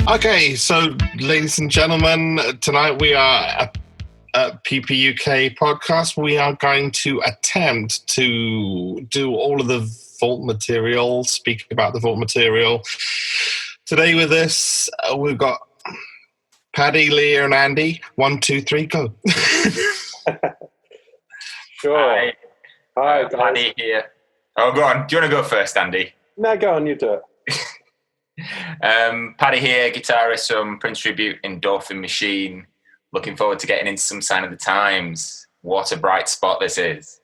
Okay, so ladies and gentlemen, tonight we are at PPUK Podcast. We are going to attempt to do all of the vault material, speak about the vault material. Today with us, we've got Paddy, Leah, and Andy. 1, 2, 3, go. Sure. Hi, guys. Paddy here. Oh, go on. Do you want to go first, Andy? No, go on, you do it. Paddy here, guitarist from Prince Tribute in Dolphin Machine. Looking forward to getting into some Sign of the Times. What a bright spot this is.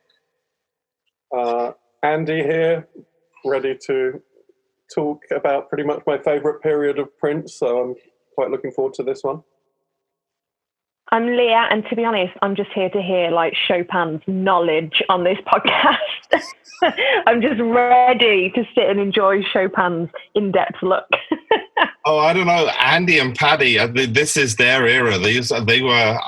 Andy here, ready to talk about pretty much my favourite period of Prince, so I'm quite looking forward to this one. I'm Leah, and to be honest, I'm just here to hear like Chopin's knowledge on this podcast. I'm just ready to sit and enjoy Chopin's in-depth look. Oh, I don't know. Andy and Paddy, this is their era. They were.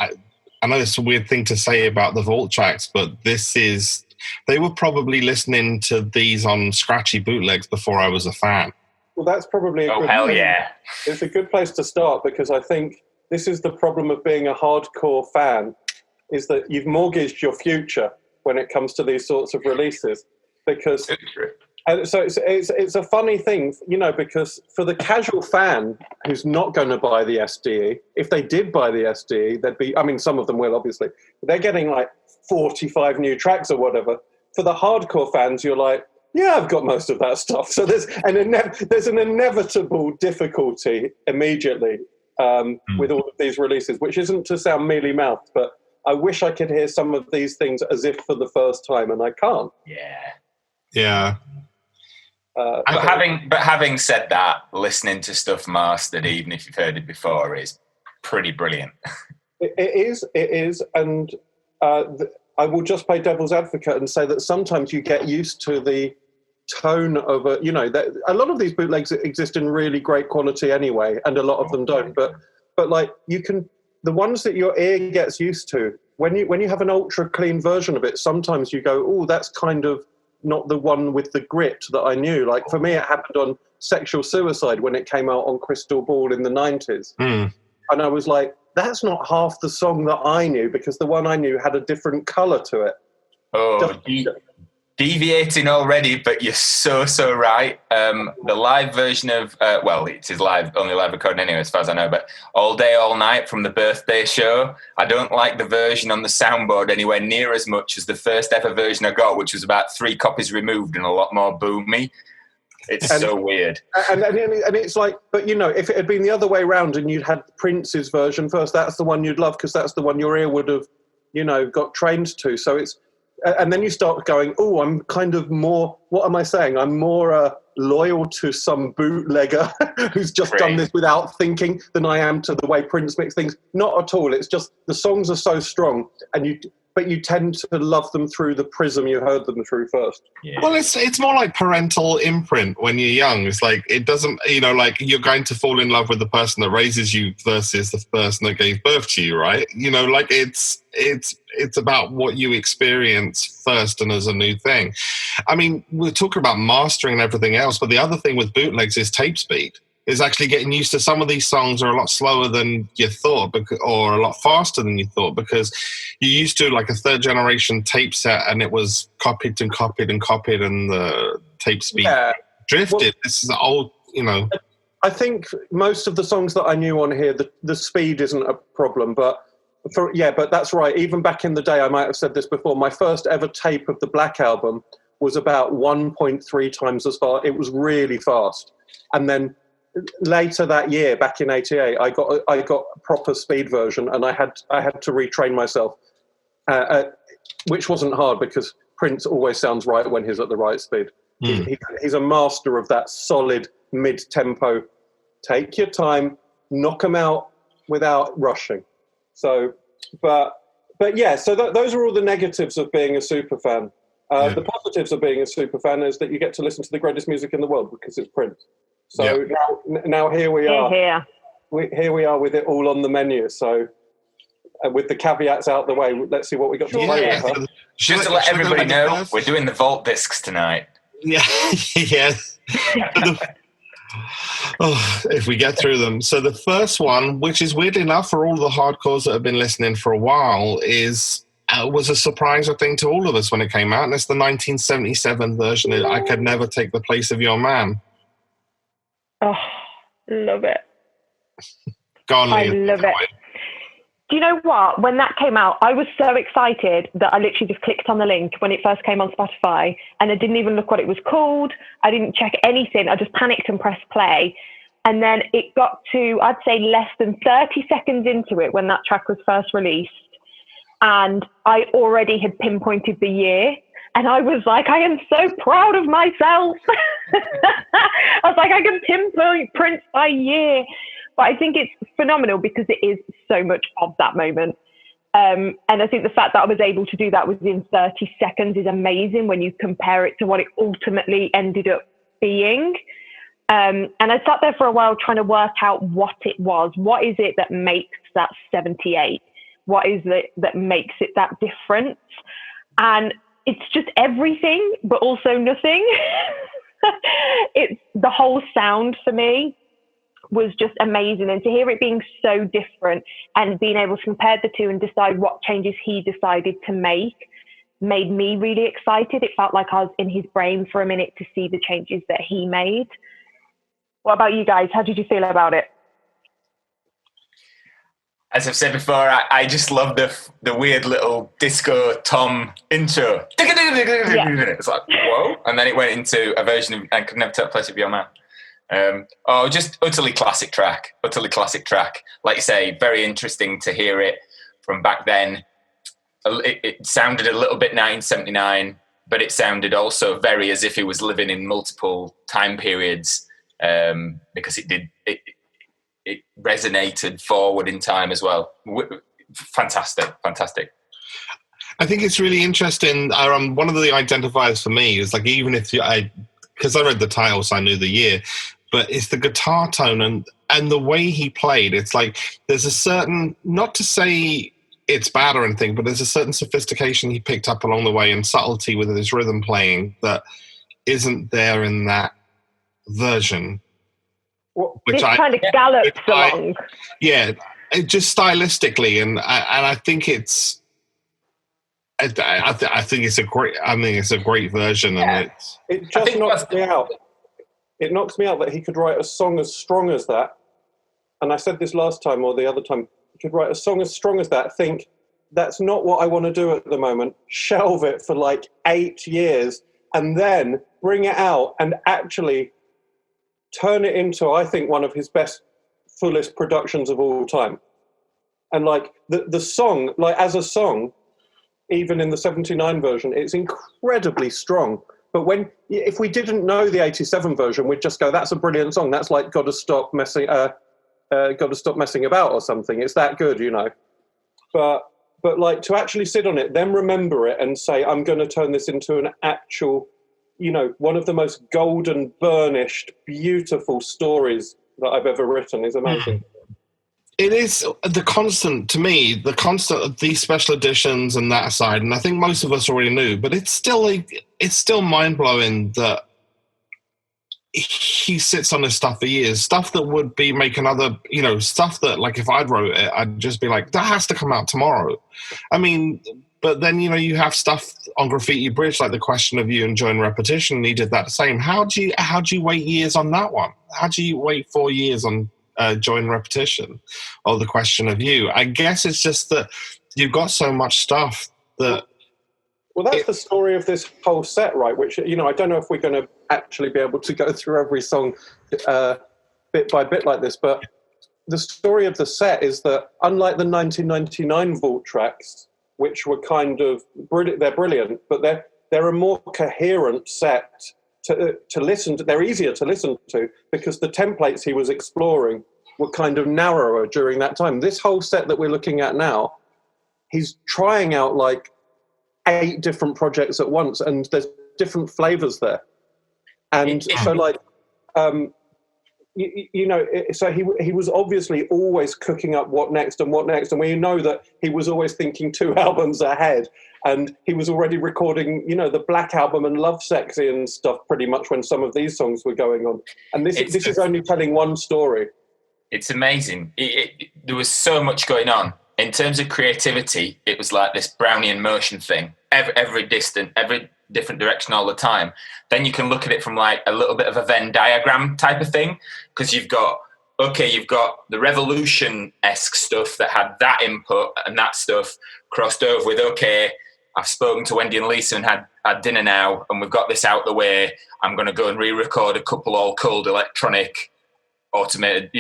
I know it's a weird thing to say about the vault tracks, but they were probably listening to these on scratchy bootlegs before I was a fan. Well, that's probably hell yeah. It's a good place to start, because I think this is the problem of being a hardcore fan, is that you've mortgaged your future when it comes to these sorts of releases. Because so it's a funny thing, you know, because for the casual fan who's not going to buy the SDE, if they did buy the SDE, they'd be, I mean, some of them will, obviously, but they're getting like 45 new tracks or whatever. For the hardcore fans, you're like, yeah, I've got most of that stuff. So there's an inevitable difficulty immediately with all of these releases, which isn't to sound mealy-mouthed, but I wish I could hear some of these things as if for the first time, and I can't. Yeah. But having said that, listening to stuff mastered, even if you've heard it before, is pretty brilliant. It is, and I will just play devil's advocate and say that sometimes you get used to the tone of a lot of these bootlegs exist in really great quality anyway, and a lot of them don't. But like the ones that your ear gets used to, when you have an ultra clean version of it, sometimes you go, oh, that's kind of not the one with the grit that I knew. Like for me, it happened on Sexual Suicide when it came out on Crystal Ball in the 90s. And I was like, that's not half the song that I knew, because the one I knew had a different colour to it. Oh, deviating already, but you're so right. The live version of, it is only live recording anyway, as far as I know, but All Day, All Night from the birthday show, I don't like the version on the soundboard anywhere near as much as the first ever version I got, which was about 3 copies removed and a lot more boomy. It's so weird. And it's like, but you know, if it had been the other way around and you'd had Prince's version first, that's the one you'd love, because that's the one your ear would have, you know, got trained to. So it's, and then you start going, oh, I'm kind of more, what am I saying? I'm more loyal to some bootlegger who's just done this without thinking than I am to the way Prince makes things. Not at all. It's just the songs are so strong, but you tend to love them through the prism you heard them through first. Yeah. Well, it's more like parental imprint when you're young. It's like, it doesn't, you know, like you're going to fall in love with the person that raises you versus the person that gave birth to you, right? You know, like it's about what you experience first and as a new thing. I mean, we're talking about mastering and everything else, but the other thing with bootlegs is tape speed. Is actually getting used to some of these songs are a lot slower than you thought, or a lot faster than you thought, because you used to like a 3rd generation tape set and it was copied and copied and copied, and the tape speed drifted. Well, this is old, you know. I think most of the songs that I knew on here, the speed isn't a problem, but that's right. Even back in the day, I might have said this before, my first ever tape of the Black Album was about 1.3 times as fast. It was really fast. And then later that year, back in '88, I got a proper speed version, and I had to retrain myself, which wasn't hard, because Prince always sounds right when he's at the right speed. He's a master of that solid mid-tempo. Take your time, knock them out without rushing. So, but yeah. So those are all the negatives of being a super fan. The positives of being a super fan is that you get to listen to the greatest music in the world, because it's Prince. So now here we are. Here we are with it all on the menu. So with the caveats out the way, let's see what we got to play with. Huh? Just to let everybody know, we're doing the vault discs tonight. Yeah, yes. Oh, if we get through them. So the first one, which is weird enough for all the hardcores that have been listening for a while, was a surprise, I think, to all of us when it came out, and it's the 1977 version of I Could Never Take the Place of Your Man. Oh, love it. Go on, I Leah. love it. Do you know what? When that came out, I was so excited that I literally just clicked on the link when it first came on Spotify, and I didn't even look what it was called. I didn't check anything. I just panicked and pressed play. And then it got to, I'd say, less than 30 seconds into it when that track was first released. And I already had pinpointed the year. And I was like, I am so proud of myself. I was like, I can pinpoint Prince by year. But I think it's phenomenal because it is so much of that moment. And I think the fact that I was able to do that within 30 seconds is amazing when you compare it to what it ultimately ended up being. And I sat there for a while trying to work out what it was. What is it that makes that 78? What is it that makes it that different? And it's just everything, but also nothing. It's the whole sound for me was just amazing. And to hear it being so different and being able to compare the two and decide what changes he decided to make made me really excited. It felt like I was in his brain for a minute to see the changes that he made. What about you guys? How did you feel about it? As I've said before, I just love the weird little disco Tom intro. Yeah. It's like, whoa. And then it went into a version of I Could Never Take the Place of Your Man. Just utterly classic track. Like you say, very interesting to hear it from back then. It sounded a little bit 1979, but it sounded also very as if he was living in multiple time periods, because it resonated forward in time as well. Fantastic. I think it's really interesting. One of the identifiers for me is like, even if because I read the title, so I knew the year, but it's the guitar tone and the way he played. It's like there's a certain, not to say it's bad or anything, but there's a certain sophistication he picked up along the way and subtlety with his rhythm playing that isn't there in that version. Which kind of gallops along. Yeah, just stylistically, and I think it's. I think it's a great. I mean, it's a great version, and it just knocks me out. It knocks me out that he could write a song as strong as that. And I said this last time or the other time. He could write a song as strong as that. Think that's not what I want to do at the moment. Shelve it for like 8 years, and then bring it out and actually turn it into, I think, one of his best, fullest productions of all time. And like the song, like as a song, even in the 79 version, it's incredibly strong. But if we didn't know the 87 version, we'd just go, that's a brilliant song. That's like Gotta Stop Messing About or something. It's that good, you know. But like to actually sit on it, then remember it and say, I'm going to turn this into an actual, you know, one of the most golden, burnished, beautiful stories that I've ever written is amazing. It is the constant of these special editions and that aside, and I think most of us already knew, but it's still mind-blowing that he sits on this stuff for years, stuff that would be making other, you know, stuff that, like, if I'd wrote it, I'd just be like, that has to come out tomorrow. I mean, but then, you know, you have stuff on Graffiti Bridge, like The Question of You and Join Repetition, and he did that the same. How do you wait years on that one? How do you wait 4 years on Join Repetition or The Question of You? I guess it's just that you've got so much stuff that... Well, that's the story of this whole set, right? Which, you know, I don't know if we're going to actually be able to go through every song bit by bit like this, but the story of the set is that unlike the 1999 Vault tracks, which were kind of brilliant, they're brilliant, but they're a more coherent set to listen to. They're easier to listen to because the templates he was exploring were kind of narrower during that time. This whole set that we're looking at now, he's trying out like 8 different projects at once, and there's different flavors there. And so like so he was obviously always cooking up what next, and we know that he was always thinking 2 albums ahead, and he was already recording, the Black Album and Lovesexy and stuff pretty much when some of these songs were going on. And this is only telling one story. It's amazing. There was so much going on. In terms of creativity, it was like this Brownian motion thing, every different direction all the time. Then you can look at it from like a little bit of a Venn diagram type of thing, because you've got the Revolution-esque stuff that had that input and that stuff crossed over with, I've spoken to Wendy and Lisa and had dinner now, and we've got this out the way. I'm going to go and re-record a couple all cold electronic automatic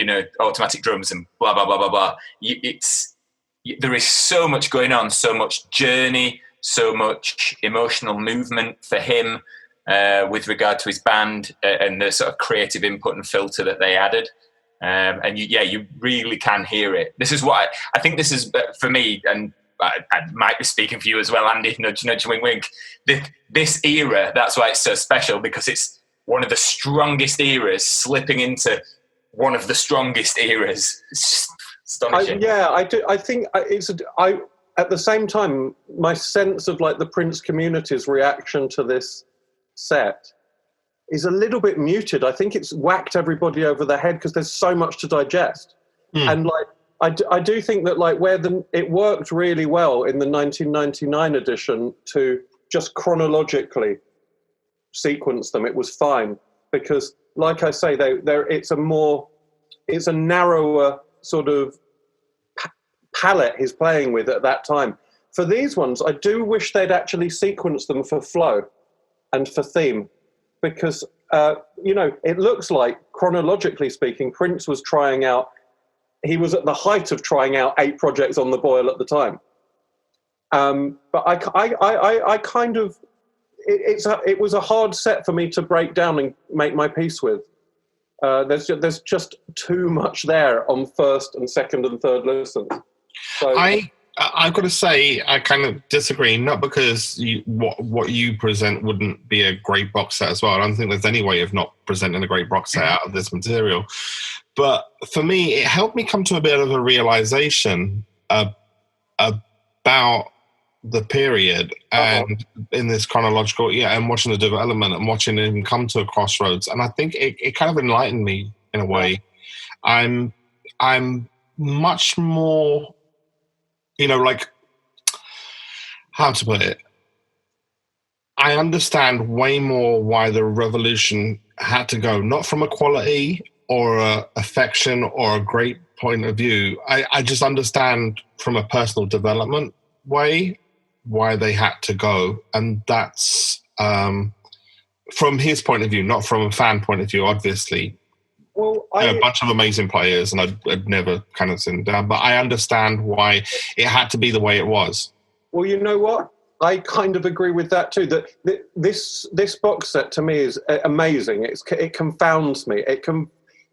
drums and blah, blah, blah, blah, blah. There is so much going on, so much journey, so much emotional movement for him with regard to his band and the sort of creative input and filter that they added. And you really can hear it. This is what I think this is for me, and I might be speaking for you as well, Andy, nudge, nudge, wink, wink. This era, that's why it's so special, because it's one of the strongest eras slipping into one of the strongest eras. It's astonishing. I do. I think at the same time, my sense of like the Prince community's reaction to this set is a little bit muted. I think it's whacked everybody over the head because there's so much to digest. And like, I do think that like it worked really well in the 1999 edition to just chronologically sequence them. It was fine because, like I say, it's a narrower sort of palette he's playing with at that time. For these ones, I do wish they'd actually sequenced them for flow and for theme, because it looks like, chronologically speaking, Prince was trying out. He was at the height of trying out 8 projects on the boil at the time. But I kind of, it was a hard set for me to break down and make my peace with. There's just too much there on first and second and third listens. So I've got to say, I kind of disagree, not because what you present wouldn't be a great box set as well. I don't think there's any way of not presenting a great box set out of this material. But for me, it helped me come to a bit of a realization about the period and in this chronological, and watching the development and watching him come to a crossroads. And I think it kind of enlightened me in a way. I'm much more, like, how to put it? I understand way more why the revolution had to go, not from a quality or a affection or a great point of view. I just understand from a personal development way why they had to go. And that's from his point of view, not from a fan point of view, obviously. Well, a bunch of amazing players, and I'd never kind of sit them down, but I understand why it had to be the way it was. Well, you know what? I kind of agree with that too. That this box set to me is amazing. It confounds me.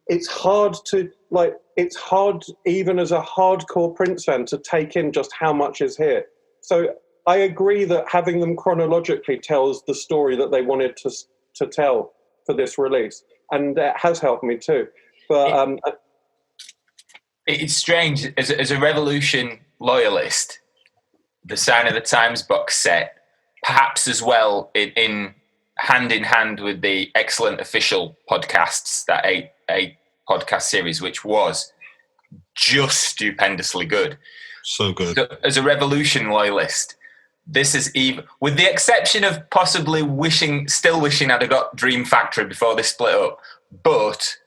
It's hard to like. It's hard even as a hardcore Prince fan to take in just how much is here. So I agree that having them chronologically tells the story that they wanted to tell for this release. And that has helped me too. But it's strange. As a Revolution loyalist, the Sign of the Times box set, perhaps as well in hand with the excellent official podcasts, that eight podcast series, which was just stupendously good. So good. So, as a Revolution loyalist, this is even, with the exception of possibly still wishing I'd have got Dream Factory before they split up, but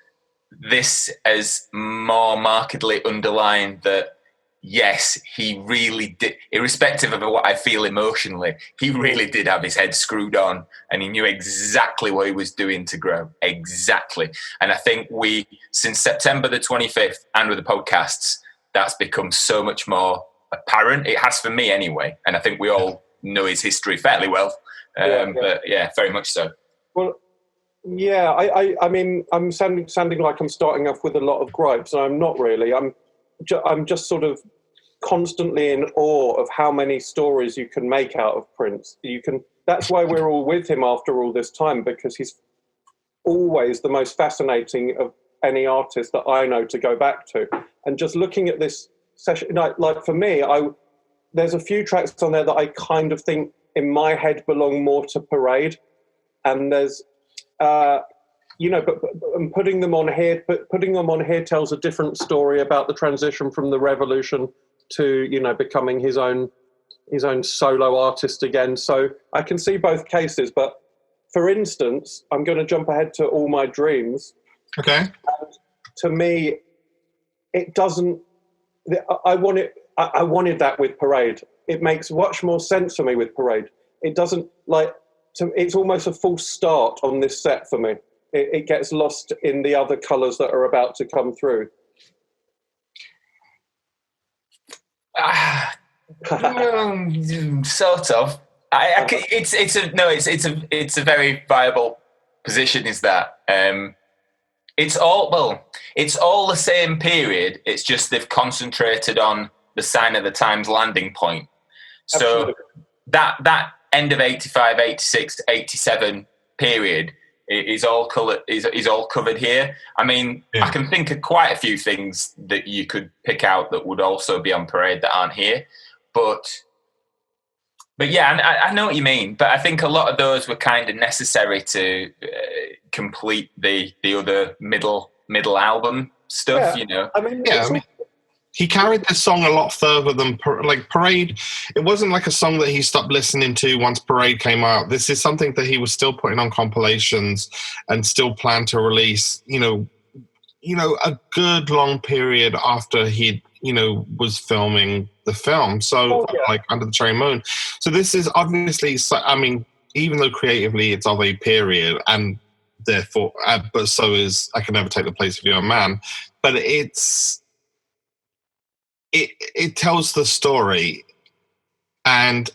this has more markedly underlined that, yes, he really did, irrespective of what I feel emotionally, he really did have his head screwed on and he knew exactly what he was doing to grow. Exactly. And I think since September the 25th and with the podcasts, that's become so much more apparent. It has for me anyway, and I think we all know his history fairly well. But yeah, very much so. Well, yeah, I mean, I'm sounding like I'm starting off with a lot of gripes, and I'm not really. I'm just sort of constantly in awe of how many stories you can make out of Prince. That's why we're all with him after all this time, because he's always the most fascinating of any artist that I know to go back to. And just looking at this session, like for me, there's a few tracks on there that I kind of think in my head belong more to Parade, and there's but putting them on here tells a different story about the transition from the Revolution to becoming his own solo artist again. So I can see both cases, but for instance, I'm going to jump ahead to All My Dreams. Okay. And to me, it doesn't. I wanted that with Parade. It makes much more sense for me with Parade. It doesn't it's almost a false start on this set for me. It gets lost in the other colours that are about to come through. Sort of. It's a very viable position. Is that it's all the same period. It's just they've concentrated on the Sign of the Times landing point. So that end of 85, 86, 87 period is all covered here. I mean, I can think of quite a few things that you could pick out that would also be on Parade that aren't here, but yeah, I know what you mean. But I think a lot of those were kind of necessary to complete the other middle album stuff. I mean, he carried this song a lot further than Parade. It wasn't like a song that he stopped listening to once Parade came out. This is something that he was still putting on compilations and still planned to release, a good long period after he, was filming the film. So Under the Cherry Moon. So this is obviously, even though creatively it's of a period and therefore, but so is I Can Never Take the Place of Your Man. But it tells the story, and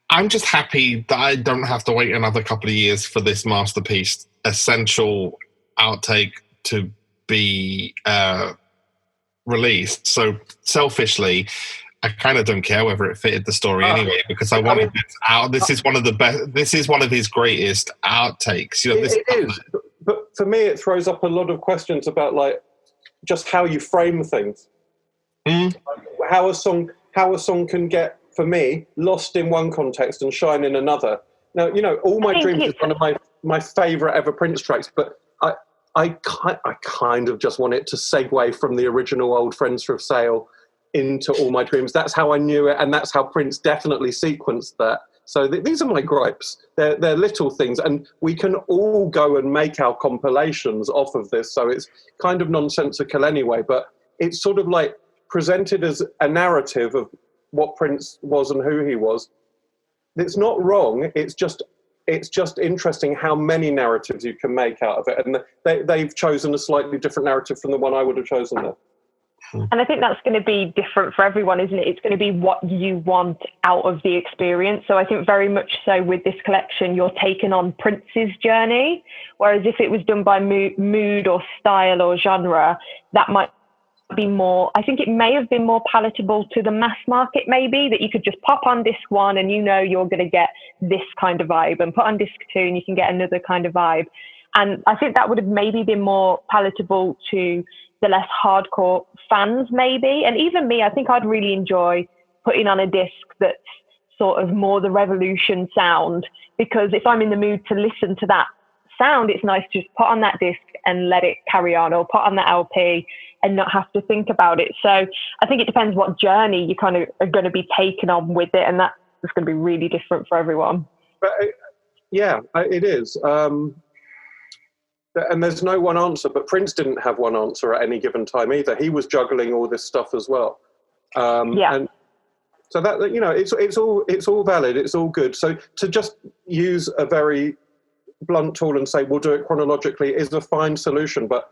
I'm just happy that I don't have to wait another couple of years for this masterpiece essential outtake to be released. So selfishly, I kind of don't care whether it fitted the story anyway, because I wanted this out. This is one of the best. This is one of his greatest outtakes. It is, but for me, it throws up a lot of questions about just how you frame things. How a song can get, for me, lost in one context and shine in another. Now, All My Dreams is one of my favourite ever Prince tracks, but I kind of just want it to segue from the original Old Friends for Sale into All My Dreams. That's how I knew it, and that's how Prince definitely sequenced that. So these are my gripes. They're little things, and we can all go and make our compilations off of this, so it's kind of nonsensical anyway, but it's sort of like presented as a narrative of what Prince was and who he was. It's not wrong. It's just interesting how many narratives you can make out of it. And they've chosen a slightly different narrative from the one I would have chosen there. And I think that's going to be different for everyone, isn't it? It's going to be what you want out of the experience. So I think very much so with this collection, you're taking on Prince's journey. Whereas if it was done by mood or style or genre, that might be more, I think it may have been more palatable to the mass market, maybe, that you could just pop on disc 1 and you're going to get this kind of vibe, and put on disc 2 and you can get another kind of vibe. And I think that would have maybe been more palatable to the less hardcore fans, maybe. And even me, I think I'd really enjoy putting on a disc that's sort of more the Revolution sound, because if I'm in the mood to listen to that sound, it's nice to just put on that disc and let it carry on, or put on that LP and not have to think about it. So I think it depends what journey you kind of are going to be taken on with it, and that is going to be really different for everyone. But it is. And there's no one answer, but Prince didn't have one answer at any given time either. He was juggling all this stuff as well. And so that, it's all valid. It's all good. So to just use a very blunt tool and say we'll do it chronologically is a fine solution, but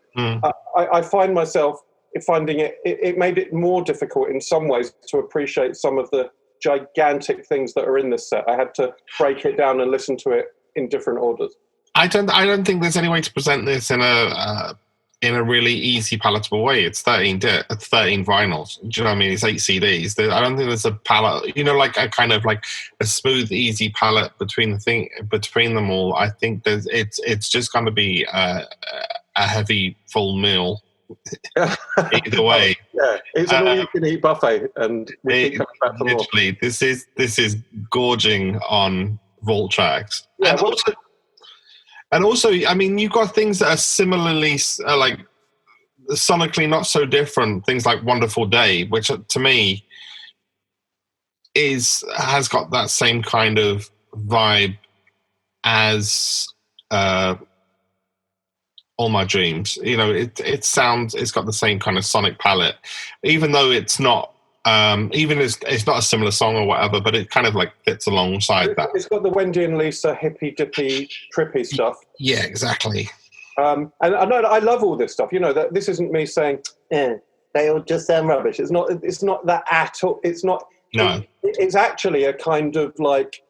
I find myself finding it made it more difficult in some ways to appreciate some of the gigantic things that are in this set. I had to break it down and listen to it in different orders. I don't think there's any way to present this in a really easy, palatable way. It's 13 vinyls. Do you know what I mean? It's 8 CDs. I don't think there's a palette, like a kind of like a smooth, easy palette between them all. I think it's just going to be a heavy, full meal Either way. Yeah, it's an all-you-can-eat buffet, and we keep coming back for more. Literally, this is gorging on vault tracks. Yeah, and also, I mean, you've got things that are similarly like sonically not so different. Things like "Wonderful Day," which to me has got that same kind of vibe as All My Dreams. You know, it's got the same kind of sonic palette, even though it's not. It's not a similar song or whatever, but it kind of like fits alongside that. It's got the Wendy and Lisa hippy dippy trippy stuff. Yeah, exactly. And I know I love all this stuff. You know, that this isn't me saying they all just sound rubbish. It's not that at all. It's not. No. It's actually a kind of like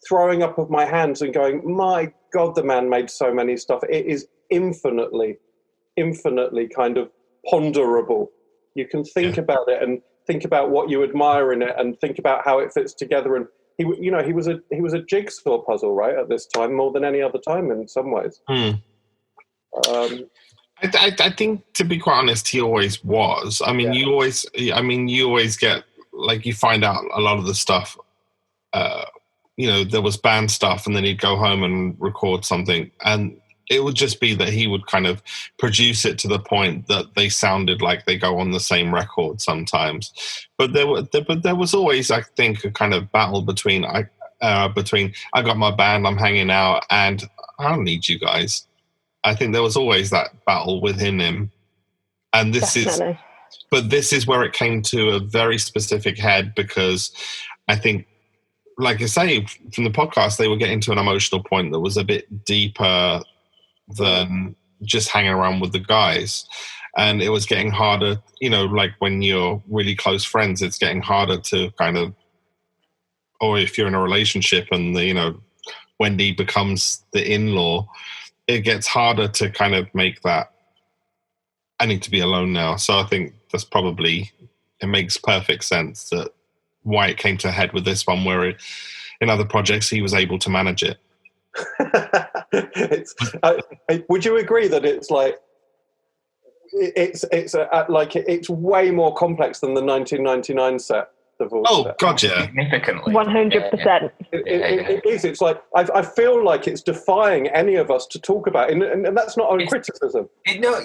throwing up of my hands and going, my God, the man made so many stuff. It is infinitely kind of ponderable. You can think about it and think about what you admire in it and think about how it fits together. And he was a jigsaw puzzle, right, at this time, more than any other time in some ways. I think, to be quite honest, he always was. I mean, you always get, like, you find out a lot of the stuff. There was band stuff, and then he'd go home and record something, and it would just be that he would kind of produce it to the point that they sounded like they go on the same record sometimes. But there was always, I think, a kind of battle between I got my band, I'm hanging out, and I don't need you guys. I think there was always that battle within him. And this is where it came to a very specific head, because I think, like I say, from the podcast, they were getting to an emotional point that was a bit deeper than just hanging around with the guys. And it was getting harder, like when you're really close friends, it's getting harder to kind of, or if you're in a relationship and Wendy becomes the in-law, it gets harder to kind of make that, I need to be alone now. So I think that's probably, it makes perfect sense that why it came to a head with this one, where in other projects he was able to manage it. Would you agree that it's like it's way more complex than the 1999 set? God, yeah, significantly, 100%. It is. It's like I feel like it's defying any of us to talk about, and that's not a criticism. No,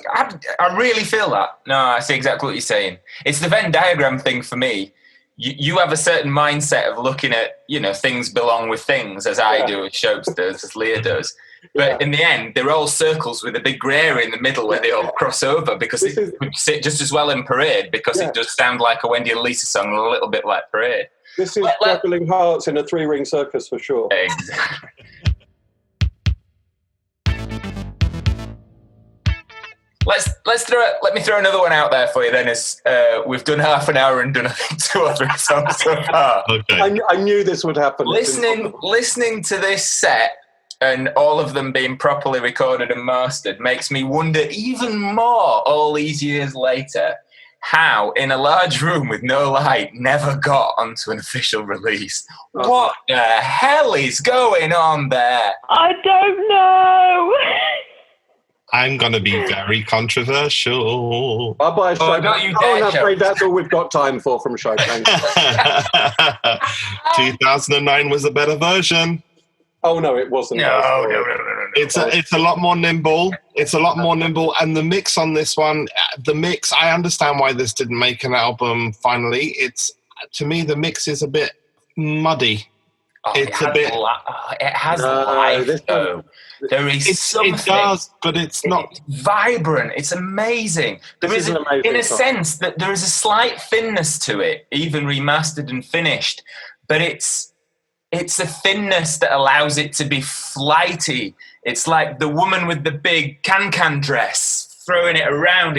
I really feel that. No, I see exactly what you're saying. It's the Venn diagram thing for me. You have a certain mindset of looking at, things belong with things, as I do, as Shopes does, as Leah does. But in the end, they're all circles with a big grey area in the middle where they all cross over, because it could sit just as well in Parade, because it does sound like a Wendy and Lisa song, a little bit like Parade. This is juggling hearts in a 3-ring circus for sure. Exactly. Let me throw another one out there for you then, as we've done half an hour and done, I think, 2 or 3 songs so far. Okay. I knew this would happen. Listening to this set and all of them being properly recorded and mastered makes me wonder even more, all these years later, how In a Large Room with No Light never got onto an official release. What the hell is going on there? I don't know. I'm going to be very controversial. Bye-bye, Chopin. Don't you dare, I'm afraid that's all we've got time for from Chopin. 2009 was a better version. Oh, no, it wasn't. No. It's a lot more nimble. It's a lot more nimble. And the mix on this one, I understand why this didn't make an album finally. To me, the mix is a bit muddy. It has life, though. There is something. It does, but it's not. It's vibrant. It's amazing. There is, in a sense, that there is a slight thinness to it, even remastered and finished. But it's a thinness that allows it to be flighty. It's like the woman with the big can dress throwing it around.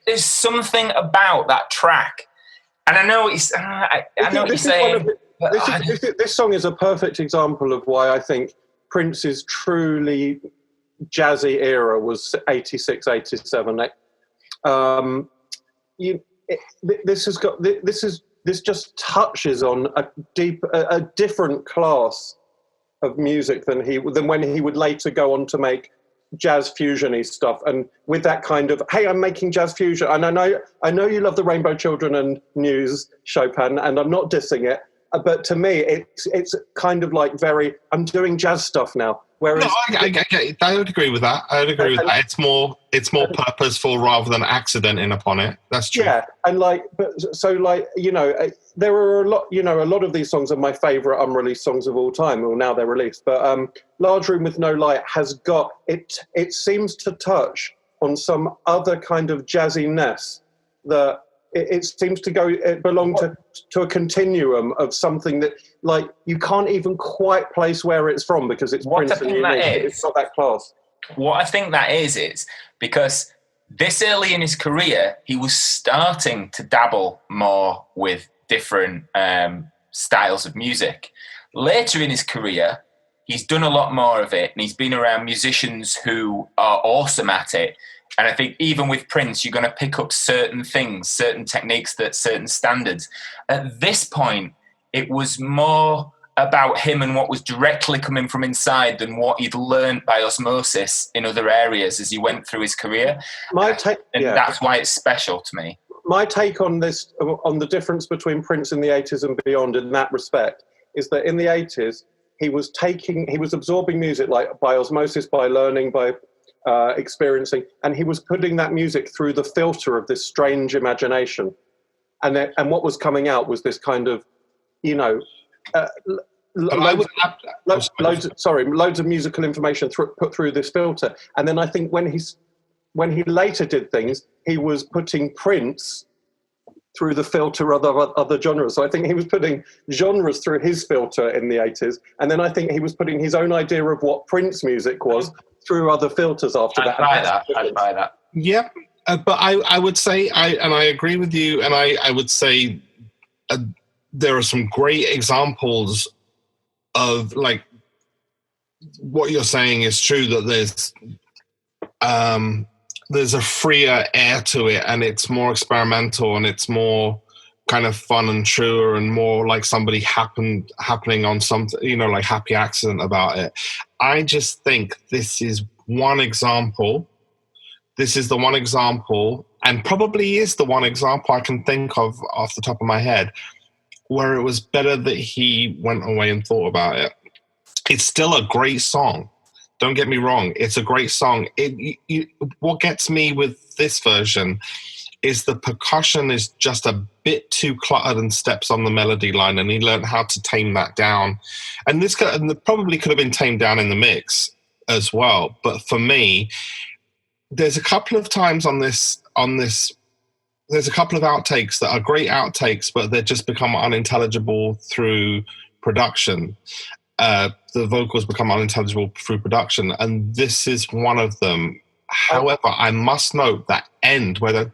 There's something about that track, and I know it's. I know what you're saying. This song is a perfect example of why I think Prince's truly jazzy era was 86, 87. This just touches on a different class of music than when he would later go on to make jazz fusion-y stuff, and with that kind of, hey, I'm making jazz fusion, and I know you love the Rainbow Children and News, Chopin, and I'm not dissing it, but to me, it's kind of like I'm doing jazz stuff now. Whereas, no, I would agree with that. It's more purposeful rather than accidenting upon it. That's true. Yeah, and there are a lot of these songs are my favourite unreleased songs of all time. Well, now they're released, but Large Room with No Light has got it. It seems to touch on some other kind of jazziness that it seems to go. It belong to a continuum of something that, like, you can't even quite place where it's from because it's Prince and unique. It's not that class. What I think that is because this early in his career, he was starting to dabble more with different styles of music. Later in his career, he's done a lot more of it, and he's been around musicians who are awesome at it. And I think even with Prince, you're going to pick up certain things, certain techniques, certain standards. At this point, it was more about him and what was directly coming from inside than what he'd learned by osmosis in other areas as he went through his career. That's why it's special to me. My take on this, on the difference between Prince in the 80s and beyond in that respect, is that in the 80s, he was absorbing music like by osmosis, by learning, by experiencing, and he was putting that music through the filter of this strange imagination, and what was coming out was this kind of, loads of musical information put through this filter. And then I think when he later did things, he was putting Prince through the filter of other genres. So I think he was putting genres through his filter in the 80s, and then I think he was putting his own idea of what Prince music was through other filters after that. I'd buy that. Yeah, but I would say, I agree with you, and I would say there are some great examples of, like, what you're saying is true, that there's a freer air to it, and it's more experimental, and it's more kind of fun and truer, and more like somebody happening on something, like happy accident about it. I just think this is one example. This is the one example, and probably is the one example I can think of off the top of my head, where it was better that he went away and thought about it. It's still a great song. Don't get me wrong. It's a great song. What gets me with this version is the percussion is just a bit too cluttered and steps on the melody line, and he learned how to tame that down. And this probably could have been tamed down in the mix as well. But for me, there's a couple of times on this, there's a couple of outtakes that are great outtakes, but they just become unintelligible through production. The vocals become unintelligible through production, and this is one of them. However, I must note that end where the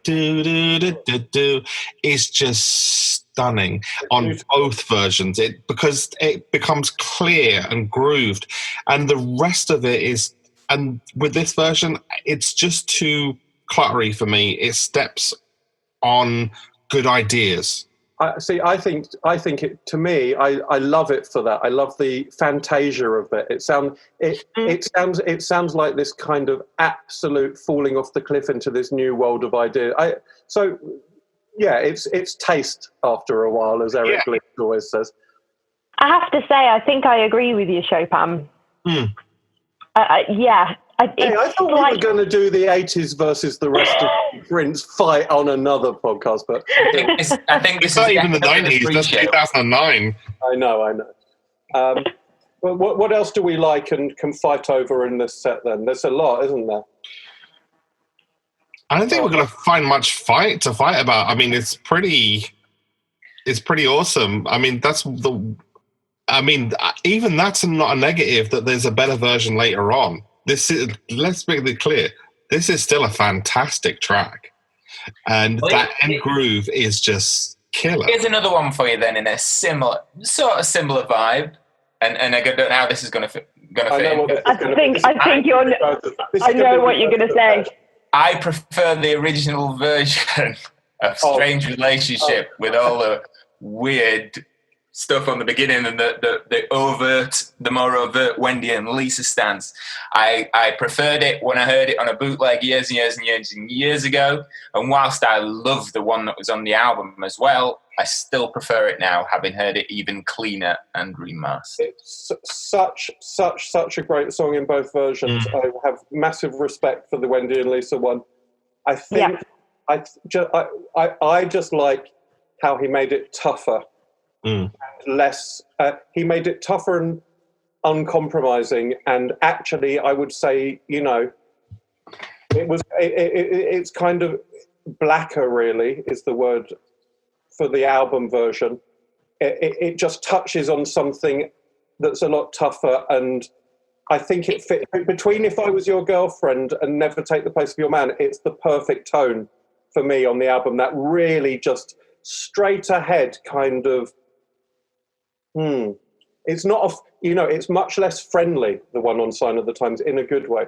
do is just stunning on both versions. Because it becomes clear and grooved, and the rest of it is. And with this version, it's just too cluttery for me. It steps on good ideas. I think it, to me, I love it for that. I love the fantasia of it. It sounds like this kind of absolute falling off the cliff into this new world of ideas. It's taste after a while, as Eric Lee always says. I have to say, I think I agree with you, Chopin. I thought we were going to do the 80s versus the rest of Prince fight on another podcast, but I think it's not even the 90s. That's 2009. I know. Well, what else do we like and can fight over in this set? Then there's a lot, isn't there? I don't think we're going to find much to fight about. I mean, it's pretty awesome. I mean, even that's not a negative that there's a better version later on. Let's make it clear, this is still a fantastic track, and that end groove is just killer. Here's another one for you then, in a similar vibe, and I don't know how this is going to fit. I know what you're going to say. I prefer the original version of Strange Relationship with all the weird stuff on the beginning and the more overt Wendy and Lisa stance. I preferred it when I heard it on a bootleg years and years ago. And whilst I love the one that was on the album as well, I still prefer it now, having heard it even cleaner and remastered. It's such a great song in both versions. I have massive respect for the Wendy and Lisa one. I think I just like how he made it tougher. Less he made it tougher and uncompromising, and actually I would say, it's kind of blacker, really is the word for the album version. It just touches on something that's a lot tougher, and I think it fit between If I Was Your Girlfriend and Never Take the Place of Your Man. It's the perfect tone for me on the album, that really just straight ahead kind of it's not it's much less friendly, the one on Sign of the Times, in a good way.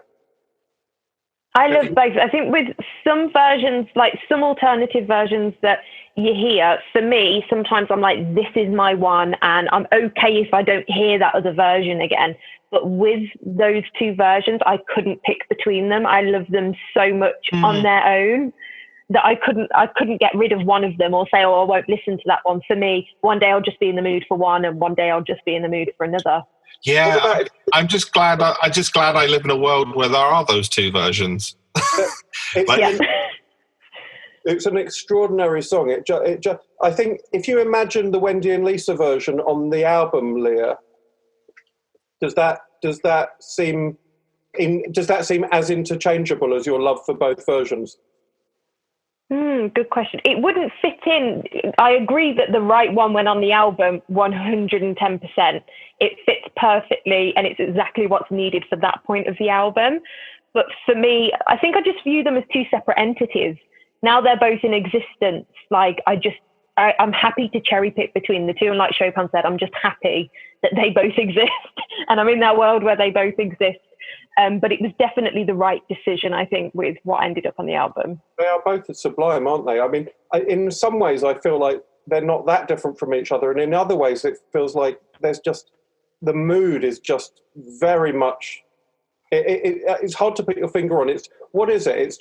I love both. I think with some versions, like some alternative versions that you hear, for me, sometimes I'm like, this is my one, and I'm okay if I don't hear that other version again. But with those two versions, I couldn't pick between them. I love them so much on their own that I couldn't get rid of one of them or say, oh, I won't listen to that one. For me, one day I'll just be in the mood for one, and one day I'll just be in the mood for another. Yeah, I'm just glad. I'm just glad I live in a world where there are those two versions. It's an extraordinary song. I think if you imagine the Wendy and Lisa version on the album, Leah, does that seem as interchangeable as your love for both versions? Good question. It wouldn't fit in. I agree that the right one went on the album 110%. It fits perfectly, and it's exactly what's needed for that point of the album. But for me, I think I just view them as two separate entities. Now they're both in existence. Like I'm happy to cherry pick between the two. And like Chopin said, I'm just happy that they both exist. And I'm in that world where they both exist. But it was definitely the right decision, I think, with what ended up on the album. They are both sublime, aren't they? I mean, in some ways, I feel like they're not that different from each other. And in other ways, it feels like there's just, the mood is just very much, it's hard to put your finger on. What is it? It's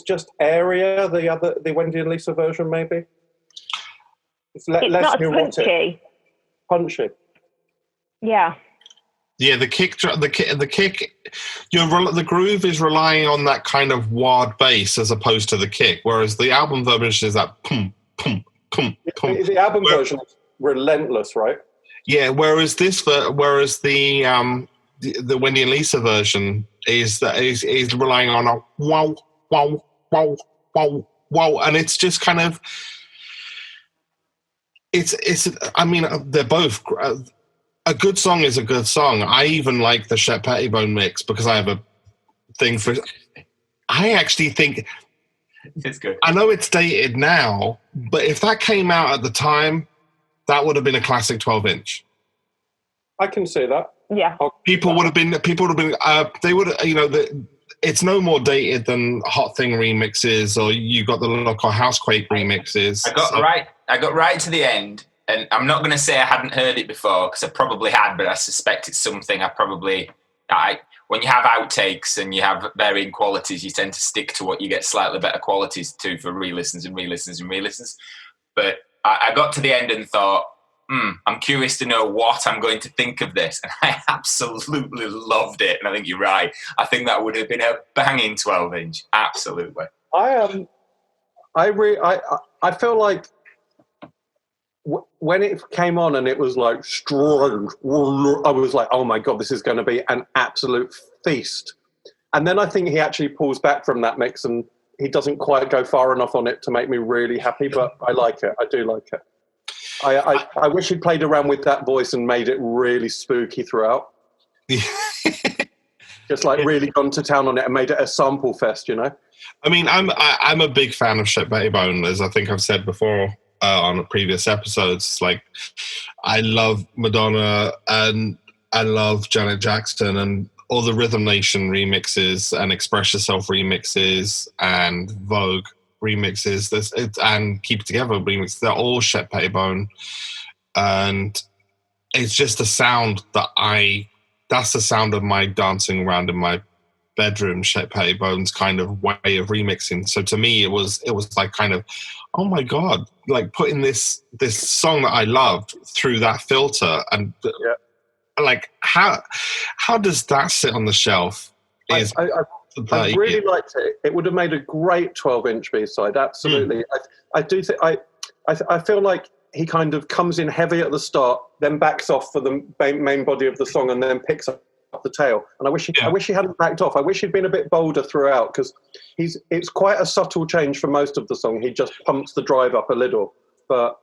just Area, the Wendy and Lisa version, maybe? It's less not punchy. Punchy. Yeah. Yeah, the kick. The groove is relying on that kind of wad bass as opposed to the kick, whereas the album version is that pum pum pum pum. The album version is relentless, right? Yeah, whereas the Wendy and Lisa version is relying on a wow wow wow wow wow, and it's just kind of it's. I mean, they're both. A good song is a good song. I even like the Shep Pettibone mix because I have a thing for. I actually think it's good. I know it's dated now, but if that came out at the time, that would have been a classic 12-inch. I can see that. Yeah. People would have been. They would. It's no more dated than Hot Thing remixes, or you got the local Housequake remixes. I got right to the end. And I'm not going to say I hadn't heard it before, because I probably had, but I suspect it's something when you have outtakes and you have varying qualities, you tend to stick to what you get slightly better qualities to for re-listens and re-listens and re-listens. But I got to the end and thought, I'm curious to know what I'm going to think of this. And I absolutely loved it. And I think you're right. I think that would have been a banging 12-inch. Absolutely. I feel like when it came on and it was like strong, I was like, oh my God, this is going to be an absolute feast. And then I think he actually pulls back from that mix and he doesn't quite go far enough on it to make me really happy, but I like it. I do like it. I wish he'd played around with that voice and made it really spooky throughout. Just like really gone to town on it and made it a sample fest, you know? I mean, I'm a big fan of Shep Pettibone, as I think I've said before. On previous episodes, like I love Madonna and I love Janet Jackson and all the Rhythm Nation remixes and Express Yourself remixes and Vogue remixes and Keep It Together remixes. They're all Shep Pettibone. and it's just a sound that's the sound of my dancing around in my bedroom, Petty Bones kind of way of remixing. So to me, it was like kind of, oh my God, like putting this song that I loved through that filter, and like how does that sit on the shelf? I really liked it. It would have made a great 12-inch B-side, absolutely. I do think I feel like he kind of comes in heavy at the start, then backs off for the main body of the song, and then picks up the tail. And I wish he hadn't backed off. I wish he'd been a bit bolder throughout, because it's quite a subtle change for most of the song. He just pumps the drive up a little, but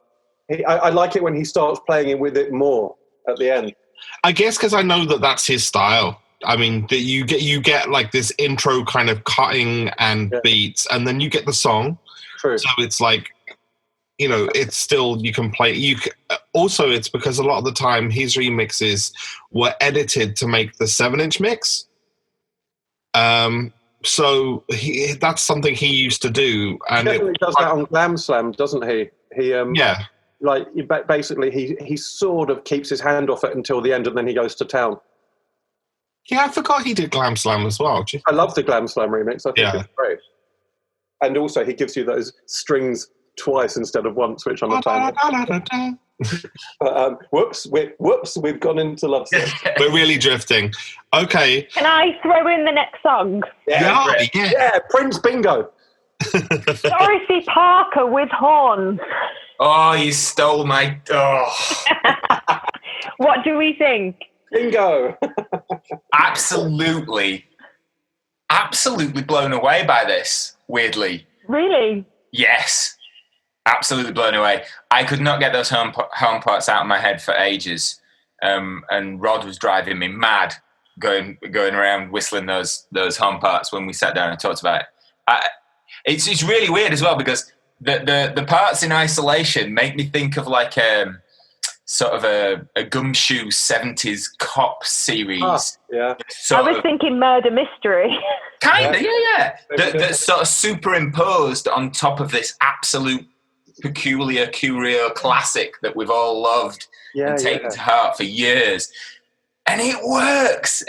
I like it when he starts playing with it more at the end. I guess because I know that that's his style. I mean, that you get like this intro kind of cutting and beats, and then you get the song. True. So it's like, you know, it's still, you can play. Also, it's because a lot of the time his remixes were edited to make the 7-inch mix. So that's something he used to do, and he definitely does that on Glam Slam, doesn't he? Like basically, he sort of keeps his hand off it until the end, and then he goes to town. Yeah, I forgot he did Glam Slam as well. I love the Glam Slam remix. I think it's great. And also, he gives you those strings twice instead of once, which I'm a fan of. Whoops, we've gone into love songs. We're really drifting. Okay. Can I throw in the next song? Yeah, Prince Bingo. Dorothy Parker with horns. Oh, you stole my... Oh. What do we think? Bingo. Absolutely blown away by this, weirdly. Really? Yes. Absolutely blown away. I could not get those home parts out of my head for ages. And Rod was driving me mad going around whistling those home parts when we sat down and talked about it. It's really weird as well, because the parts in isolation make me think of like sort of a Gumshoe 70s cop series. Yeah. I was thinking murder mystery. Kind of, yeah. That's sort of superimposed on top of this absolute peculiar curio classic that we've all loved and taken to heart for years. And it works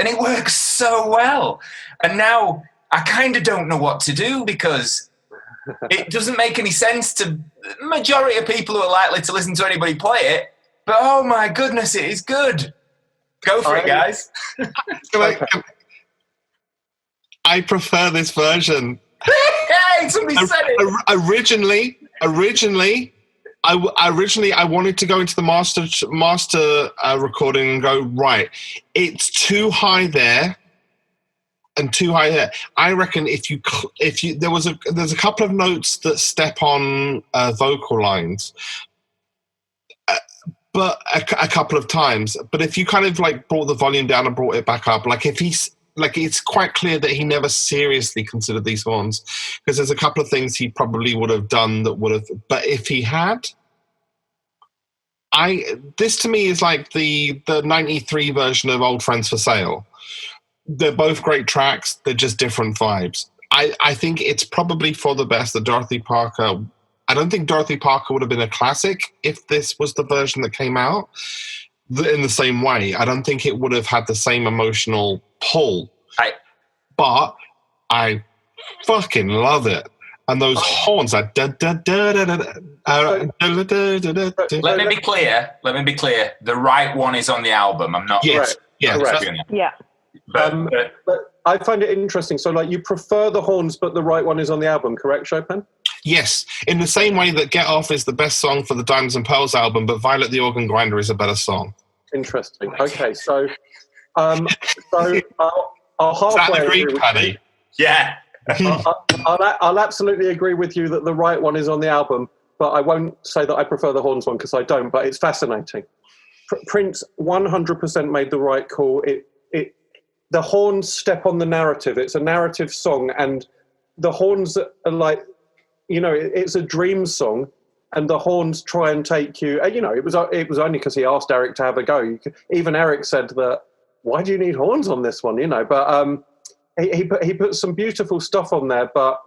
so well. And now I kind of don't know what to do, because it doesn't make any sense to the majority of people who are likely to listen to anybody play it. But oh my goodness, it is good. Go for it, guys. I prefer this version. Hey, somebody said it. Originally, I wanted to go into the master recording and go, right, it's too high there and too high there. I reckon if you there's a couple of notes that step on vocal lines, but a couple of times. But if you kind of like brought the volume down and brought it back up, like if he's like, it's quite clear that he never seriously considered these horns, because there's a couple of things he probably would have done that would have, but if he had, this to me is like the 93 version of Old Friends for Sale. They're both great tracks. They're just different vibes. I think it's probably for the best that Dorothy Parker, I don't think Dorothy Parker would have been a classic if this was the version that came out in the same way. I don't think it would have had the same emotional pull. But I fucking love it. And those horns are Let me be clear. The right one is on the album. I'm not. Yes. Yeah. But I find it interesting. So, like, you prefer the horns, but the right one is on the album, correct, Chopin? Yes. In the same way that Get Off is the best song for the Diamonds and Pearls album, but Violet the Organ Grinder is a better song. Interesting. Okay, so I'll halfway agree with Paddy. Yeah. I'll absolutely agree with you that the right one is on the album, but I won't say that I prefer the horns one, because I don't, but it's fascinating. Prince 100% made the right call. The horns step on the narrative. It's a narrative song, and the horns are like, it's a dream song, and the horns try and take you. It was only because he asked Eric to have a go. Even Eric said that, why do you need horns on this one? But he put some beautiful stuff on there, but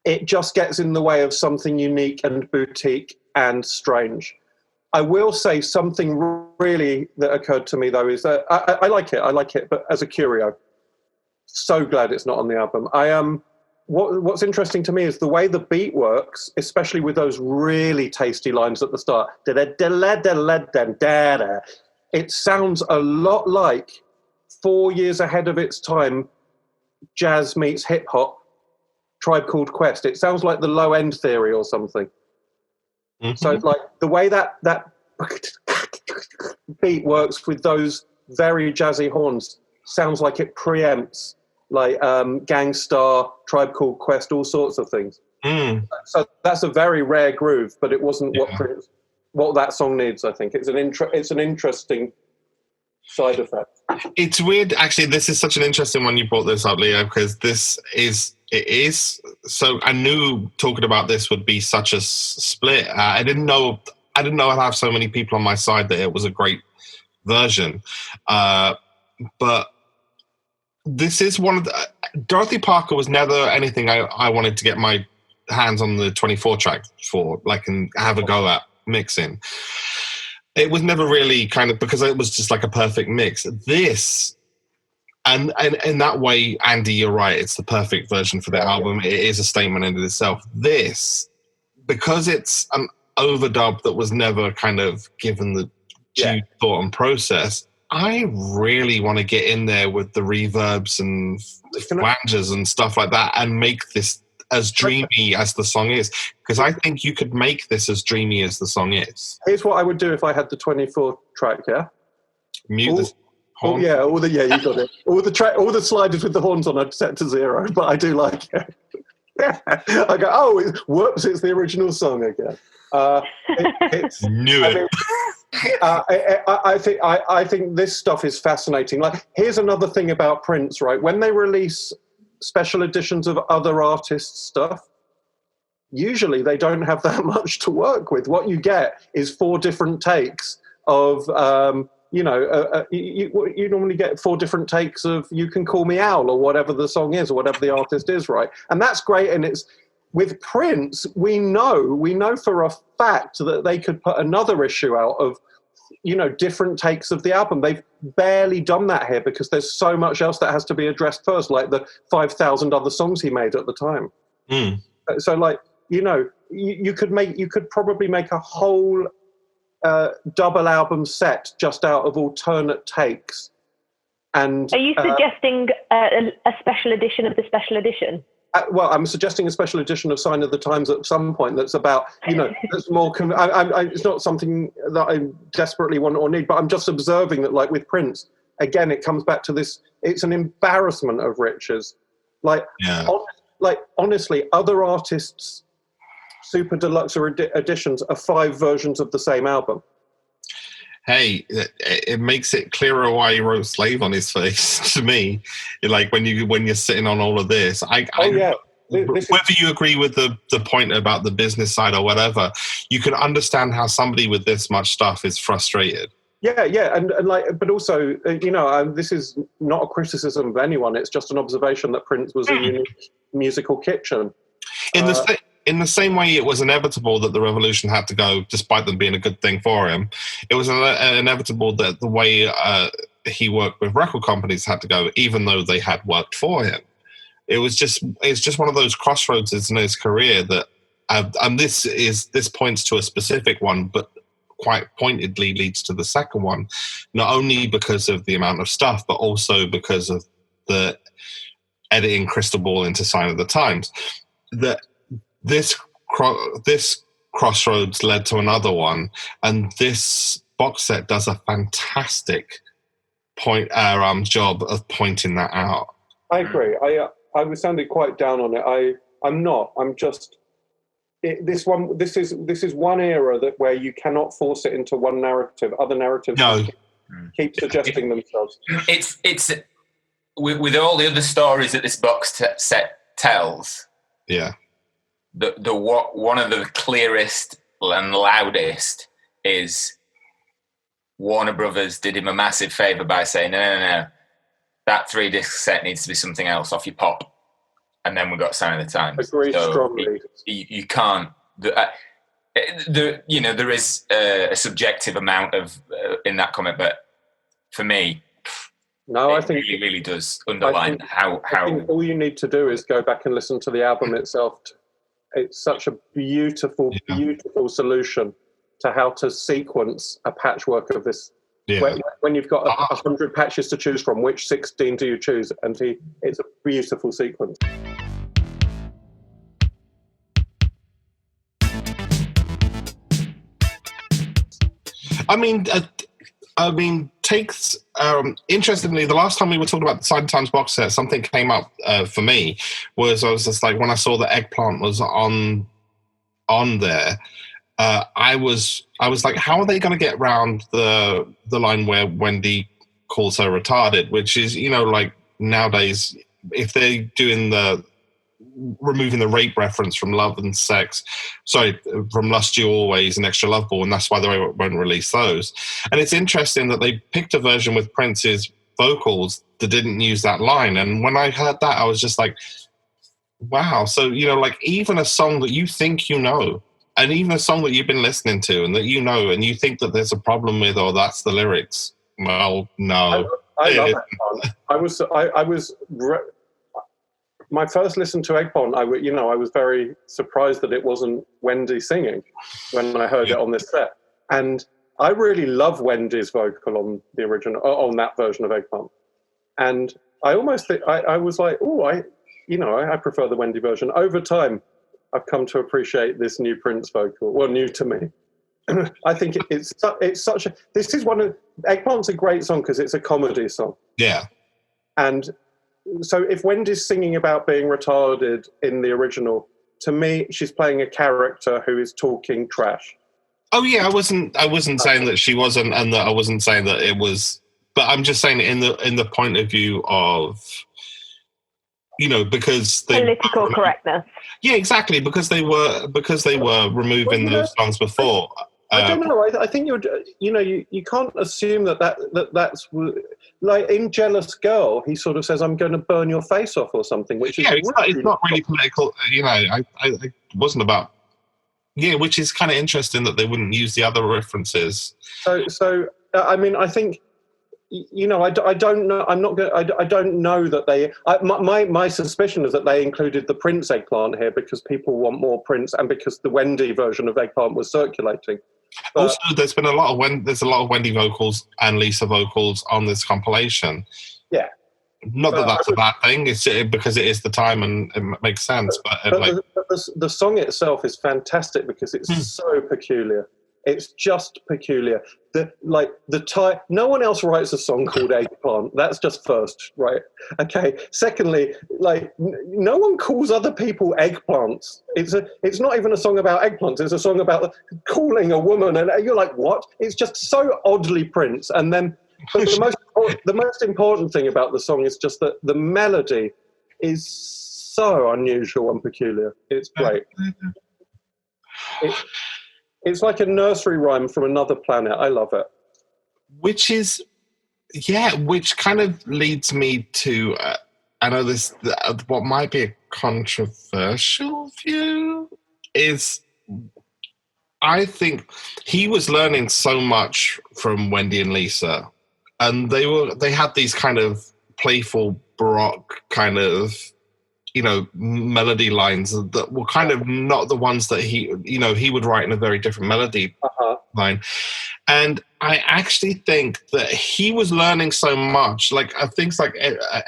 it just gets in the way of something unique and boutique and strange. I will say something really that occurred to me, though, is that I like it, but as a curio. So glad it's not on the album. What's interesting to me is the way the beat works, especially with those really tasty lines at the start. It sounds a lot like 4 years ahead of its time, jazz meets hip hop, Tribe Called Quest. It sounds like the Low End Theory or something. Mm-hmm. So like the way that beat works with those very jazzy horns sounds like it preempts like Gangstar, Tribe Called Quest, all sorts of things. So that's a very rare groove, but it wasn't what that song needs. I think it's an interesting side effect. It's weird, actually. This is such an interesting one you brought this up, Leo, because it is. So I knew talking about this would be such a split. I didn't know I'd have so many people on my side that it was a great version. But this is one of the... Dorothy Parker was never anything I wanted to get my hands on the 24 track for, like, and have a go at mixing. It was never really kind of, because it was just like a perfect mix. This, and in that way, Andy, you're right, it's the perfect version for the album. It is a statement in itself. This, because it's an overdub that was never kind of given the due thought and process, I really want to get in there with the reverbs and flanges and stuff like that and make this as dreamy as the song is, because I think you could make this as dreamy as the song is. Here's what I would do if I had the 24 track, Mute the horn. You got it. All the sliders with the horns on I'd set to 0, but I do like it. I go, whoops, it's the original song again. Knew it. I think this stuff is fascinating. Like, here's another thing about Prince, right? When they release special editions of other artists' stuff, usually they don't have that much to work with. What you get is 4 different takes of, you normally get 4 different takes of "You Can Call Me Owl" or whatever the song is or whatever the artist is, right? And that's great. And it's with Prince, we know for a fact that they could put another issue out of, different takes of the album. They've barely done that here because there's so much else that has to be addressed first, like the 5,000 other songs he made at the time. So, like, you could probably make a whole double album set just out of alternate takes. And are you suggesting a special edition of the special edition? Well, I'm suggesting a special edition of Sign of the Times at some point that's about, that's more... it's not something that I desperately want or need, but I'm just observing that, like, with Prince, again, it comes back to this, it's an embarrassment of riches. Like, honestly, other artists' super deluxe editions are 5 versions of the same album. Hey, it makes it clearer why he wrote "Slave" on his face to me. Like, when you're sitting on all of this, whether you agree with the point about the business side or whatever, you can understand how somebody with this much stuff is frustrated. Yeah, and like, but also, this is not a criticism of anyone. It's just an observation that Prince was a unique musical kitchen. In the same way it was inevitable that the revolution had to go, despite them being a good thing for him, it was inevitable that the way he worked with record companies had to go, even though they had worked for him. It's just one of those crossroads in his career that, and this points to a specific one, but quite pointedly leads to the second one, not only because of the amount of stuff, but also because of the editing crystal ball into Sign of the Times. That this crossroads led to another one, and this box set does a fantastic job of pointing that out. I agree. I was sounding quite down on it. I'm not. I'm just. This is one era where you cannot force it into one narrative. Other narratives keep suggesting themselves. It's with all the other stories that this box set tells. Yeah. One of the clearest and loudest is Warner Brothers did him a massive favour by saying, no, that 3-disc set needs to be something else off your pop. And then we got Sign of the Times. Agreed strongly. You can't... there is a subjective amount of in that comment, but for me, no, I think really, really does underline how. I think all you need to do is go back and listen to the album itself. It's such a beautiful, beautiful solution to how to sequence a patchwork of this. Yeah. When you've got 100 patches to choose from, which 16 do you choose? And it's a beautiful sequence. I mean, takes interestingly, the last time we were talking about the Sign Times box set, something came up for me. I was just like, when I saw that Eggplant was on there, I was like, how are they going to get around the line where Wendy calls her retarded? Which is, like nowadays, if they're doing removing the rape reference from Love and Sex, from Lust You Always and Extra Love Ball, and that's why they won't release those. And it's interesting that they picked a version with Prince's vocals that didn't use that line. And when I heard that, I was just like, wow. So, like even a song that you think and even a song that you've been listening to and that and you think that there's a problem with, or that's the lyrics. Well, no. I love that song. My first listen to Eggplant, I was very surprised that it wasn't Wendy singing when I heard it on this set. And I really love Wendy's vocal on the original, on that version of Eggplant. And I almost think, I was like, I prefer the Wendy version. Over time, I've come to appreciate this new Prince vocal, new to me. I think it's such a, Eggplant's a great song because it's a comedy song. Yeah. And so if Wendy's singing about being retarded in the original, to me, she's playing a character who is talking trash. Oh yeah, I wasn't saying that she wasn't, and that I wasn't saying that it was, but I'm just saying in the point of view of, because political correctness. Yeah, exactly, because they were removing those songs before. I don't know. I think you can't assume that's like in Jealous Girl. He sort of says, "I'm going to burn your face off" or something, which is it's not really political. I wasn't about. Yeah, which is kind of interesting that they wouldn't use the other references. So I mean, I think. I don't know. I don't know that they. My suspicion is that they included the Prince Eggplant here because people want more Prince, and because the Wendy version of Eggplant was circulating. But also, there's been a lot of Wendy vocals and Lisa vocals on this compilation. Yeah, not that that's a bad thing. It's because it is the time and it makes sense. But the song itself is fantastic because it's so peculiar. It's just peculiar. No one else writes a song called Eggplant. That's just first, right? Okay. Secondly, no one calls other people eggplants. It's not even a song about eggplants. It's a song about calling a woman, and you're like, what? It's just so oddly Prince. And then, but the most important thing about the song is just that the melody is so unusual and peculiar. It's great. It's like a nursery rhyme from another planet. I love it. Which kind of leads me to, I know this, what might be a controversial view is, I think he was learning so much from Wendy and Lisa, and they had these kind of playful Baroque kind of, melody lines that were kind of not the ones that he would write in a very different melody line. And I actually think that he was learning so much, like things like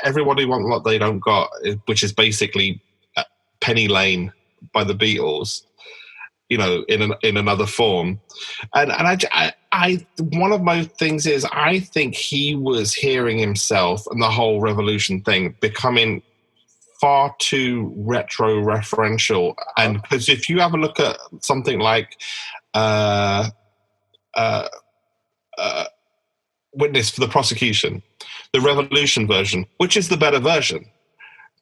Everybody Want What They Don't Got, which is basically Penny Lane by the Beatles, in another form. And I one of my things is I think he was hearing himself and the whole revolution thing becoming far too retro referential. And because if you have a look at something like Witness for the Prosecution, the Revolution version, which is the better version,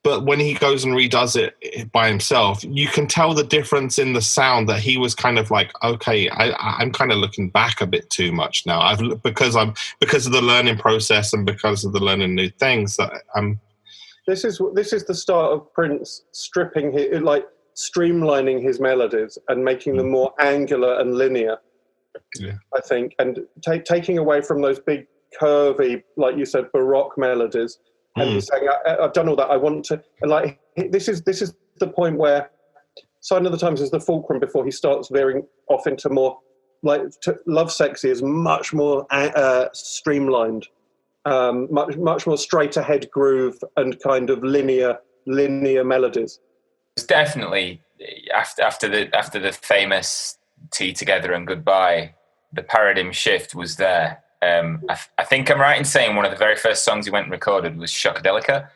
but when he goes and redoes it by himself, you can tell the difference in the sound, that he was kind of like, okay, I'm kind of looking back a bit too much now. Because of the learning process and because of the learning new things that I'm. This is the start of Prince stripping streamlining his melodies and making them more angular and linear. Yeah. I think, and taking away from those big curvy, like you said, Baroque melodies. And he's saying, I've done all that. I want to, like, this is the point where Sign of the Times is the fulcrum before he starts veering off into more, like, Love Sexy is much more streamlined, much more straight ahead groove and kind of linear melodies. It's definitely after the famous Tea Together and Goodbye, the paradigm shift was there. I think I'm right in saying one of the very first songs he went and recorded was Shockadelica,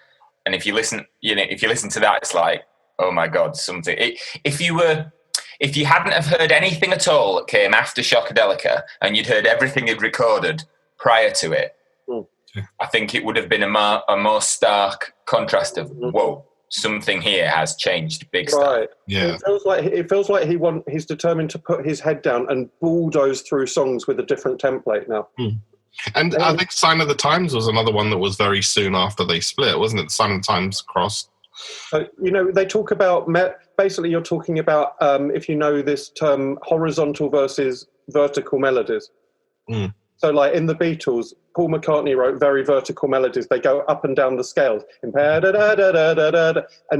and if you listen to that, it's like, oh my God, something. If you hadn't have heard anything at all that came after Shockadelica, and you'd heard everything he'd recorded prior to it, I think it would have been a more stark contrast of, whoa, something here has changed big stuff. Right. Yeah. It feels like he's determined to put his head down and bulldoze through songs with a different template now. And I think Sign of the Times was another one that was very soon after they split, wasn't it? Sign of the Times crossed. So, they talk about, basically you're talking about, if you know this term, horizontal versus vertical melodies. So like in the Beatles, Paul McCartney wrote very vertical melodies. They go up and down the scales. And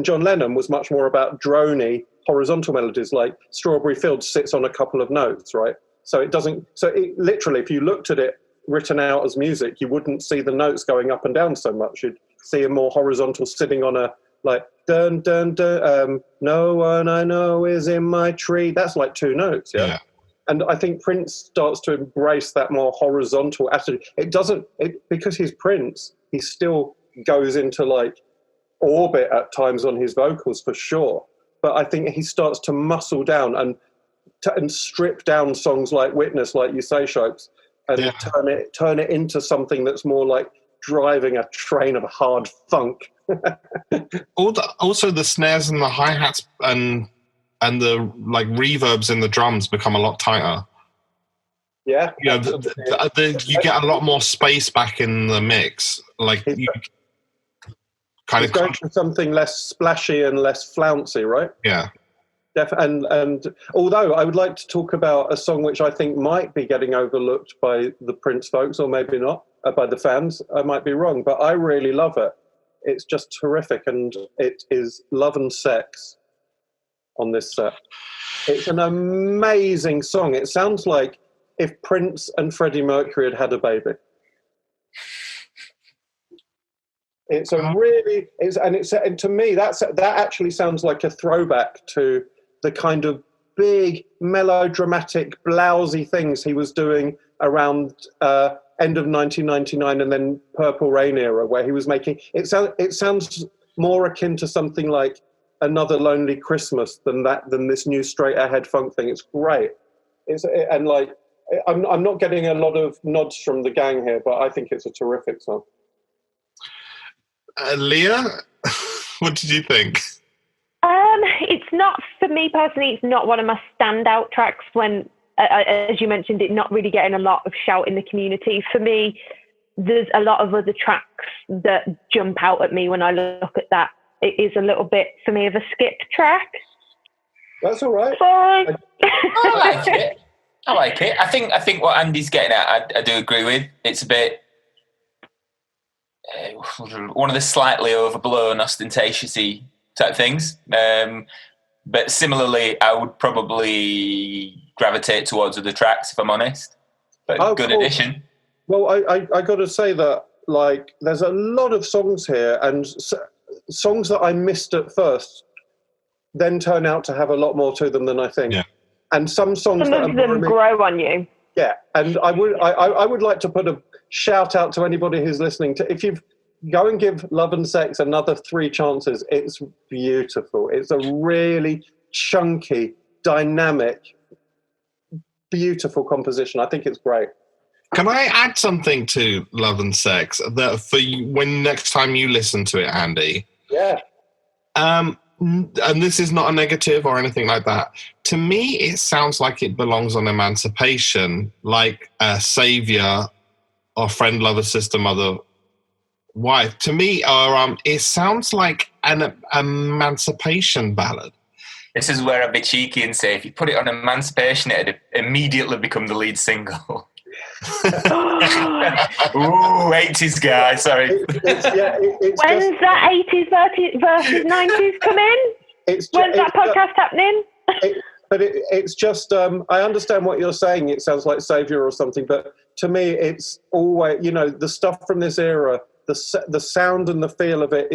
John Lennon was much more about drony horizontal melodies, like Strawberry Fields sits on a couple of notes, right? So literally, if you looked at it written out as music, you wouldn't see the notes going up and down so much. You'd see a more horizontal sitting on a, like, dun, dun, dun, no one I know is in my tree. That's like two notes, yeah. And I think Prince starts to embrace that more horizontal attitude. Because he's Prince, he still goes into like orbit at times on his vocals for sure. But I think he starts to muscle down and strip down songs like Witness, like you say, Shopes, and turn it into something that's more like driving a train of hard funk. Also, the snares and the hi-hats and the like reverbs in the drums become a lot tighter. Yeah. You get a lot more space back in the mix. Like you kind of going for something less splashy and less flouncy, right? Yeah. And although I would like to talk about a song which I think might be getting overlooked by the Prince folks, or maybe not, by the fans. I might be wrong, but I really love it. It's just terrific, and it is Love and Sex on this set. It's an amazing song. It sounds like if Prince and Freddie Mercury had a baby. And to me that actually sounds like a throwback to the kind of big melodramatic blousy things he was doing around end of 1999 and then Purple Rain era, where he was making it sounds more akin to something like Another Lonely Christmas than this new straight ahead funk thing. It's great. I'm not getting a lot of nods from the gang here, but I think it's a terrific song. Leah, what did you think? It's not, for me personally, it's not one of my standout tracks when, as you mentioned, it not really getting a lot of shout in the community. For me, there's a lot of other tracks that jump out at me when I look at that. It is a little bit, for me, of a skip track. That's all right. I like it. I think what Andy's getting at, I do agree with. It's a bit one of the slightly overblown, ostentatious-y type things. But similarly, I would probably gravitate towards other tracks, if I'm honest. But good addition. Well, I got to say that, like, there's a lot of songs here, and songs that I missed at first then turn out to have a lot more to them than I think. Yeah. And some of them grow on you. Yeah, and I would like to put a shout out to anybody who's listening to, if you go and give Love and Sex another 3 chances. It's beautiful. It's a really chunky, dynamic, beautiful composition. I think it's great. Can I add something to Love and Sex that for you, when next time you listen to it, Andy? Yeah. And this is not a negative or anything like that. To me, it sounds like it belongs on Emancipation, like a Savior or Friend, Lover, Sister, Mother, Wife. To me, it sounds like an emancipation ballad. This is where I'd be cheeky and say, if you put it on Emancipation, it'd immediately become the lead single. Ooh, 80s guy, sorry. When's that 80s versus 90s come in? When's that podcast happening? It's just, I understand what you're saying. It sounds like Saviour or something, but to me, it's always, the stuff from this era, the sound and the feel of it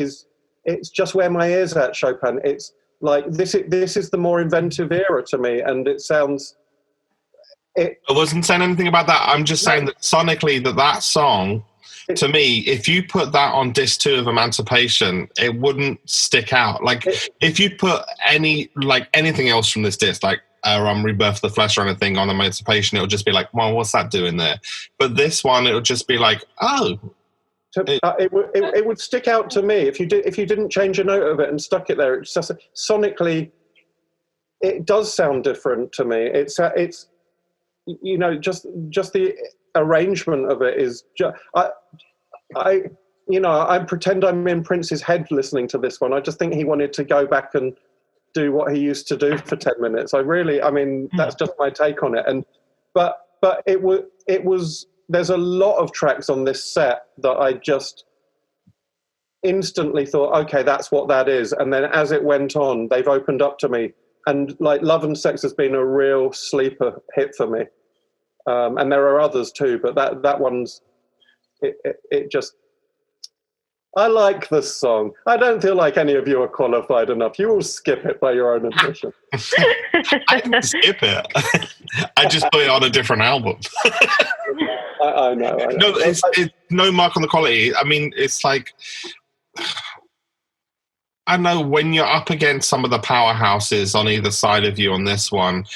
it's just where my ear's at, Chopin. It's like, this is the more inventive era to me, and it sounds... I wasn't saying anything about that. I'm just saying that sonically, that song, to me, if you put that on disc 2 of Emancipation, it wouldn't stick out. Like, if you put anything else from this disc, like Rebirth of the Flesh or anything on Emancipation, it would just be like, well, what's that doing there? But this one, it would just be like, oh. It would stick out to me if you didn't change a note of it and stuck it there. It's just sonically, it does sound different to me. It's just the arrangement of it is just, I pretend I'm in Prince's head listening to this one. I just think he wanted to go back and do what he used to do for 10 minutes. That's just my take on it. But it was, there's a lot of tracks on this set that I just instantly thought, okay, that's what that is. And then as it went on, they've opened up to me. And like Love and Sex has been a real sleeper hit for me. And there are others too, but that one's, it just, I like this song. I don't feel like any of you are qualified enough. You all skip it by your own admission. I didn't skip it. I just put it on a different album. I know. No, it's no mark on the quality. I mean, it's like, I know when you're up against some of the powerhouses on either side of you on this one,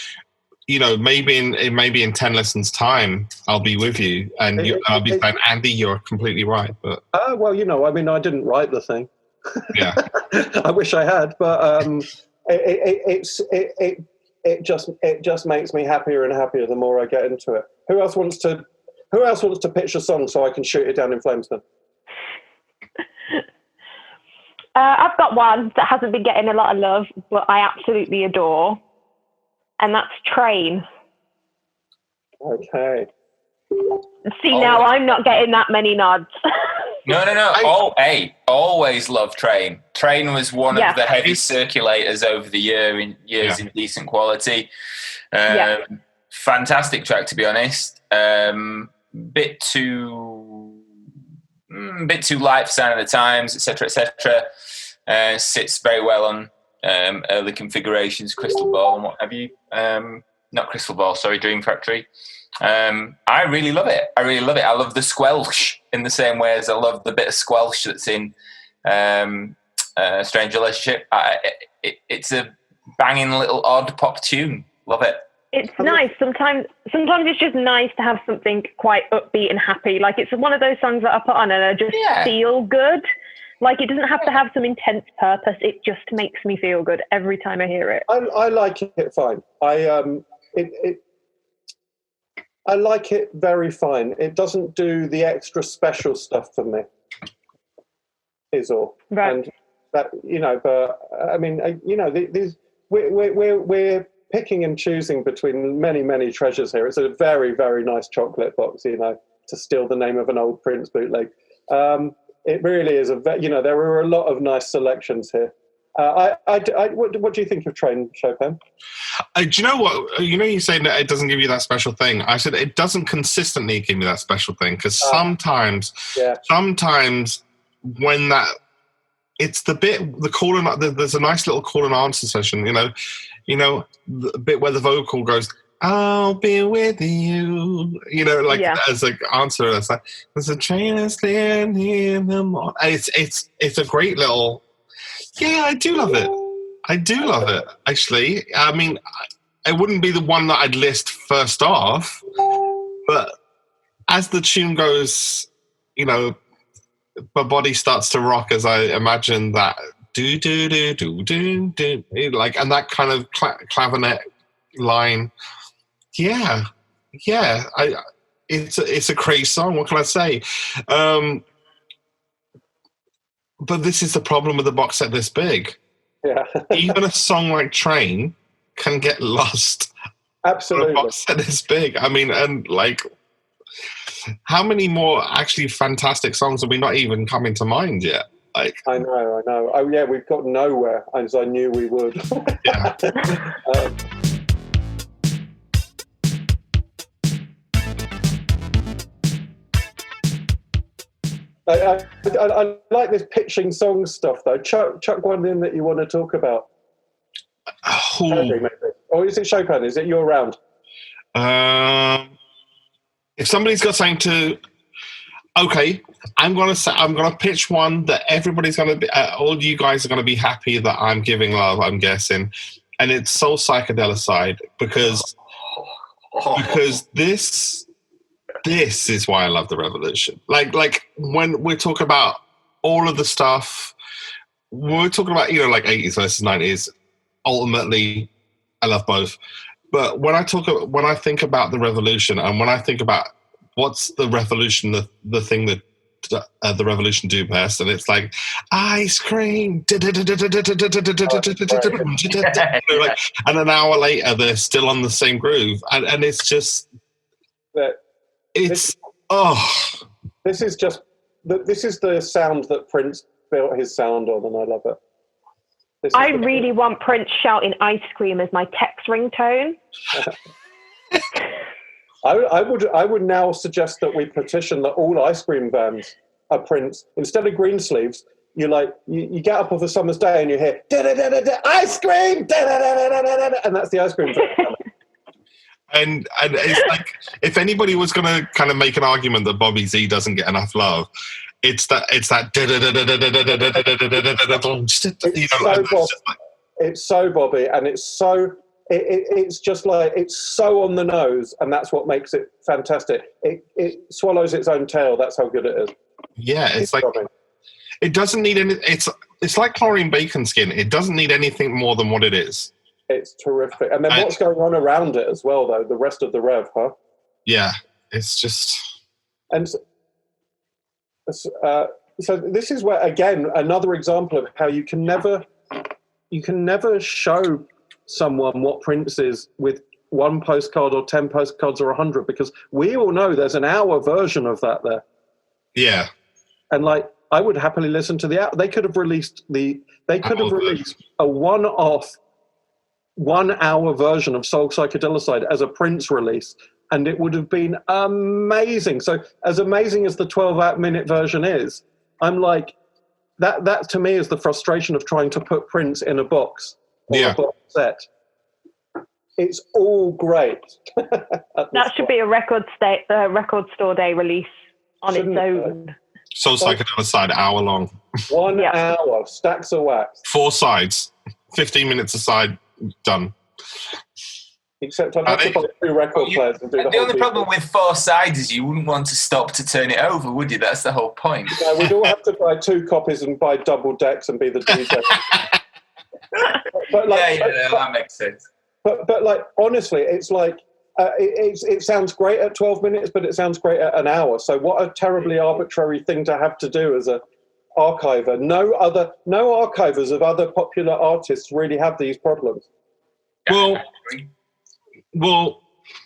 maybe in 10 lessons time, I'll be with you and I'll be saying, Andy, you're completely right. But well, I didn't write the thing. Yeah, I wish I had, but it just makes me happier and happier the more I get into it. Who else wants to pitch a song so I can shoot it down in flames then? I've got one that hasn't been getting a lot of love, but I absolutely adore, and that's Train. Okay. See, now I'm not getting that many nods. No. Always love Train. Train was one of the heavy circulators over the years in decent quality. Fantastic track, to be honest. Bit too light for Sign of the Times, etc., etc. Sits very well on early configurations, Crystal Ball and what have you. Not Crystal Ball, sorry, Dream Factory. I really love it. I love the squelch in the same way as I love the bit of squelch that's in Strange Relationship. It's a banging little odd pop tune. Love it. It's nice. Sometimes it's just nice to have something quite upbeat and happy. Like, it's one of those songs that I put on and I just feel good. Like, it doesn't have to have some intense purpose. It just makes me feel good every time I hear it. I like it fine. I like it very fine. It doesn't do the extra special stuff for me. Is all. Right. And that, but I mean, these we're picking and choosing between many, many treasures here. It's a very, very nice chocolate box, to steal the name of an old Prince bootleg. It really is there are a lot of nice selections here. What do you think of Train, Chopin? Do you know what? You saying that it doesn't give you that special thing. I said it doesn't consistently give me that special thing, because sometimes when it's the bit, the call and there's a nice little call and answer session. The bit where the vocal goes, "I'll be with you," as an answer. It's like, "There's a train that's in the morning." It's a great little. Yeah, I do love it. Actually. I mean, it wouldn't be the one that I'd list first off, but as the tune goes, my body starts to rock as I imagine that do do do do do do, and that kind of clavinet line. Yeah. It's a great song. What can I say? But this is the problem with the box set this big. Yeah. even a song like Train can get lost. Absolutely. A box set this big. I mean, and like, how many more actually fantastic songs have we not even coming to mind yet? Like, I know. Oh yeah, we've got nowhere, as I knew we would. yeah. I like this pitching song stuff though. Chuck one in that you want to talk about. Or is it Chopin? Is it your round? If somebody's got something to, okay, I'm gonna pitch one that everybody's gonna be, all you guys are gonna be happy that I'm giving love. I'm guessing, and it's Soul Psychedelicide because this is why I love the Revolution. Like when we talk about all of the stuff, we're talking about, like 80s versus 90s. Ultimately, I love both. But when I think about the Revolution, and when I think about what's the Revolution, the thing that the Revolution do best, and it's like ice cream, and an hour later they're still on the same groove, and it's just. This is the sound that Prince built his sound on, and I love it. I really want Prince shouting ice cream as my text ringtone. I would now suggest that we petition that all ice cream vans are Prince. Instead of green sleeves, you get up of a summer's day and you hear ice cream, and that's the ice cream van. And it's like, if anybody was going to kind of make an argument that Bobby Z doesn't get enough love, it's that. It's so Bobby, and it's just like, it's so on the nose, and that's what makes it fantastic. It swallows its own tail. That's how good it is. Yeah, it's like Bobby. It doesn't need any. It's like chlorine bacon skin. It doesn't need anything more than what it is. It's terrific. And then what's going on around it as well, though, the rest of the rev, huh? Yeah, it's just... And so this is where, again, another example of how you can never show someone what Prince is with one postcard or 10 postcards or 100, because we all know there's an hour version of that there. Yeah. And like, I would happily listen to the hour. They could have released a one-off 1 hour version of Soul Psychedelicide as a Prince release, and it would have been amazing. So as amazing as the 12-minute version is, I'm like, that to me is the frustration of trying to put Prince in a box or a box set. It's all great. That should be a record store day release on its own. Soul Psychedelicide, hour long. 1 hour, stacks of wax. 4 sides, 15 minutes a side. Done. Except I'd have to buy 2 record players and do the only problem with 4 sides is you wouldn't want to stop to turn it over, would you? That's the whole point. No, we'd all have to buy 2 copies and buy double decks and be the DJ. that makes sense. But like, honestly, it's like it sounds great at 12 minutes, but it sounds great at an hour. So what a terribly arbitrary thing to have to do as a archiver. No archivers of other popular artists really have these problems. Well,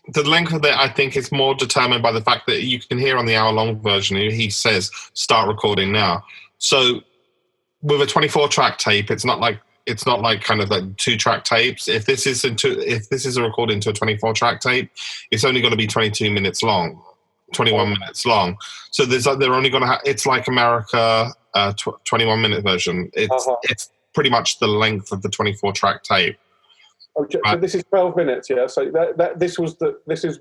the length of it, I think, is more determined by the fact that you can hear on the hour-long version, he says, "Start recording now." So, with a 24-track tape, it's not like kind of like 2-track tapes. If this is a recording to a 24-track tape, it's only going to be 22 minutes long, 21 minutes long. So they're only going to have. It's like America. 21-minute version. It's pretty much the length of the 24-track tape. Oh, so this is 12 minutes, yeah. So this is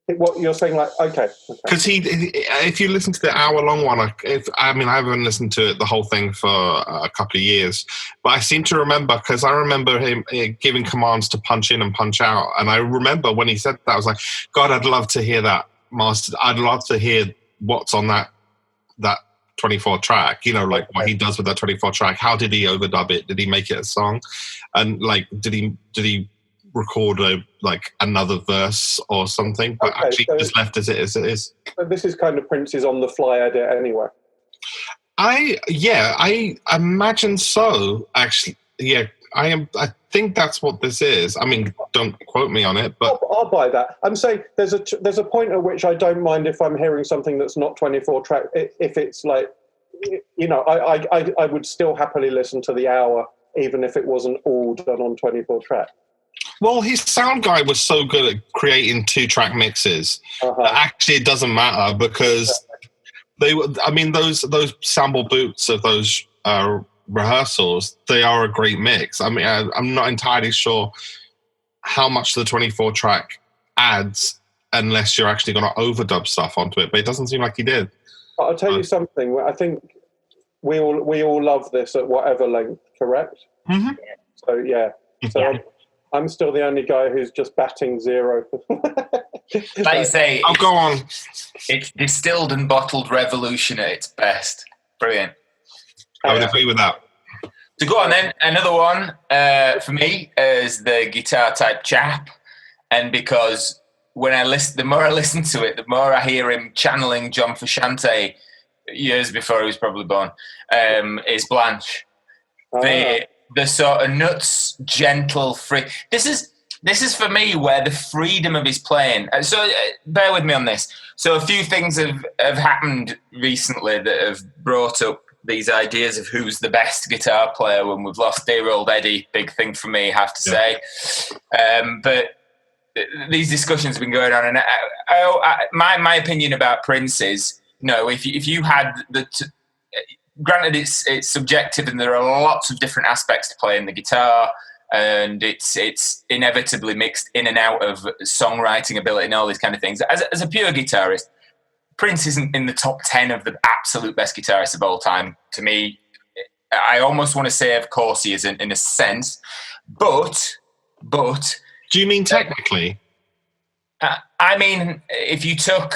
what you're saying. Like, okay. Because if you listen to the hour-long one, I haven't listened to it the whole thing for a couple of years, but I seem to remember, because I remember him giving commands to punch in and punch out, and I remember when he said that, I was like, God, I'd love to hear that mastered. I'd love to hear what's on that 24 track, like what he does with that 24 track. How did he overdub it? Did he make it a song? And like, did he record another verse or something? But actually just left as it is. So this is kind of Prince's on the fly edit anyway. I imagine so, actually. Yeah, I think that's what this is. I mean, don't quote me on it, but I'll buy that. I'm saying there's a point at which I don't mind if I'm hearing something that's not 24 track. If it's like, I would still happily listen to the hour, even if it wasn't all done on 24 track. well, his sound guy was so good at creating 2-track mixes that actually it doesn't matter because those sample boots of those rehearsals, they are a great mix. I mean, I'm not entirely sure how much the 24 track adds unless you're actually going to overdub stuff onto it, but it doesn't seem like he did. I'll tell you something. I think we all love this at whatever length, correct? Mm-hmm. So yeah. So I'm still the only guy who's just batting 0. Like you say, go on. It's distilled and bottled revolution at its best. Brilliant. I would agree with that. So go on then. Another one for me is the guitar type chap, and because the more I listen to it, the more I hear him channeling John Frusciante years before he was probably born. Is Blanche. The sort of nuts, gentle, free. This is for me where the freedom of his playing. So bear with me on this. So a few things have happened recently that have brought up these ideas of who's the best guitar player when we've lost dear old Eddie. Big thing for me, I have to say. But these discussions have been going on, and my opinion about Prince is, no, if you had granted it's subjective and there are lots of different aspects to playing the guitar, and it's inevitably mixed in and out of songwriting ability and all these kind of things. As a pure guitarist, Prince isn't in the top 10 of the absolute best guitarists of all time. To me, I almost want to say, of course, he isn't in a sense, but. Do you mean technically? I mean, if you took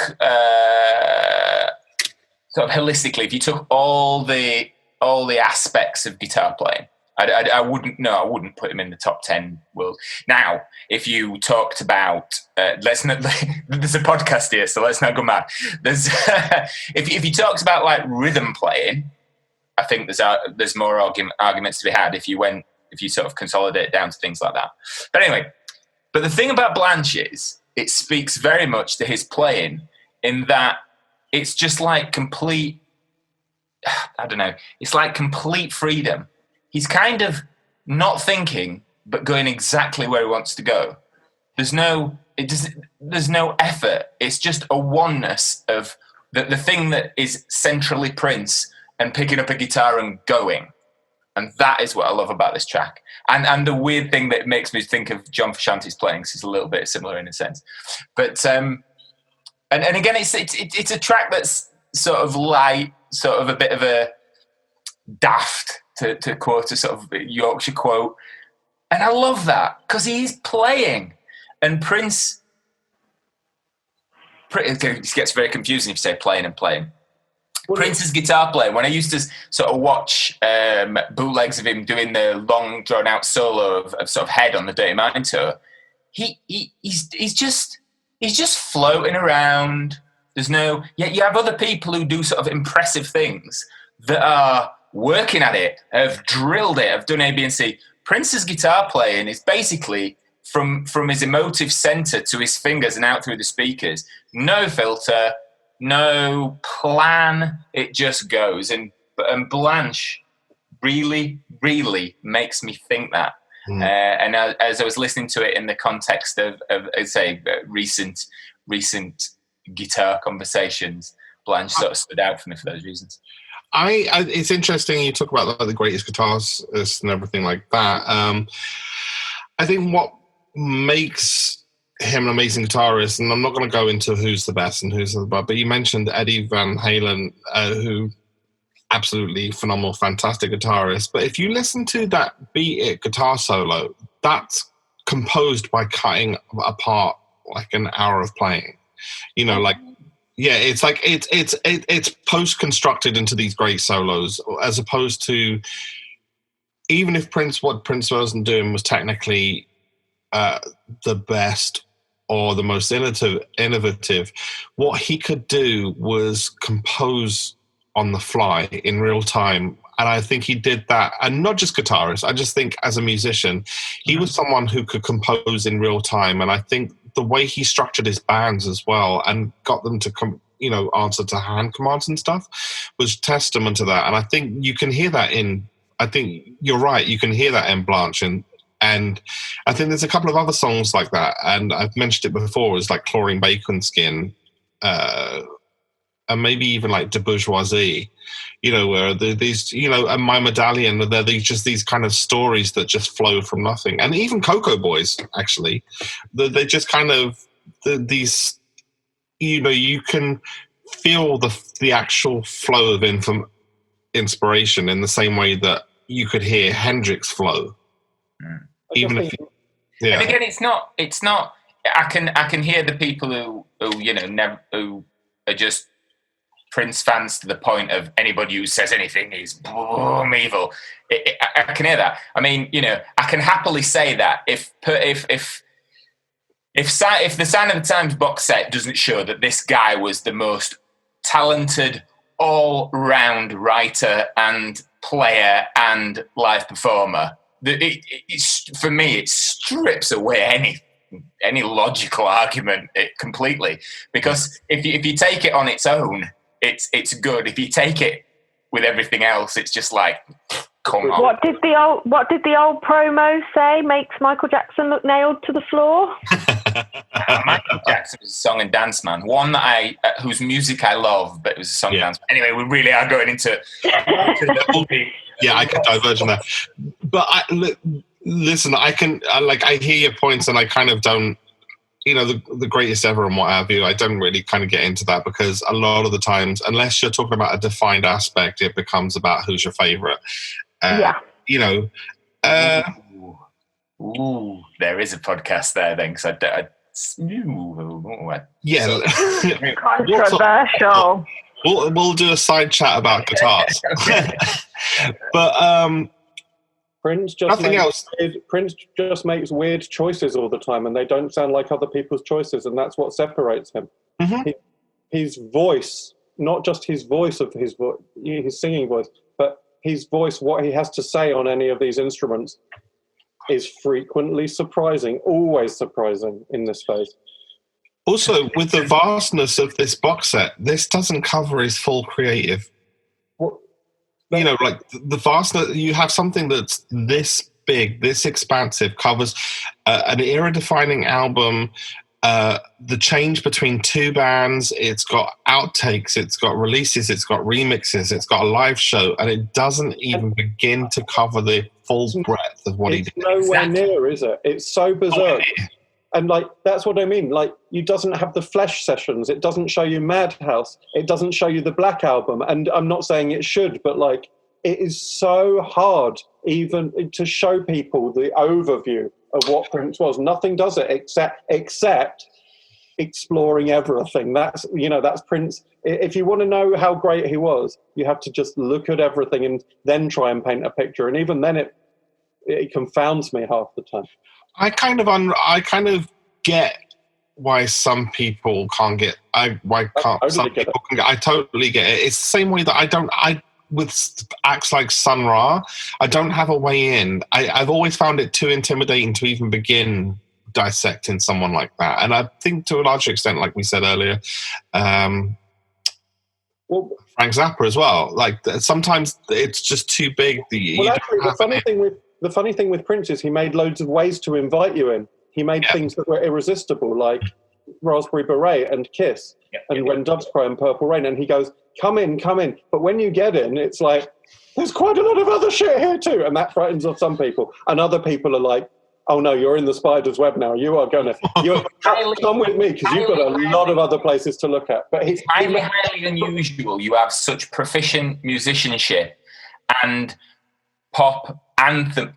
sort of holistically, if you took all the aspects of guitar playing, I wouldn't put him in the top 10 world. Now, if you talked about, there's a podcast here, so let's not go mad. There's if you talked about like rhythm playing, I think there's more arguments to be had if you sort of consolidate it down to things like that. But anyway, but the thing about Blanche is it speaks very much to his playing in that it's just like complete, I don't know, it's like complete freedom. He's kind of not thinking, but going exactly where he wants to go. There's no effort. It's just a oneness of the thing that is centrally Prince and picking up a guitar and going. And that is what I love about this track. And the weird thing that makes me think of John Frusciante's playing is a little bit similar in a sense. But and again, it's a track that's sort of light, sort of a bit of a daft, to quote a sort of Yorkshire quote. And I love that because he's playing. And Prince, it gets very confusing if you say playing and playing. Prince's guitar playing, when I used to sort of watch bootlegs of him doing the long drawn out solo of sort of Head on the Dirty Mind tour, he's just floating around. There's no, yet you have other people who do sort of impressive things that are working at it, have drilled it, have done A, B, and C. Prince's guitar playing is basically from his emotive center to his fingers and out through the speakers. No filter, no plan, it just goes. And Blanche really, really makes me think that. And as I was listening to it in the context of I'd say, recent guitar conversations, Blanche sort of stood out for me for those reasons. It's interesting you talk about the greatest guitarists and everything like that. I think what makes him an amazing guitarist, and I'm not going to go into who's the best and who's the best, but you mentioned Eddie Van Halen, who absolutely phenomenal, fantastic guitarist. But if you listen to that Beat It guitar solo, that's composed by cutting apart like an hour of playing. You know, like, yeah, it's like it's post-constructed into these great solos, as opposed to, even if what Prince wasn't doing was technically the best or the most innovative, what he could do was compose on the fly in real time And I think he did that, and not just guitarist. I just think as a musician, he was someone who could compose in real time. And I think the way he structured his bands as well and got them to answer to hand commands and stuff was testament to that. And I think you can hear that I think you're right. You can hear that in Blanche. And I think there's a couple of other songs like that. And I've mentioned it before, it's like Chlorine Bacon Skin, and maybe even like De Bourgeoisie, where these, and My Medallion, they're these kind of stories that just flow from nothing. And even Cocoa Boys, actually, they just kind of, these, you can feel the actual flow of inspiration in the same way that you could hear Hendrix flow. Even if, and again, it's not. I can hear the people who are just Prince fans to the point of anybody who says anything is boom evil. I can hear that. I mean, I can happily say that if the Sign of the Times box set doesn't show that this guy was the most talented all-round writer and player and live performer, for me, it strips away any logical argument completely. Because if you take it on its own, it's good. If you take it with everything else, it's just like, come on. What did the old promo say? Makes Michael Jackson look nailed to the floor. Michael Jackson was a song and dance man. One that whose music I love, but it was a song and dance. Anyway, we really are going into. Yeah, I can diverge on that. But listen, I hear your points, and I kind of don't. The greatest ever and what have you, I don't really kind of get into that, because a lot of the times, unless you're talking about a defined aspect, it becomes about who's your favorite. There is a podcast there then, because controversial. We'll do a side chat about guitars. But Prince just makes weird choices all the time, and they don't sound like other people's choices, and that's what separates him. Mm-hmm. His voice, not just his voice of his singing voice, but his voice, what he has to say on any of these instruments, is frequently surprising, always surprising in this phase. Also, with the vastness of this box set, this doesn't cover his full creative. Like the vastness, you have something that's this big, this expansive, covers an era-defining album, the change between two bands, it's got outtakes, it's got releases, it's got remixes, it's got a live show, and it doesn't even begin to cover the full breadth of what he did. It's nowhere near, is it? It's so berserk. And that's what I mean. You doesn't have the Flesh sessions. It doesn't show you Madhouse. It doesn't show you the Black Album. And I'm not saying it should, but it is so hard even to show people the overview of what Prince was. Nothing does it except exploring everything. That's Prince. If you want to know how great he was, you have to just look at everything and then try and paint a picture. And even then, it confounds me half the time. I kind of get why some people can't get. I totally get it. It's the same way that with acts like Sun Ra, I don't have a way in. I've always found it too intimidating to even begin dissecting someone like that. And I think to a large extent, like we said earlier, Frank Zappa as well. Sometimes it's just too big. The funny thing with Prince is he made loads of ways to invite you in. He made things that were irresistible, like Raspberry Beret and Kiss, and When Doves Cry and Purple Rain. And he goes, come in. But when you get in, it's like, there's quite a lot of other shit here too. And that frightens off some people. And other people are like, oh no, you're in the spider's web now. You are going to come with me, because you've got a lot of other places to look at. But it's highly unusual. You have such proficient musicianship and pop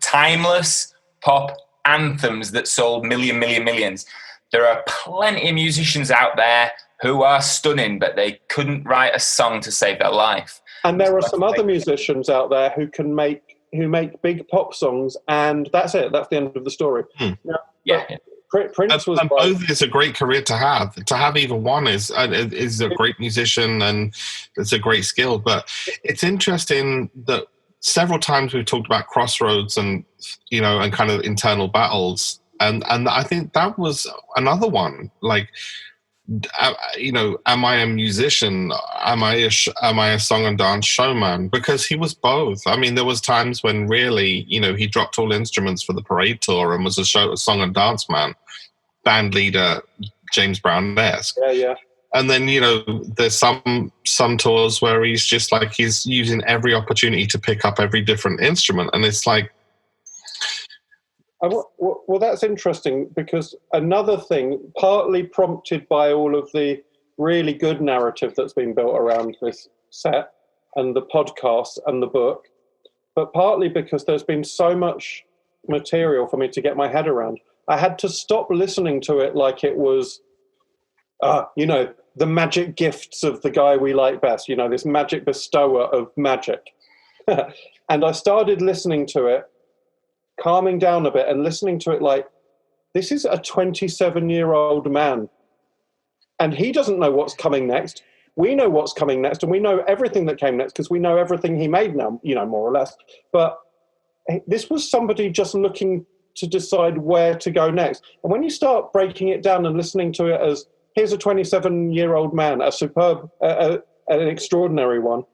timeless pop anthems that sold millions. There are plenty of musicians out there who are stunning, but they couldn't write a song to save their life. And there are some other musicians out there who make big pop songs, and that's it. That's the end of the story. Prince was. And both is a great career to have. To have even one is a great musician, and it's a great skill. But it's interesting that several times we've talked about crossroads and, you know, and kind of internal battles. And I think that was another one. Like, you know, am I a musician? Am I a song and dance showman? Because he was both. I mean, there was times when really, you know, he dropped all instruments for the parade tour and was a song and dance man, band leader, James Brown-esque. Yeah. And then, you know, there's some tours where he's just like, he's using every opportunity to pick up every different instrument. And it's like... Well, that's interesting, because another thing, partly prompted by all of the really good narrative that's been built around this set and the podcast and the book, but partly because there's been so much material for me to get my head around, I had to stop listening to it like it was, you know, the magic gifts of the guy we like best, you know, this magic bestower of magic. And I started listening to it, calming down a bit and listening to it like, this is a 27-year-old man. And he doesn't know what's coming next. We know what's coming next, and we know everything that came next because we know everything he made now, you know, more or less. But this was somebody just looking to decide where to go next. And when you start breaking it down and listening to it as, here's a 27-year-old man, a superb, an extraordinary one,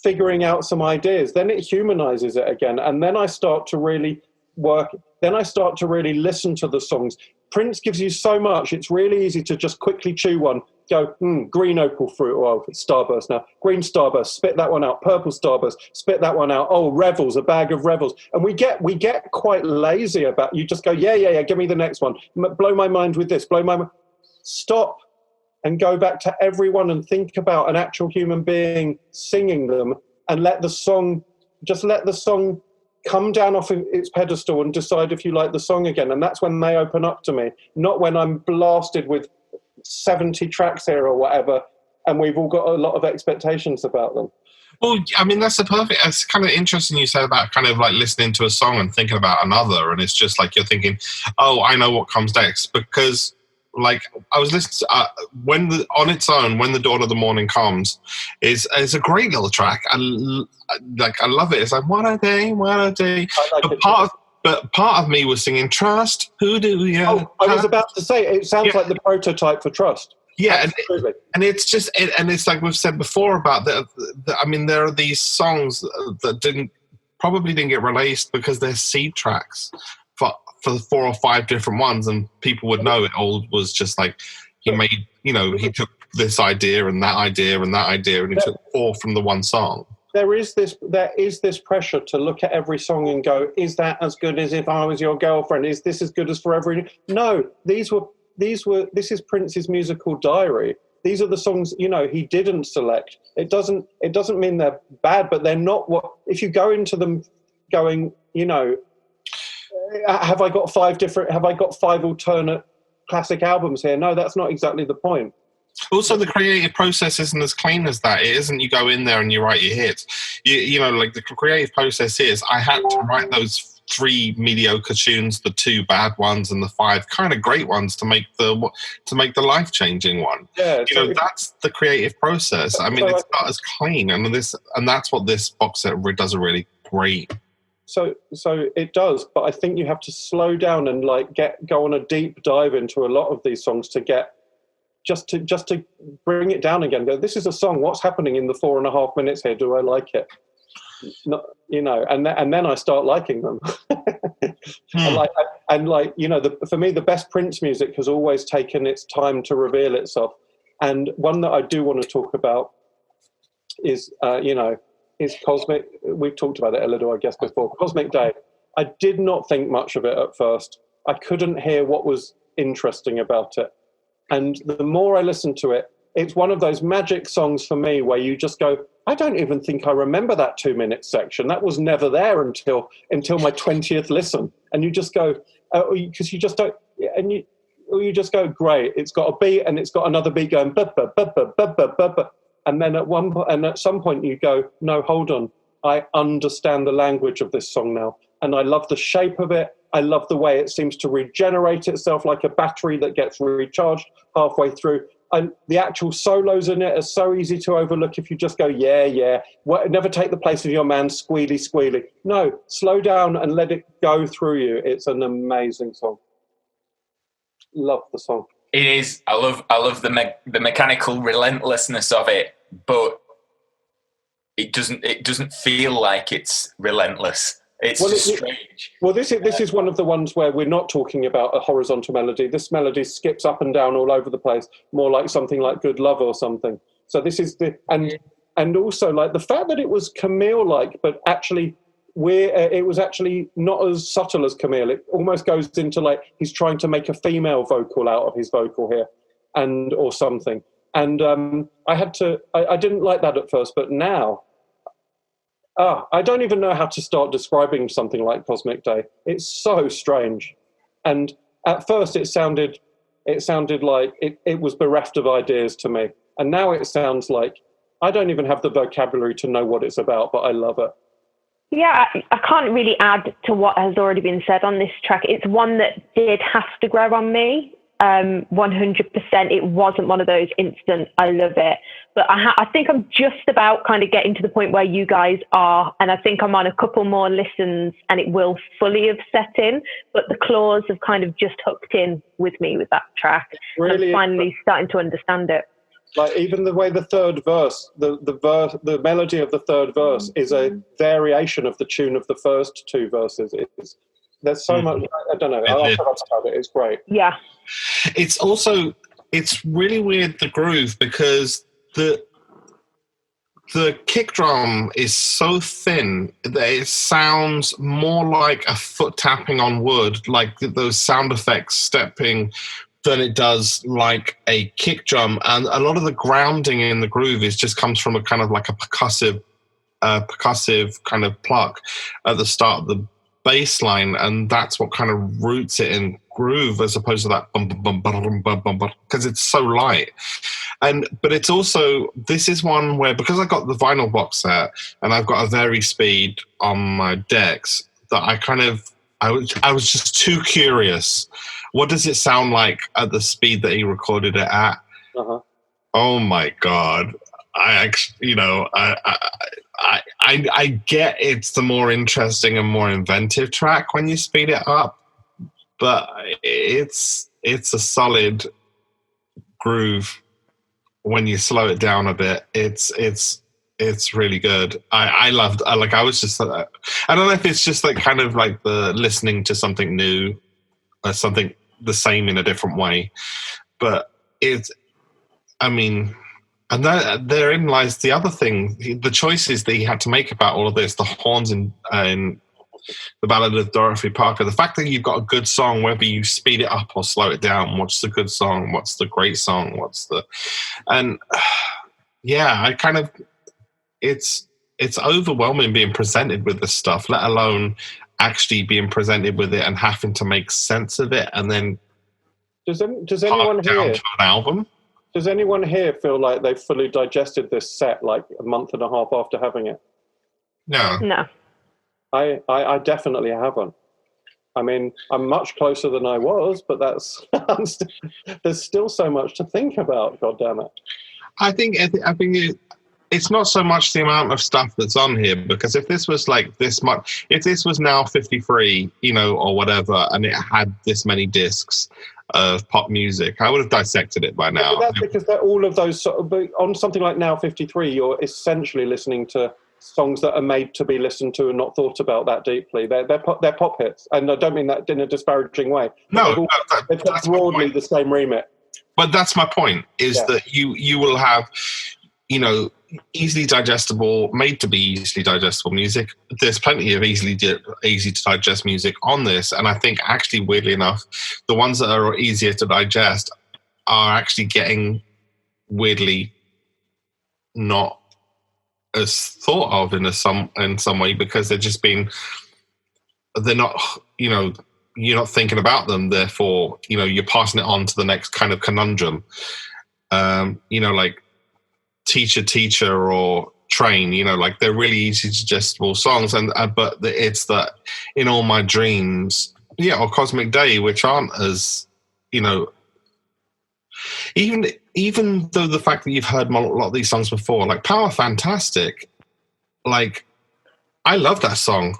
figuring out some ideas, then it humanizes it again. And then I start to really listen to the songs. Prince gives you so much, it's really easy to just quickly chew one, go, green opal fruit, oh, starburst now, green starburst, spit that one out, purple starburst, spit that one out, oh, revels, a bag of revels. And we get quite lazy about, you just go, yeah, give me the next one, blow my mind with this, stop and go back to everyone and think about an actual human being singing them, and let the song come down off its pedestal and decide if you like the song again. And that's when they open up to me, not when I'm blasted with 70 tracks here or whatever, and we've all got a lot of expectations about them. Well, I mean, it's kind of interesting you said about kind of like listening to a song and thinking about another, and it's just like you're thinking, oh, I know what comes next, because like I was listening to, On Its Own, When the Dawn of the Morning Comes, is a great little track. I love it. It's like, what a day. But part of me was singing Trust. Who do you? Oh, I was about to say, it sounds like the prototype for Trust. Yeah, and it's just, and it's like we've said before about I mean, there are these songs that probably didn't get released because they're seed tracks for 4 or 5 different ones, and people would know it all was just like he made, you know, he took this idea and that idea and that idea, and he took 4 from the one song. There is this pressure to look at every song and go, is that as good as If I Was Your Girlfriend? Is this as good as Forever? No, this is Prince's musical diary. These are the songs, you know, he didn't select. It doesn't mean they're bad, but they're not what, if you go into them going, you know, have I got 5 alternate classic albums here? No, that's not exactly the point. Also, the creative process isn't as clean as that. It isn't you go in there and you write your hits. You know, like the creative process is, I had to write those 3 mediocre tunes, the 2 bad ones, and the 5 kind of great ones to make the life-changing one. Yeah, you know, that's the creative process. I mean, it's not as clean, and that's what this box set does a really great. So it does, but I think you have to slow down and like go on a deep dive into a lot of these songs to get just to bring it down again. Go, this is a song. What's happening in the 4.5 minutes here? Do I like it? Not, you know, and then I start liking them. and you know, for me, the best Prince music has always taken its time to reveal itself. And one that I do want to talk about is, you know, is Cosmic. We've talked about it a little, I guess, before. Cosmic Day. I did not think much of it at first. I couldn't hear what was interesting about it. And the more I listened to it, it's one of those magic songs for me where you just go, I don't even think I remember that 2-minute section. That was never there until my 20th listen. And you just go, because you just don't, and you just go, great. It's got a beat and it's got another beat going, ba ba ba ba ba ba ba ba. And then at some point you go, no, hold on. I understand the language of this song now. And I love the shape of it. I love the way it seems to regenerate itself like a battery that gets recharged halfway through. the actual solos in it are so easy to overlook if you just go, yeah. Never take the place of your man, squealy. No, slow down and let it go through you. It's an amazing song. Love the song. It is. I love the mechanical relentlessness of it, but it doesn't feel like it's relentless. It's just strange. Well, this is one of the ones where we're not talking about a horizontal melody. This melody skips up and down all over the place, more like something like Good Love or something. So this is and also like the fact that it was Camille-like, but actually it was actually not as subtle as Camille. It almost goes into like he's trying to make a female vocal out of his vocal here, or something. And I didn't like that at first, but now. I don't even know how to start describing something like Cosmic Day. It's so strange. And at first it sounded like it was bereft of ideas to me. And now it sounds like I don't even have the vocabulary to know what it's about, but I love it. Yeah, I can't really add to what has already been said on this track. It's one that did have to grow on me. 100%. It wasn't one of those instant, I love it. But I think I'm just about kind of getting to the point where you guys are. And I think I'm on a couple more listens and it will fully have set in. But the claws have kind of just hooked in with me with that track. Really, I'm finally starting to understand it. Like even the way the third verse, the melody of the third verse is a variation of the tune of the first two verses. There's so much, I don't know, I'll talk about it, it's great. Yeah. It's really weird, the groove, because the kick drum is so thin that it sounds more like a foot tapping on wood, like those sound effects stepping, than it does like a kick drum. And a lot of the grounding in the groove just comes from a kind of like a percussive kind of pluck at the start of the bass line, and that's what kind of roots it in groove as opposed to that bum bum bum bum bum bum, because it's so light. But it's also, this is one where, because I got the vinyl box set and I've got a vary speed on my decks, that I was just too curious. What does it sound like at the speed that he recorded it at? Uh-huh. Oh my God. I get it's the more interesting and more inventive track when you speed it up, but it's a solid groove when you slow it down a bit. It's really good. I loved. I was just. I don't know if it's just like kind of like the listening to something new, or something the same in a different way, but it's. I mean. And therein lies the other thing, the choices that he had to make about all of this, the horns in the Ballad of Dorothy Parker, the fact that you've got a good song, whether you speed it up or slow it down, what's the good song, what's the great song, it's overwhelming being presented with this stuff, let alone actually being presented with it and having to make sense of it and then does anyone down here to an album. Does anyone here feel like they've fully digested this set like a month and a half after having it? No. I definitely haven't. I mean, I'm much closer than I was, but there's still so much to think about, God damn it. I think it's not so much the amount of stuff that's on here, because if this was like this much, if this was now 53, or whatever, and it had this many discs of pop music, I would have dissected it by now. But that's because they're all of those on something like Now 53, you're essentially listening to songs that are made to be listened to and not thought about that deeply. They're pop hits, and I don't mean that in a disparaging way. No, they've got broadly the same remit. But that's my point, is that you will have, easily digestible, made to be easily digestible music. There's plenty of easy to digest music on this, and I think actually, weirdly enough, the ones that are easier to digest are actually getting weirdly not as thought of in some way, because they're not, you're not thinking about them, therefore, you're passing it on to the next kind of conundrum. Like Teacher or Train, like they're really easy digestible songs, and but it's that In All My Dreams, or Cosmic Day, which aren't as, even even though the fact that you've heard a lot of these songs before, like Power Fantastic, like I love that song.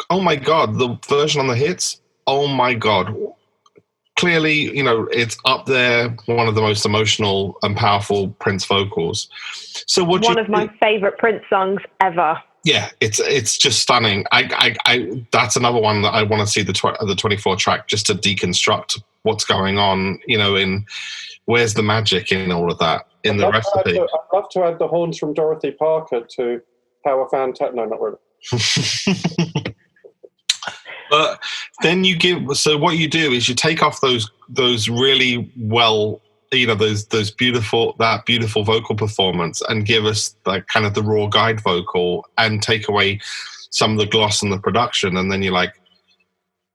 Oh my God, the version on the hits. Oh my God. Clearly, you know, it's up there, one of the most emotional and powerful Prince vocals. So one of my favorite Prince songs ever. Yeah, it's just stunning. I that's another one that I want to see the 24 track just to deconstruct what's going on, you know, in where's the magic in all of that in the recipe. I'd love to add the horns from Dorothy Parker to Power Fantastic. No, not really. But then so what you do is you take off those really well, you know, that beautiful vocal performance and give us like kind of the raw guide vocal and take away some of the gloss in the production. And then you're like,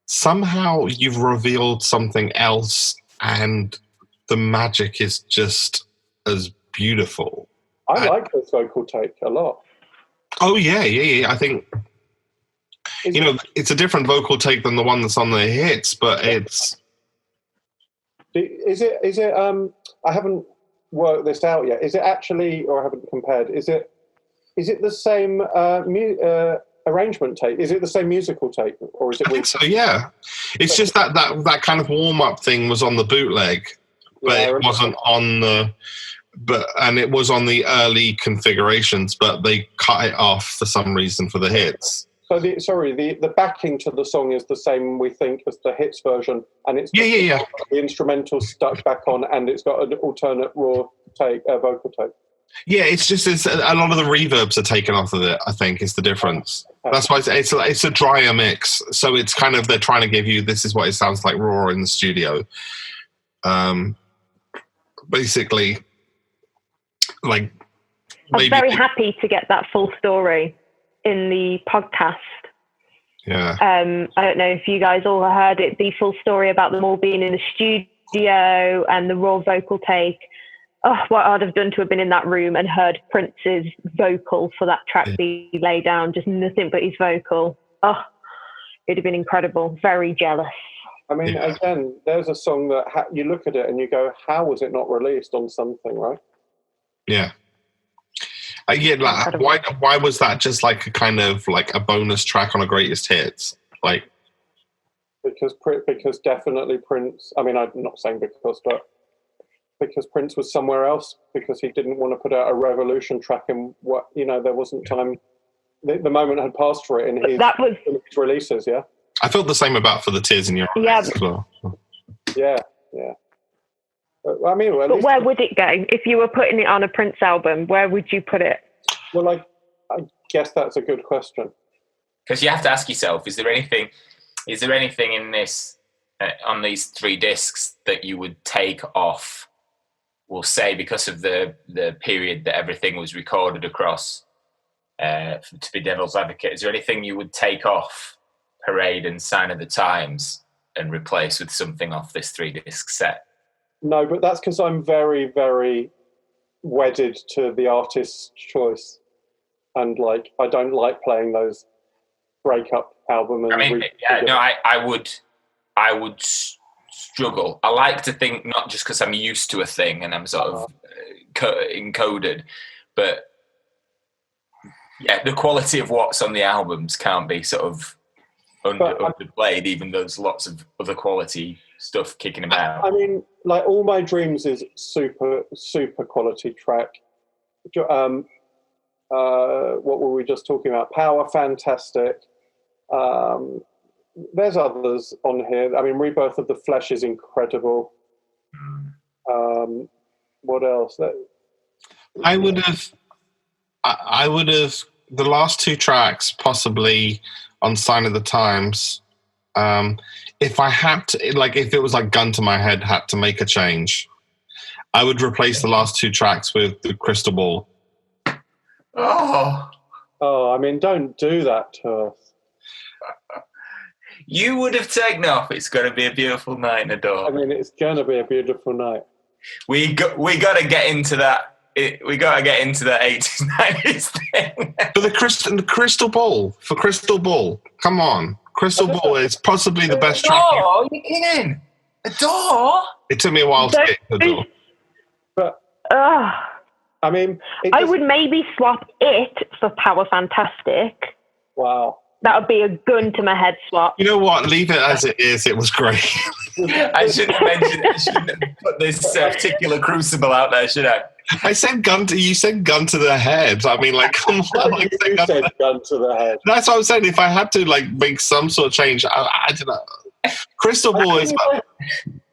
somehow you've revealed something else and the magic is just as beautiful. I like this vocal take a lot. Oh yeah. I think, you know, it's a different vocal take than the one that's on the hits, but it's... Is it, I haven't worked this out yet. Is it actually, or I haven't compared, is it the same arrangement take? Is it the same musical take? Or is it? I think so, yeah. It's just that kind of warm-up thing was on the bootleg, but it wasn't on the... and it was on the early configurations, but they cut it off for some reason for the hits. So the backing to the song is the same, we think, as the hits version, and it's the instrumental stuck back on, and it's got an alternate raw take, vocal take. Yeah, it's a lot of the reverbs are taken off of it. I think is the difference. Okay. That's why it's a drier mix. So it's kind of they're trying to give you this is what it sounds like raw in the studio. Basically, like I'm very happy to get that full story in the podcast. Yeah. I don't know if you guys all heard it, the full story about them all being in the studio and the raw vocal take. Oh, what I'd have done to have been in that room and heard Prince's vocal for that track be laid down, just nothing but his vocal. Oh, it'd have been incredible. Very jealous. I mean, again, there's a song that you look at it and you go, how was it not released on something, right? Yeah. Like, why was that just like a kind of like a bonus track on a greatest hits? Like, because definitely Prince. I mean, I'm not saying because, but because Prince was somewhere else because he didn't want to put out a revolution track and what there wasn't time. The moment had passed for it in his releases. Yeah, I felt the same about For the Tears in Your Eyes as well. Yeah. I mean, but where would it go if you were putting it on a Prince album? Where would you put it? Well, I guess that's a good question. Because you have to ask yourself: is there anything in this on these 3 discs that you would take off? We'll say because of the period that everything was recorded across. To be devil's advocate, is there anything you would take off Parade and Sign of the Times and replace with something off this 3-disc set? No, but that's because I'm very, very wedded to the artist's choice, and like I don't like playing those breakup album. And I would struggle. I like to think not just because I'm used to a thing and I'm sort of encoded, but the quality of what's on the albums can't be sort of underplayed, even though there's lots of other quality stuff kicking about. I mean, like All My Dreams is super quality track. What were we just talking about? Power Fantastic. There's others on here. I mean, Rebirth of the Flesh is incredible. What else? I would have the last 2 tracks possibly on Sign of the Times. If I had to, like, if it was like gun to my head, had to make a change, I would replace the last 2 tracks with the Crystal Ball. Oh, I mean, don't do that to us. You would have taken off It's Gonna Be a Beautiful Night in the Door. I mean, it's gonna be a beautiful night. We got to get into that. We got to get into that 80s, 90s thing. For the Crystal Ball. For Crystal Ball. Come on. Crystal Ball is possibly the best track. Oh, you're kidding. A door? It took me a while to get to the door. But Ugh. I mean, I would maybe swap it for Power Fantastic. Wow. That would be a gun to my head swap. You know what? Leave it as it is. It was great. I shouldn't have put this particular crucible out there, should I? I said you said gun to the head. I mean, like, come on. Like, You said gun to the head. that's what I'm saying. If I had to, like, make some sort of change, I don't know. Crystal Ball is...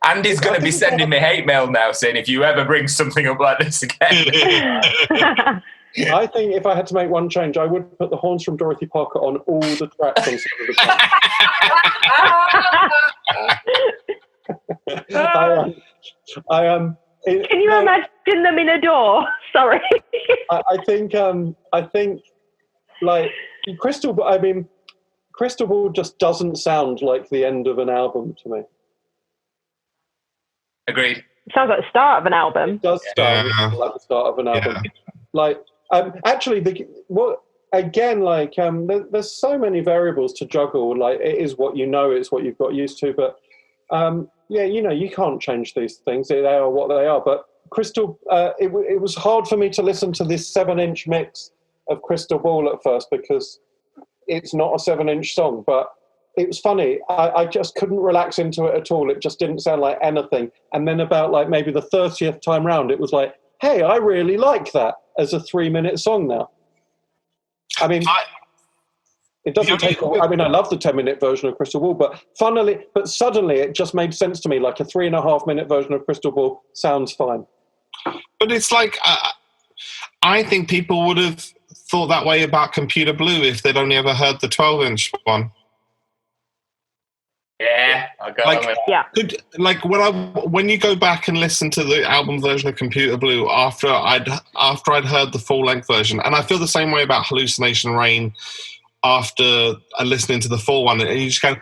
Andy's going to be sending me hate mail now saying, if you ever bring something up like this again. I think if I had to make one change, I would put the horns from Dorothy Parker on all the tracks on some of the tracks. I am. Can you imagine them in a door? Sorry. I think like Crystal Ball just doesn't sound like the end of an album to me. Agreed. Sounds like the start of an album. It does sound like the start of an album. Yeah. Like, actually, there's so many variables to juggle. Like, it is what you know, it's what you've got used to. But you can't change these things. They are what they are. But Crystal, it was hard for me to listen to this 7-inch mix of Crystal Ball at first because it's not a 7-inch song. But it was funny. I just couldn't relax into it at all. It just didn't sound like anything. And then about like maybe the 30th time round, it was like, hey, I really like that as a 3-minute song now. I mean, it doesn't take away. I mean, I love the 10-minute version of Crystal Ball, but suddenly it just made sense to me. Like a 3.5-minute version of Crystal Ball sounds fine. But it's like, I think people would have thought that way about Computer Blue if they'd only ever heard the 12-inch one. Yeah, I got like, it. Yeah. When you go back and listen to the album version of Computer Blue after I'd heard the full-length version, and I feel the same way about Hallucination Rain after listening to the full one, and you just go,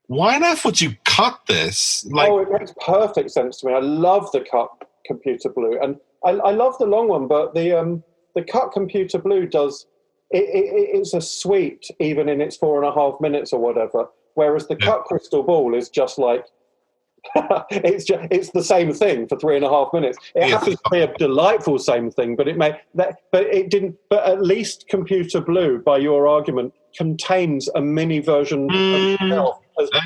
why on earth would you cut this? Like, it makes perfect sense to me. I love the cut Computer Blue, and I love the long one, but the cut Computer Blue does it's a suite even in its 4.5 minutes or whatever. Whereas the cut Crystal Ball is just like it's the same thing for 3.5 minutes. It happens to be a delightful same thing, but it didn't. But at least Computer Blue, by your argument, contains a mini version of itself.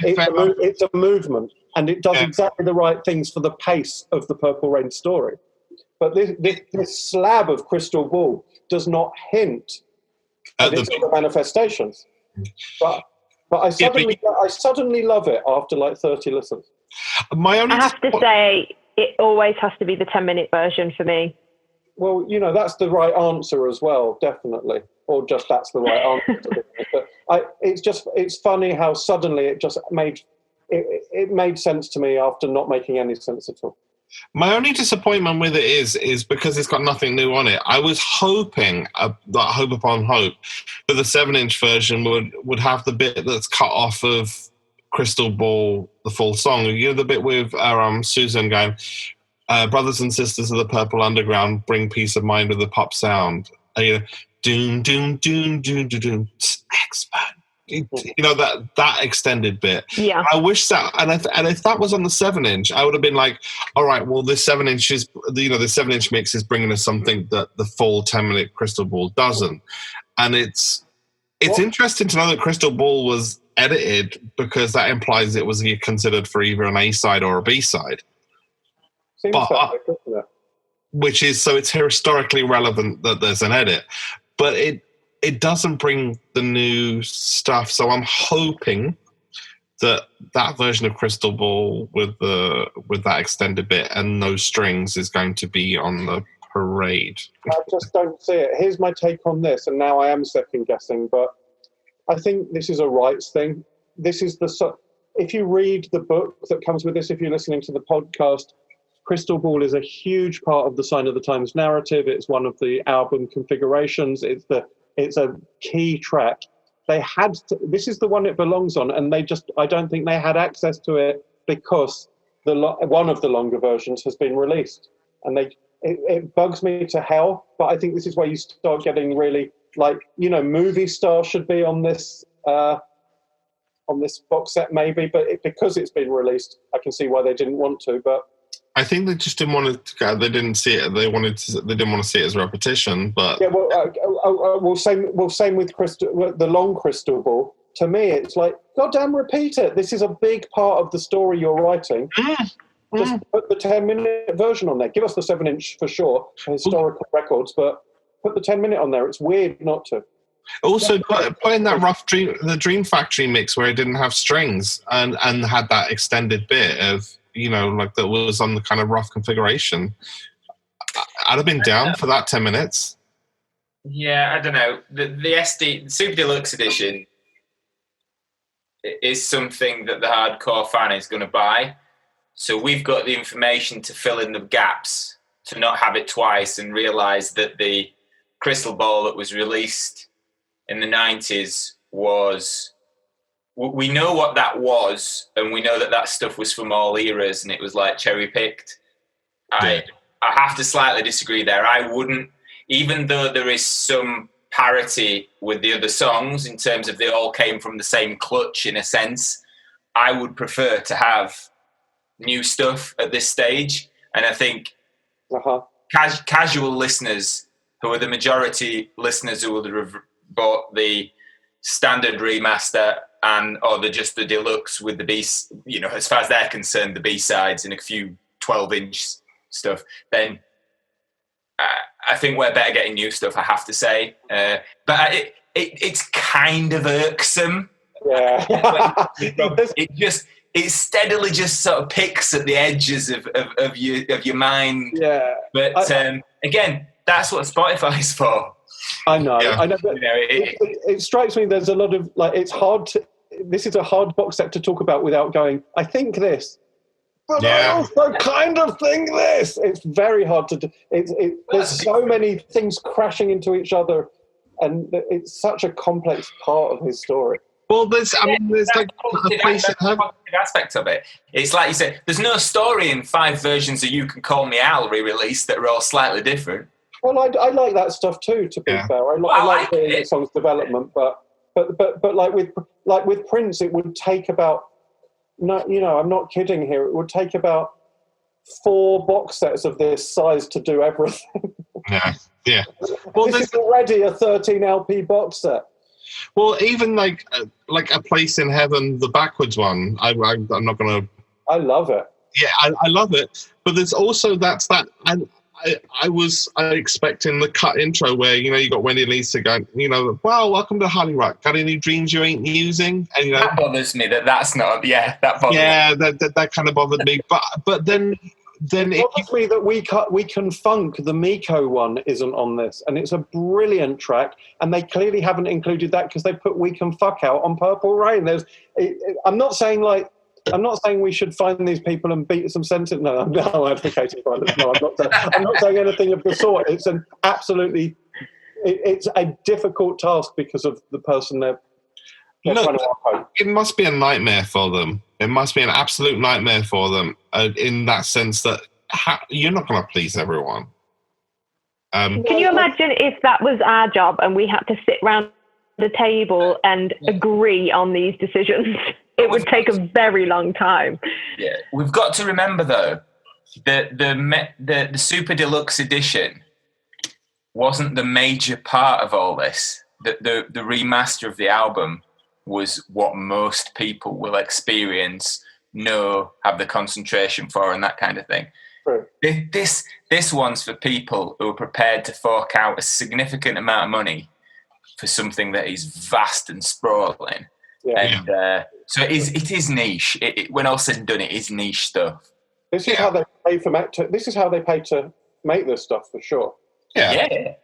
It's a movement, and it does exactly the right things for the pace of the Purple Rain story. But this slab of Crystal Ball does not hint at its other manifestations. But I suddenly love it after like 30 listens. I have to say, it always has to be the 10-minute version for me. Well, that's the right answer as well, definitely. Or just that's the right answer to it. But it's funny how suddenly it just made sense to me after not making any sense at all. My only disappointment with it is because it's got nothing new on it. I was hoping, hope upon hope, that the 7-inch version would have the bit that's cut off of Crystal Ball, the full song. The bit with Susan going, brothers and sisters of the Purple Underground, bring peace of mind with the pop sound. Doom, doom, doom, doom, doom, doom, expert. That extended bit. Yeah. I wish that, and if that was on the 7-inch, I would have been like, all right, well, this 7-inch is, the 7-inch mix is bringing us something that the full 10-minute Crystal Ball doesn't. And it's interesting to know that Crystal Ball was edited because that implies it was considered for either an A-side or a B-side. Which is, so it's historically relevant that there's an edit. But it doesn't bring the new stuff, so I'm hoping that version of Crystal Ball with that extended bit and no strings is going to be on the parade. I just don't see it. Here's my take on this, and now I am second guessing, but I think this is a rights thing. This is if you read the book that comes with this, if you're listening to the podcast, Crystal Ball is a huge part of the Sign of the Times narrative. It's one of the album configurations. It's a key track. This is the one it belongs on, and I don't think they had access to it because one of the longer versions has been released. And it bugs me to hell, but I think this is where you start getting really, like, movie star should be on this box set maybe, but because it's been released, I can see why they didn't want to. But I think they just didn't want to. They didn't see it. They didn't want to see it as repetition. But yeah, same with the long crystal ball. To me, it's like, goddamn, repeat it. This is a big part of the story you're writing. Just put the 10-minute version on there. Give us the 7-inch for sure, for historical records, but put the 10-minute on there. It's weird not to. Also, playing that the Dream Factory mix where it didn't have strings and had that extended bit of, like that was on the kind of rough configuration. I'd have been down for that 10 minutes. Yeah, I don't know. The Super Deluxe edition is something that the hardcore fan is going to buy. So we've got the information to fill in the gaps, to not have it twice and realise that the crystal ball that was released in the 90s was... We know what that was, and we know that stuff was from all eras, and it was like cherry-picked. I have to slightly disagree there. I wouldn't, even though there is some parity with the other songs in terms of they all came from the same clutch in a sense, I would prefer to have new stuff at this stage. And I think casual listeners, who are the majority listeners who would have bought the standard remaster or just the deluxe with the B, as far as they're concerned, the B-sides and a few 12-inch stuff, then I think we're better getting new stuff, I have to say. But it's kind of irksome. Yeah. It steadily just sort of picks at the edges of your mind. Yeah. But again, that's what Spotify's for. I know. Yeah. I know. But it strikes me there's a lot of it's hard to. This is a hard box set to talk about without going, I think this, but I also kind of think this. It's very hard to do. There's so many things crashing into each other, and it's such a complex part of his story. Well, there's like a place in heaven. Aspect of it. It's like you said, there's no story in 5 versions of You Can Call Me Al re-released that are all slightly different. Well, I like that stuff too. To be fair, I like the song's development, but like with Prince, it would take about I'm not kidding here. It would take about 4 box sets of this size to do everything. Yeah. Well, this is already a 13 LP box set. Well, even like A Place in Heaven, the backwards one. I'm not gonna. I love it. Yeah, I love it. But there's also that. I was expecting the cut intro where you got Wendy and Lisa going, well, welcome to Harley Rock. Got any dreams you ain't using? And that bothers me. That's not. Yeah, that bothers me. Yeah, that kind of bothered me. But then it bothers me that We Can Funk, the Miko one, isn't on this, and it's a brilliant track. And they clearly haven't included that because they put We Can Fuck out on Purple Rain. I'm not saying we should find these people and beat some sense. No, I'm not advocating violence. No, I'm not saying anything of the sort. It's it's a difficult task because of the person they're trying to uphold. It must be a nightmare for them. It must be an absolute nightmare for them in that sense that you're not going to please everyone. Can you imagine if that was our job and we had to sit around the table and agree on these decisions? It would take a very long time. Yeah, we've got to remember though, the Super Deluxe edition wasn't the major part of all this. The remaster of the album was what most people will experience, have the concentration for, and that kind of thing. Right. This one's for people who are prepared to fork out a significant amount of money for something that is vast and sprawling. Yeah. And so it is niche. When all said and done, it is niche stuff. This is how they pay This is how they pay to make this stuff for sure. Yeah.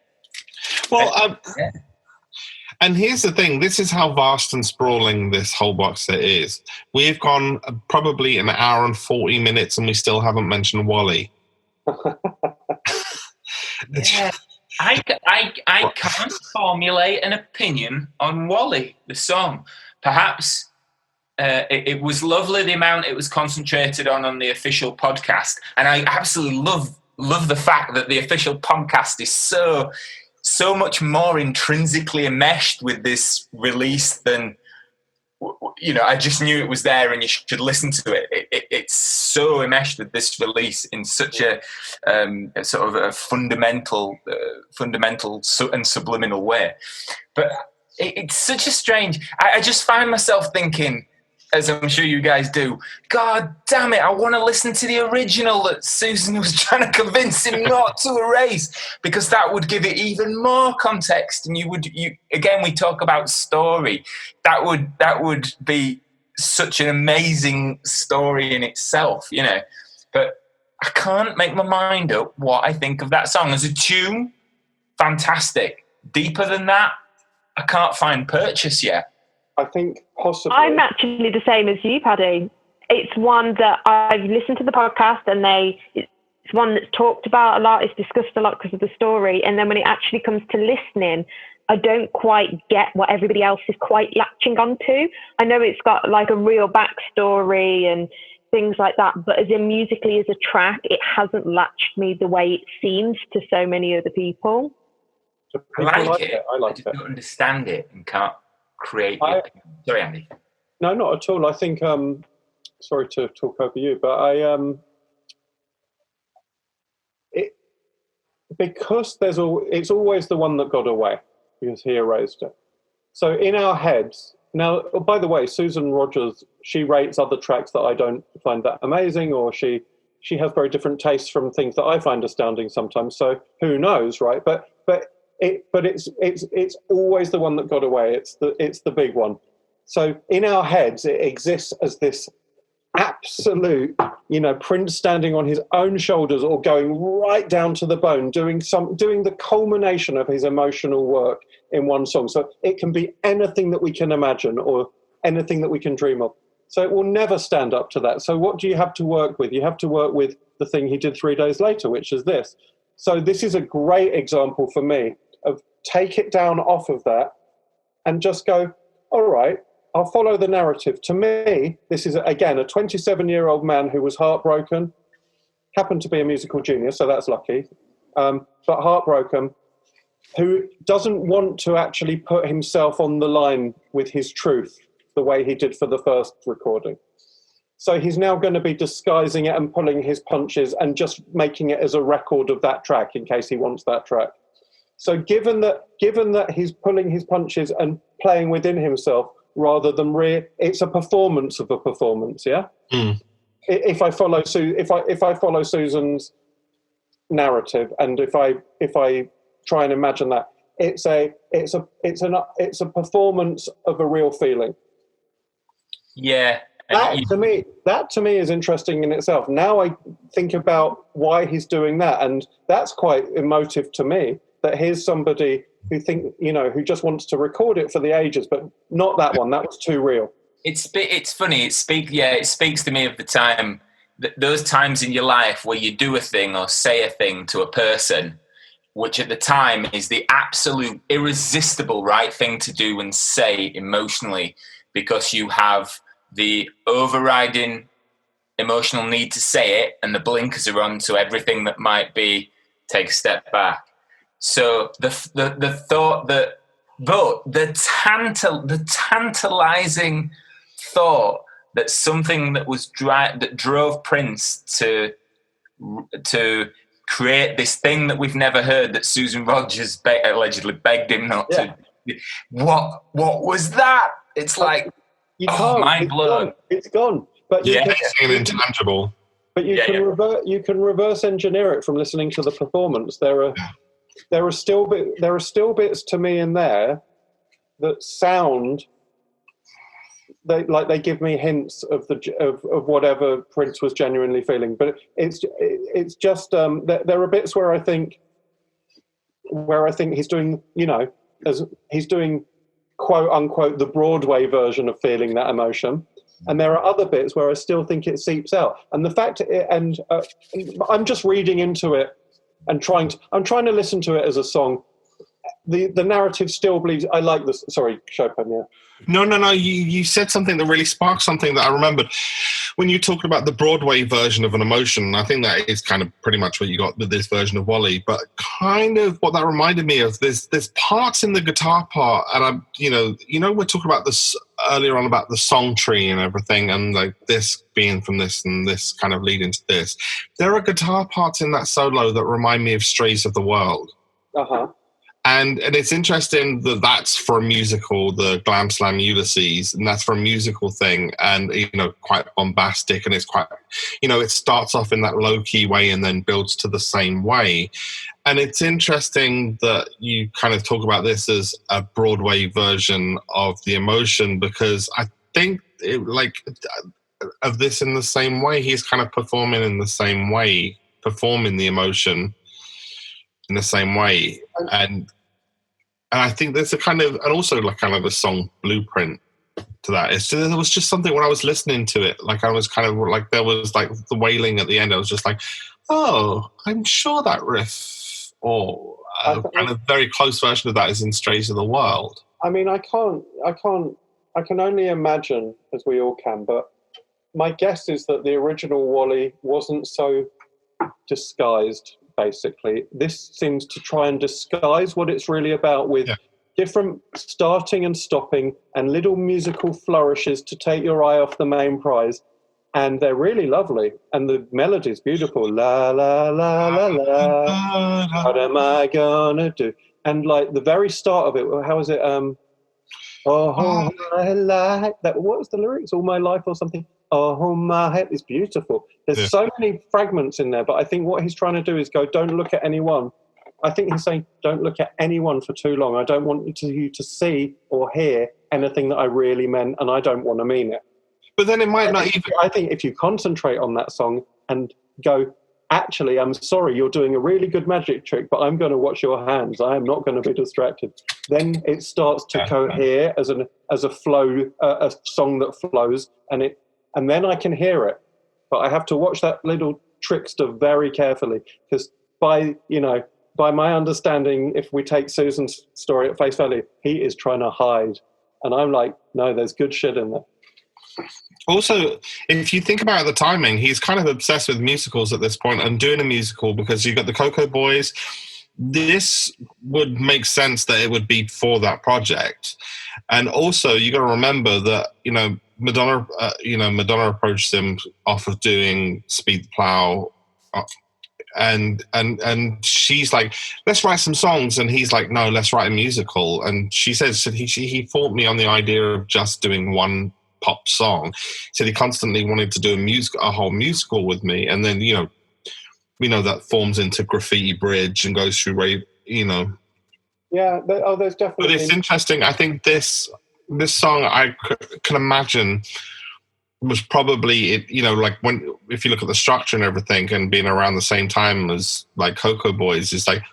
Well, and here's the thing. This is how vast and sprawling this whole box set is. We've gone probably an hour and 40 minutes, and we still haven't mentioned Wally. Yeah. I can't formulate an opinion on Wally, the song. Perhaps it was lovely the amount it was concentrated on the official podcast, and I absolutely love the fact that the official podcast is so much more intrinsically enmeshed with this release than I just knew it was there, and you should listen to it. It's so enmeshed with this release in such a sort of a fundamental and subliminal way. But it's such a strange. I just find myself thinking, as I'm sure you guys do, God damn it, I want to listen to the original that Susan was trying to convince him not to erase, because that would give it even more context. And again, we talk about story. That would be such an amazing story in itself, But I can't make my mind up what I think of that song. As a tune, fantastic. Deeper than that, I can't find purchase yet. I think possibly. I'm actually the same as you, Paddy. It's one that I've listened to the podcast, and it's one that's talked about a lot. It's discussed a lot because of the story. And then when it actually comes to listening, I don't quite get what everybody else is quite latching onto. I know it's got like a real backstory and things like that, but as in musically as a track, it hasn't latched me the way it seems to so many other people. I like it. I just don't understand it and can't create it. Sorry, Andy. No, not at all. I think, sorry to talk over you, but because it's always the one that got away, because he erased it. So in our heads, now, by the way, Susan Rogers, she rates other tracks that I don't find that amazing, or she has very different tastes from things that I find astounding sometimes. So who knows, right? But it's always the one that got away. It's the big one. So in our heads, it exists as this absolute, Prince standing on his own shoulders or going right down to the bone, doing the culmination of his emotional work in one song. So it can be anything that we can imagine or anything that we can dream of. So it will never stand up to that. So what do you have to work with? You have to work with the thing he did 3 days later, which is this. So this is a great example for me of take it down off of that and just go, all right, I'll follow the narrative. To me, this is, again, a 27-year-old man who was heartbroken, happened to be a musical genius, so that's lucky, but heartbroken, who doesn't want to actually put himself on the line with his truth the way he did for the first recording. So he's now going to be disguising it and pulling his punches and just making it as a record of that track in case he wants that track. So given that he's pulling his punches and playing within himself rather than it's a performance of a performance, yeah? Mm. If I follow Susan's narrative, and if I try and imagine that, it's a performance of a real feeling. Yeah. That to me is interesting in itself. Now I think about why he's doing that, and that's quite emotive to me. That here's somebody who just wants to record it for the ages, but not that one. That was too real. It's funny. It speaks to me of the time, those times in your life where you do a thing or say a thing to a person, which at the time is the absolute irresistible right thing to do and say emotionally, because you have the overriding emotional need to say it, and the blinkers are on to everything that might be take a step back. So the thought that, but the tantalizing thought that something that drove Prince to create this thing that we've never heard, that Susan Rogers allegedly begged him not to. What was that? It's like, mind blown. It's gone. But it's an intangible. But you can reverse engineer it from listening to the performance. There are still bits to me in there that sound like they give me hints of whatever Prince was genuinely feeling. But it's just there are bits where I think he's doing, as he's doing, quote unquote, the Broadway version of feeling that emotion. And there are other bits where I still think it seeps out. And the fact, I'm just reading into it and trying to listen to it as a song. The narrative still bleeds. I like this. Sorry, Chopin. Yeah. No. You said something that really sparked something that I remembered when you talked about the Broadway version of an emotion. I think that is kind of pretty much what you got with this version of Wally. But kind of what that reminded me of, there's parts in the guitar part, and we're talking about this earlier on about the song tree and everything, and like this being from this and this kind of leading to this, there are guitar parts in that solo that remind me of Strays of the World. And it's interesting that that's for a musical, the Glam Slam Ulysses, and that's for a musical thing, and, you know, quite bombastic, and it's quite, you know, it starts off in that low-key way and then builds to the same way. And it's interesting that you kind of talk about this as a Broadway version of The Emotion, because I think, of this in the same way, he's kind of performing in the same way, performing The Emotion in the same way. And I think there's a kind of, and also like kind of a song blueprint to that. There was just something when I was listening to it, like I was kind of like, there was like the wailing at the end. I was just like, oh, I'm sure that riff or kind of very close version of that is in Strays of the World. I mean, I can only imagine, as we all can, but my guess is that the original Wally wasn't so disguised. Basically, this seems to try and disguise what it's really about with different starting and stopping and little musical flourishes to take your eye off the main prize. And they're really lovely. And the melody's beautiful. La, la, la, la, la. What am I gonna do? And like the very start of it, how is it? Oh, my life. What was the lyrics? All my life or something? Oh, my head is beautiful. There's so many fragments in there, but I think what he's trying to do is go, don't look at anyone. I think he's saying, don't look at anyone for too long. I don't want you to see or hear anything that I really meant, and I don't want to mean it. But then it might not even... I think if you concentrate on that song and go, actually, I'm sorry, you're doing a really good magic trick, but I'm going to watch your hands. I am not going to be distracted. Then it starts to cohere as a flow, a song that flows, and then I can hear it. But I have to watch that little trickster very carefully, because by my understanding, if we take Susan's story at face value, he is trying to hide. And I'm like, no, there's good shit in there. Also, if you think about the timing, he's kind of obsessed with musicals at this point and doing a musical, because you've got the Cocoa Boys. This would make sense that it would be for that project. And also, you got to remember that, Madonna approached him off of doing Speed the Plow, and she's like, let's write some songs, and he's like, no, let's write a musical. And she says he fought me on the idea of just doing one pop song. He said he constantly wanted to do a whole musical with me, and then that forms into Graffiti Bridge and goes through Yeah, there's definitely. But it's interesting. I think this song, I can imagine, was probably if you look at the structure and everything, and being around the same time as like Cocoa Boys, it's like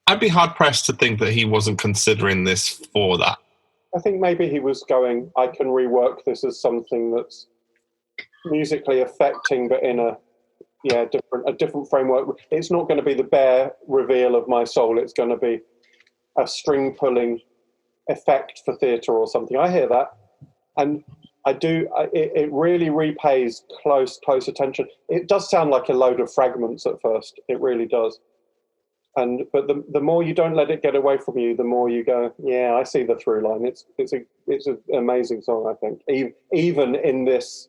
I'd be hard pressed to think that he wasn't considering this for that. I think maybe he was going, I can rework this as something that's musically affecting, but in a different framework. It's not going to be the bare reveal of my soul. It's going to be a string pulling effect for theatre or something. I hear that, and I do. It really repays close attention. It does sound like a load of fragments at first. It really does. But the more you don't let it get away from you, the more you go, yeah, I see the through line. It's an amazing song, I think, even in this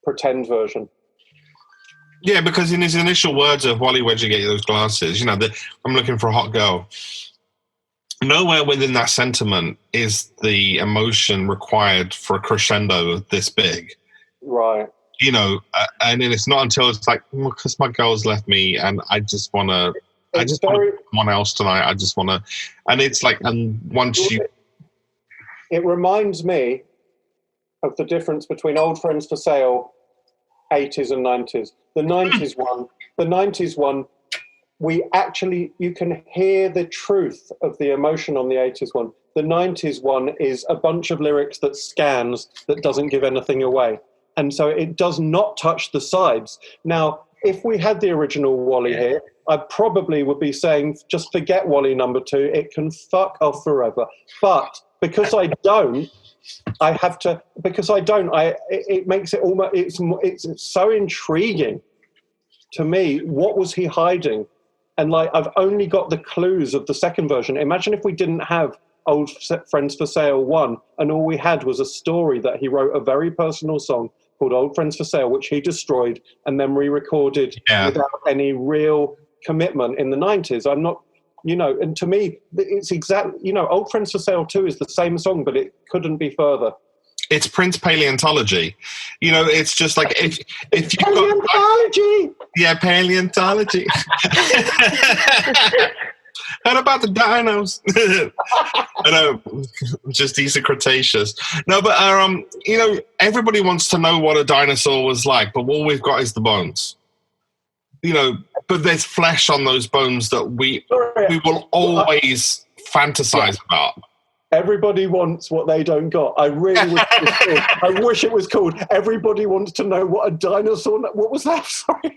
pretend version. Yeah, because in his initial words of Wally, where'd you get those glasses? I'm looking for a hot girl. Nowhere within that sentiment is the emotion required for a crescendo this big. Right. And then it's not until it's like, because my girl's left me and I just want to... someone else tonight. I just want to, and it's like, and once you, it reminds me of the difference between Old Friends for Sale, 80s and 90s. The 90s one, you can hear the truth of the emotion on the 80s one. The 90s one is a bunch of lyrics that scans, that doesn't give anything away, and so it does not touch the sides. Now, if we had the original Wally here, I probably would be saying, just forget Wally number 2. It can fuck off forever. But because I don't, it makes it almost, it's so intriguing to me. What was he hiding? And like, I've only got the clues of the second version. Imagine if we didn't have Old Friends for Sale 1, and all we had was a story that he wrote a very personal song called Old Friends for Sale, which he destroyed and then re-recorded without any real commitment in the 90s. I'm not, and to me, it's exactly, Old Friends for Sale 2 is the same song, but it couldn't be further. It's Prince paleontology. It's just like if you paleontology. Paleontology. What about the dinos? I know, just these are Cretaceous. No, but everybody wants to know what a dinosaur was like, but all we've got is the bones. But there's flesh on those bones that we will always fantasize about. Everybody wants what they don't got. I really wish it was called. I wish it was called Everybody Wants to Know What a Dinosaur... What was that? Sorry.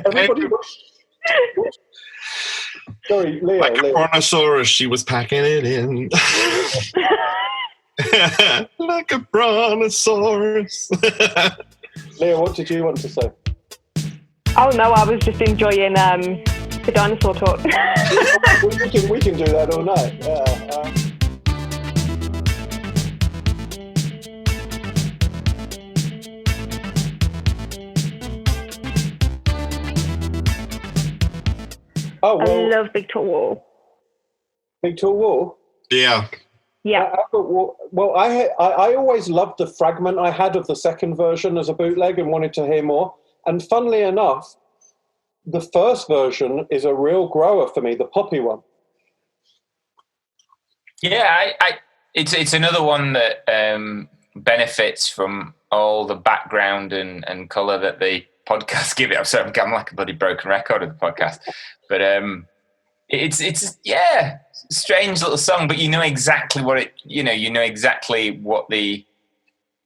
Everybody wants... Sorry, Leah. Like a brontosaurus, she was packing it in. Like a brontosaurus. Leah, what did you want to say? Oh, no, I was just enjoying the dinosaur talk. we can do that all night. I love Big Tall Wall. Big Tall Wall? Yeah. Yeah. Well, I always loved the fragment I had of the second version as a bootleg and wanted to hear more. And funnily enough, the first version is a real grower for me, the poppy one. Yeah, it's another one that benefits from all the background and colour that the podcast give it. I'm sorry, I'm like a bloody broken record of the podcast, but it's strange little song. But you know exactly what it. You know exactly what the.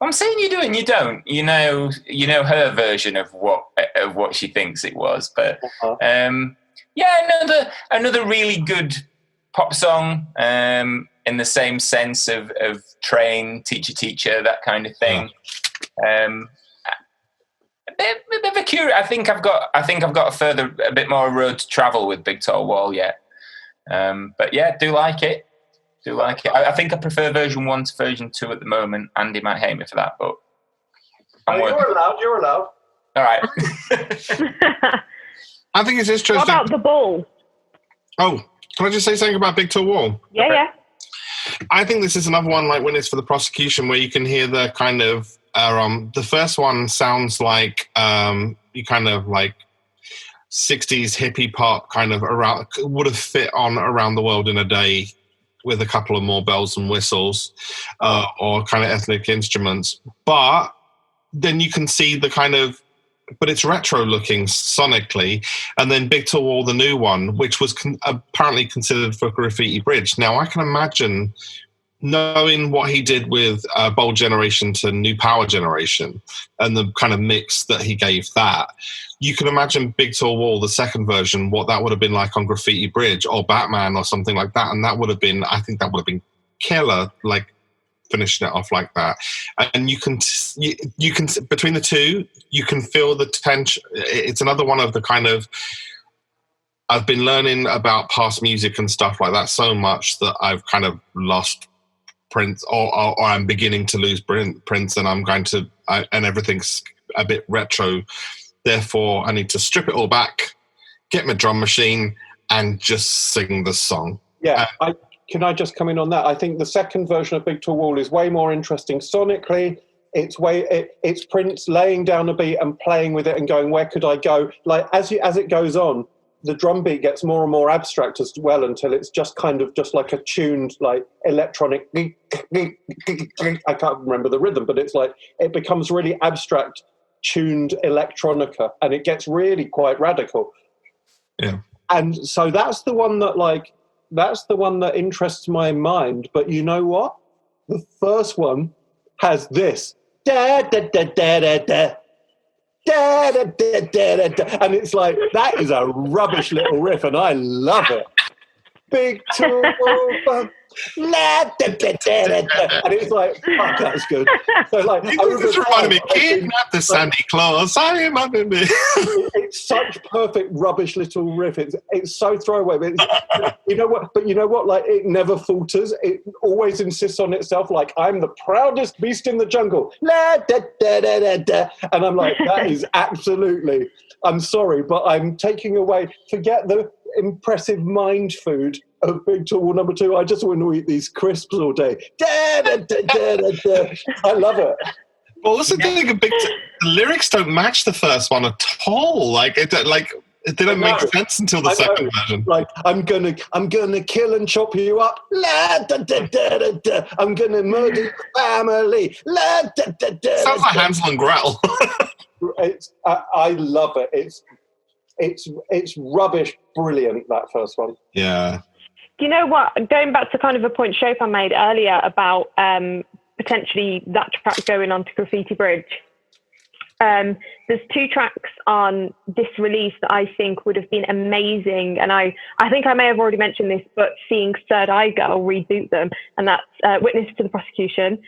I'm saying you do and you don't. You know her version of what she thinks it was. But another really good pop song in the same sense of train, teacher, that kind of thing. A bit of a curious. I think I've got a bit more road to travel with Big Tall Wall yet. But yeah, do like it. I think I prefer version 1 to version 2 at the moment. Andy might hate me for that, but you're allowed. All right. I think it's interesting. What about the ball? Oh, can I just say something about Big Tall Wall? Yeah, yeah. I think this is another one like when it's for the prosecution where you can hear the kind of the first one sounds like you kind of like 60s hippie pop kind of around would have fit on Around the World in a Day with a couple of more bells and whistles or kind of ethnic instruments. But then you can see the kind of, but it's retro looking sonically. And then Big Tall Wall, the new one, which was apparently considered for Graffiti Bridge. Now I can imagine knowing what he did with Bold Generation to New Power Generation and the kind of mix that he gave that, you can imagine Big Tall Wall, the second version, what that would have been like on Graffiti Bridge or Batman or something like that. And that would have been, I think that would have been killer, like finishing it off like that. And you can between the two, you can feel the tension. It's another one of the kind of, I've been learning about past music and stuff like that so much that I've kind of lost Prince, or I'm beginning to lose Prince, and I'm going to, and everything's a bit retro. Therefore, I need to strip it all back, get my drum machine, and just sing the song. Yeah, can I just come in on that? I think the second version of Big Tall Wall is way more interesting sonically. It's Prince laying down a beat and playing with it and going, where could I go? Like as it goes on, the drum beat gets more and more abstract as well until it's just kind of just like a tuned, like electronic, I can't remember the rhythm, but it's like, it becomes really abstract, tuned electronica, and it gets really quite radical. Yeah. And so that's the one that interests my mind. But you know what? The first one has this. Da, da, da, da, da, da. Da, da, da, da, da, da. And it's like, that is a rubbish little riff, and I love it. big tool. And it's like, fuck, that's good. So like, This reminded me, kidnap the Sandy Claus. I am under me. It's such perfect rubbish little riff. It's so throwaway. But you know what? But you know what? Like, it never falters. It always insists on itself. Like, I'm the proudest beast in the jungle. La, da, da, da, da, da. And I'm like, that is absolutely. I'm sorry, but I'm taking away. Forget the impressive mind food of Big Tall Number 2. I just want to eat these crisps all day. Da, da, da, da, da, da. I love it. Well, that's the thing. The lyrics don't match the first one at all. Like, they don't make sense until the second version. Like, I'm gonna kill and chop you up. La, da, da, da, da, da. I'm gonna murder your family. La, da, da, da, Sounds like Hansel and Gretel. I love it. It's rubbish brilliant, that first one. Yeah. Do you know what? Going back to kind of a point Chopin made earlier about potentially that track going on to Graffiti Bridge. There's 2 tracks on this release that I think would have been amazing, and I think I may have already mentioned this, but seeing Third Eye Girl reboot them, and that's Witness to the Prosecution,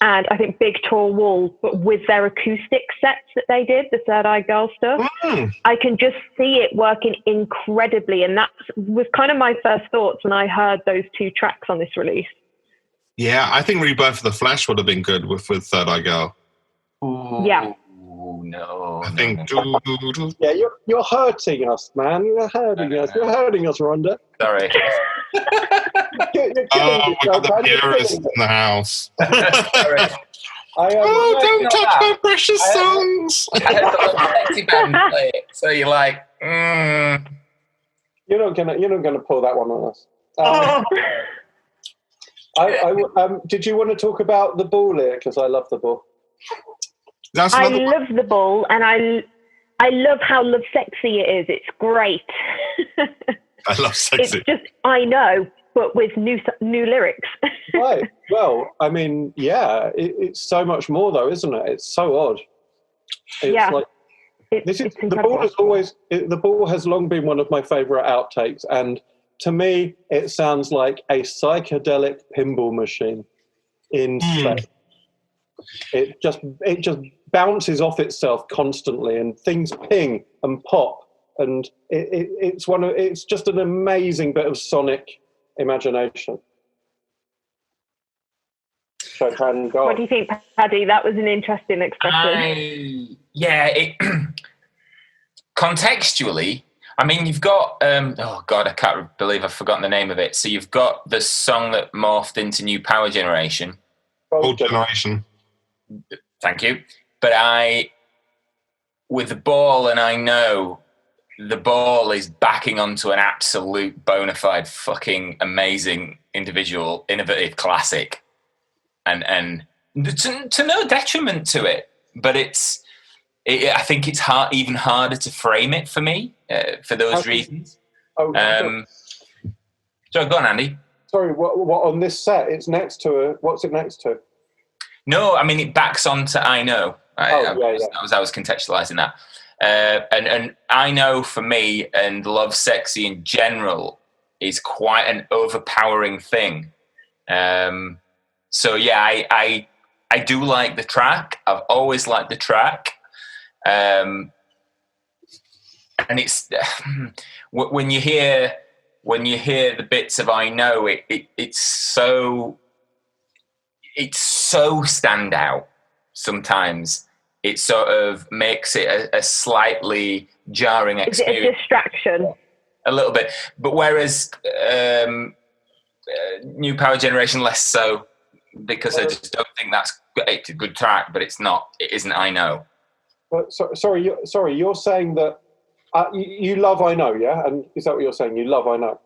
and I think Big Tall Wall, but with their acoustic sets that they did, the Third Eye Girl stuff, I can just see it working incredibly, and that was kind of my first thoughts when I heard those 2 tracks on this release. Yeah, I think Rebirth of the Flash would have been good with Third Eye Girl. Yeah. No. I think. Yeah, you're hurting us, man. You're hurting us. You're hurting us, Rhonda. Sorry. You're We got the purists in the house. Sorry. Don't touch my precious songs. I had the little sexy band play it, so you're like, You're not gonna pull that one on us. Did you want to talk about the ball here? Because I love the ball. I love the ball, and I love how love sexy it is. It's great. I love sexy. It's just I know, but with new lyrics. Right. Well, I mean, yeah, it's so much more though, isn't it? It's so odd. It's like the ball has long been one of my favourite outtakes, and to me, it sounds like a psychedelic pinball machine in space. It just bounces off itself constantly, and things ping and pop, and it's just an amazing bit of sonic imagination. Chopin, go on. What do you think, Paddy? That was an interesting expression. Contextually, I mean, you've got oh god, I can't believe I've forgotten the name of it. So you've got the song that morphed into New Power Generation. Old Generation. Thank you. But with the ball, and I know the ball is backing onto an absolute bona fide fucking amazing individual, innovative classic. And to no detriment to it, but I think it's even harder to frame it for me for those reasons. So go on, Andy. Sorry, what on this set? It's next to what's it next to? No, I mean it backs onto I Know. I was contextualizing that, and I Know for me and Love Sexy in general is quite an overpowering thing. So yeah, I do like the track. I've always liked the track, and it's when you hear the bits of I Know, it's so standout. Sometimes it sort of makes it a slightly jarring experience. Is it a distraction? A little bit, but whereas New Power Generation less so. Because I just don't think it's a good track, but it isn't I Know. But sorry, you're saying that you love I Know, yeah? And is that what you're saying? You love I Know?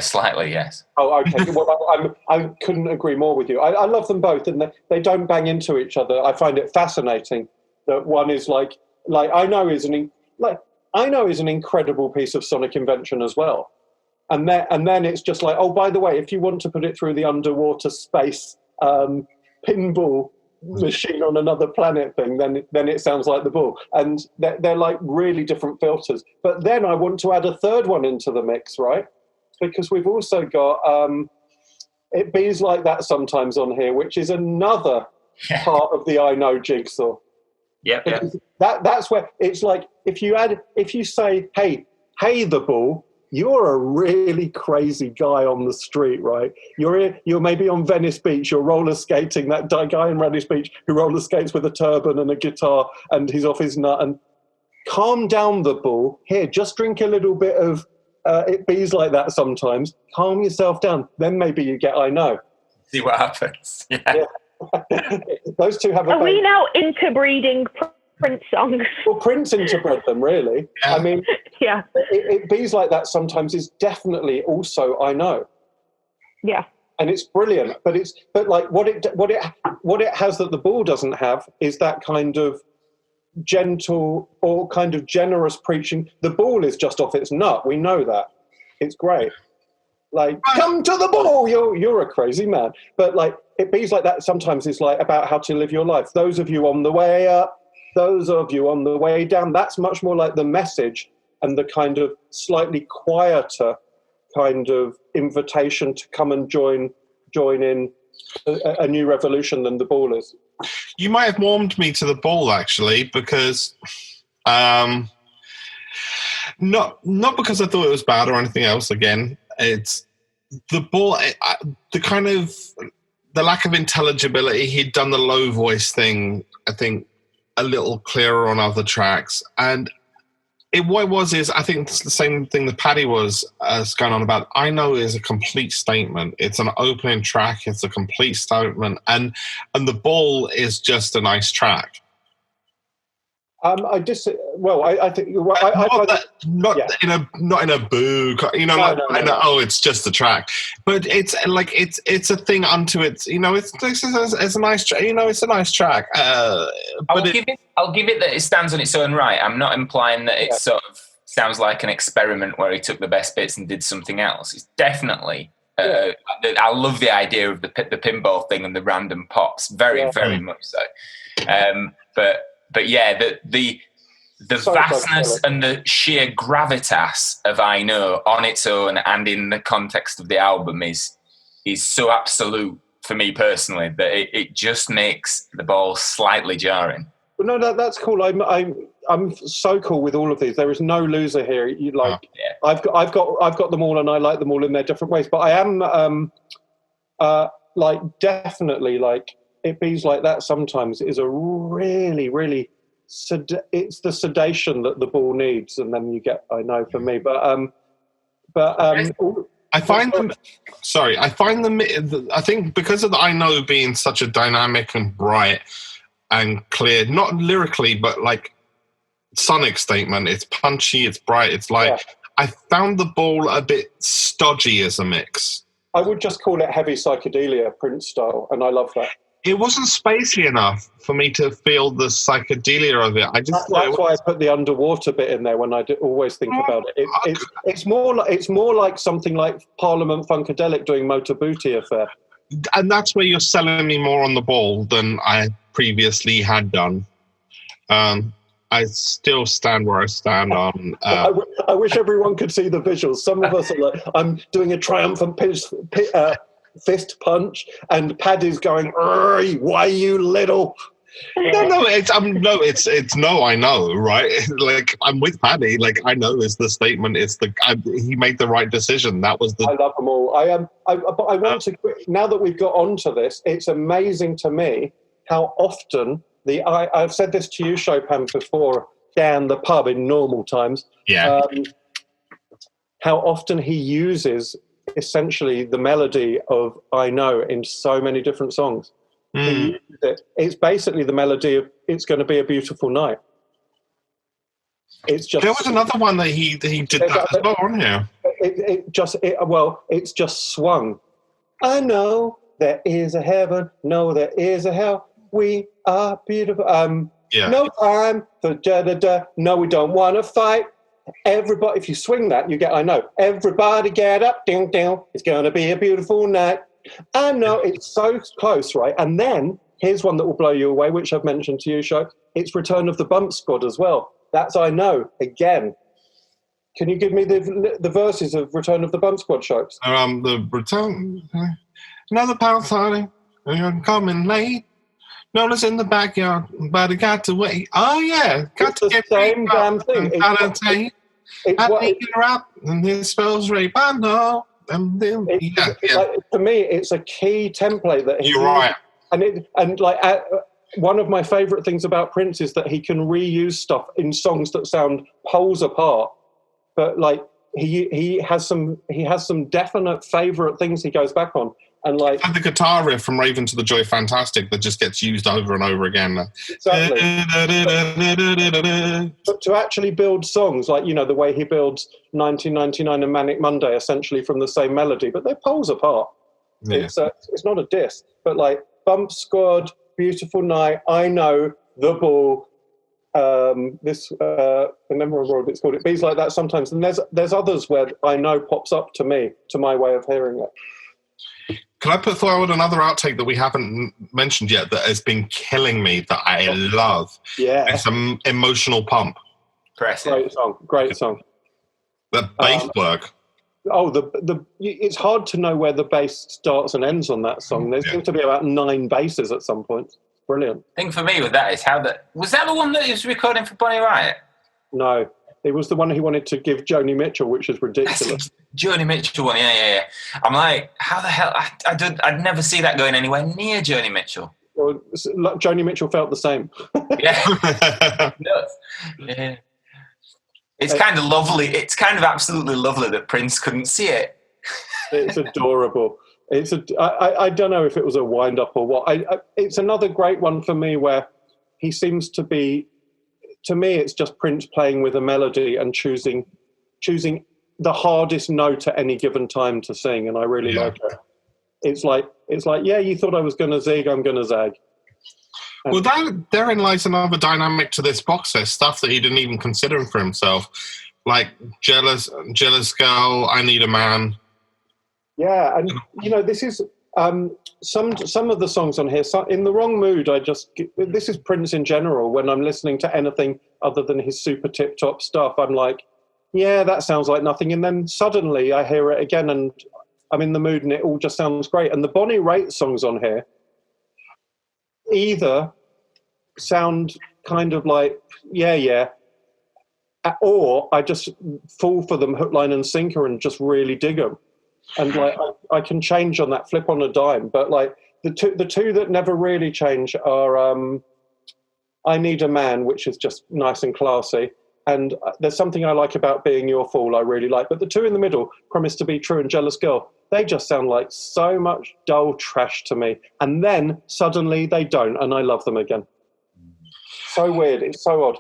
Slightly, yes. Oh, okay. Well, I couldn't agree more with you. I love them both, and they don't bang into each other. I find it fascinating that one is like I Know is an incredible piece of sonic invention as well, and then it's just like, oh, by the way, if you want to put it through the underwater space pinball machine on another planet thing, then it sounds like the ball, and they're like really different filters. But then I want to add a third one into the mix, right? because we've also got It Bees Like That Sometimes on here, which is another part of the I Know jigsaw. Yep. That's where it's like if you say, hey the ball, you're a really crazy guy on the street, right? You're maybe on Venice Beach, you're roller skating, that guy in Venice Beach who roller skates with a turban and a guitar and he's off his nut, and calm down the ball. Here, just drink a little bit of It Bees Like That Sometimes. Calm yourself down. Then maybe you get I Know. See what happens. Yeah. Those two have a... Are we now interbreeding Prince songs? Well, Prince interbred them, really. Yeah. I mean, Yeah. It Bees Like That Sometimes is definitely also I Know. Yeah. And it's brilliant, but like what it has that the ball doesn't have is that kind of gentle or kind of generous preaching. The ball is just off its nut. We know that. It's great. Like, come to the ball. You're a crazy man. But like, It Bees Like That Sometimes is like about how to live your life. Those of you on the way up, those of you on the way down. That's much more like the message and the kind of slightly quieter kind of invitation to come and join in a new revolution than the ball is. You might have warmed me to the ball, actually, because not because I thought it was bad or anything else. Again, it's the ball, the kind of the lack of intelligibility. He'd done the low voice thing, I think, a little clearer on other tracks, and what it was is, I think it's the same thing that Paddy was going on about. I Know is a complete statement. It's an opening track. It's a complete statement, and the ball is just a nice track. I think not in a boo. You know, No. Oh, it's just a track, but it's like it's a thing unto it. You know, it's a nice track. You know, it's a nice track. I'll give it that it stands on its own right. I'm not implying that it sort of sounds like an experiment where he took the best bits and did something else. It's definitely. I love the idea of the pinball thing and the random pops. Very much so. But yeah, the vastness and the sheer gravitas of I Know on its own and in the context of the album is so absolute for me personally that it just makes the ball slightly jarring. No, that's cool. I'm so cool with all of these. There is no loser here. You like, I've got them all, and I like them all in their different ways. But I am like definitely like It Bees Like That Sometimes is a really, really it's the sedation that the ball needs, and then you get I Know for me. But I find them. I think because of the I Know being such a dynamic and bright and clear, not lyrically, but like sonic statement. It's punchy, it's bright, it's light. I found the ball a bit stodgy as a mix. I would just call it heavy psychedelia, Prince style, and I love that. It wasn't spacey enough for me to feel the psychedelia of it. That's why I put the underwater bit in there when I always think about it. It's more like something like Parliament Funkadelic doing Motor Booty Affair. And that's where you're selling me more on the ball than I previously had done. I still stand where I stand on. I wish everyone could see the visuals. Some of us are like, I'm doing a triumphant fist punch, and Paddy's going, "Why you little?" No, it's no. I know, right? Like I'm with Paddy. Like I know is the statement. He made the right decision. That was the. I love them all. But I want to. Now that we've got onto this, it's amazing to me how often I've said this to you, Chopin, before down the pub in normal times. Yeah. How often he uses essentially the melody of I Know in so many different songs. It's basically the melody of It's Going to Be a Beautiful Night. It's just. There was another one that he did that as well, wasn't there? It's just swung. I know there is a heaven. No, there is a hell. We are beautiful. No time for da-da-da. No, we don't want to fight. Everybody, if you swing that, you get I Know. Everybody get up, ding, ding. It's going to be a beautiful night. I know, it's so close, right? And then, here's one that will blow you away, which I've mentioned to you, Sho. It's Return of the Bump Squad as well. That's I Know, again. Can you give me the verses of Return of the Bump Squad Sharks? The return, another power party. You're coming late. Notice in the backyard, but I got to wait. Oh yeah, got It's to the get same damn thing. I think you're up, and this spells rape. I know. And then, yeah. Like, to me, it's a key template that You're right. One of my favourite things about Prince is that he can reuse stuff in songs that sound poles apart, but like he has some definite favourite things he goes back on, and like the guitar riff from Raven to the Joy Fantastic that just gets used over and over again. Exactly. But to actually build songs like the way he builds 1999 and Manic Monday essentially from the same melody, but they're poles apart. Yeah. It's not a diss, but like Bump Squad, Beautiful Night, I Know, The Ball, remember what it's called. It Bees Like That sometimes, and there's others where I Know pops up to me, to my way of hearing it. Can I put forward another outtake that we haven't mentioned yet that has been killing me that I love? Yeah, it's an Emotional Pump. Impressive. Great song. The bass work. Oh, it's hard to know where the bass starts and ends on that song. There seems to be about 9 basses at some point. Brilliant. The thing for me with that is was that the one that he was recording for Bonnie Raitt? No, it was the one he wanted to give Joni Mitchell, which is ridiculous. Joni Mitchell one, yeah. I'm like, how the hell? I'd never see that going anywhere near Joni Mitchell. Well, Joni Mitchell felt the same. Yeah. Yeah. It's kind of lovely. It's kind of absolutely lovely that Prince couldn't see it. It's adorable. I don't know if it was a wind-up or what. It's another great one for me where he seems to be, to me, it's just Prince playing with a melody and choosing the hardest note at any given time to sing, and I really like it. It's like, yeah, you thought I was going to zig, I'm going to zag. Well, therein lies another dynamic to this box set, stuff that he didn't even consider for himself, like Jealous Girl, I Need a Man. Yeah, and this is some of the songs on here. In the Wrong Mood, this is Prince in general. When I'm listening to anything other than his super tip-top stuff, I'm like, yeah, that sounds like nothing. And then suddenly I hear it again and I'm in the mood and it all just sounds great. And the Bonnie Raitt songs on here either sound kind of like, yeah, or I just fall for them hook, line and sinker and just really dig them. And like I can change on that, flip on a dime. But like the two that never really change are I Need a Man, which is just nice and classy. And there's something I like about Being Your Fool I really like. But the two in the middle, Promise to Be True and Jealous Girl, they just sound like so much dull trash to me. And then suddenly they don't, and I love them again. So weird. It's so odd.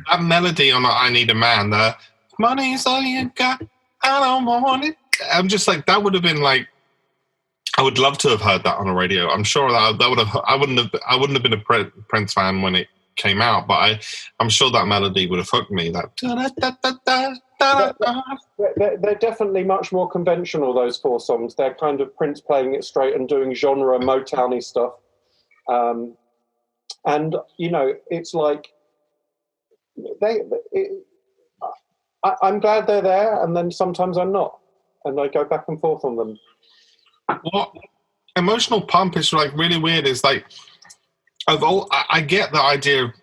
That melody on I Need a Man, the money's all you got, I don't want it. I'm just like, that would have been like, I would love to have heard that on a radio. I'm sure that would have, I wouldn't have been a Prince fan when it came out, but I'm sure that melody would have hooked me. They're definitely much more conventional, those 4 songs. They're kind of Prince playing it straight and doing genre Motowny stuff. And, it's like, I'm glad they're there, and then sometimes I'm not. And I go back and forth on them. What Emotional Pump is like really weird is like, I get the idea of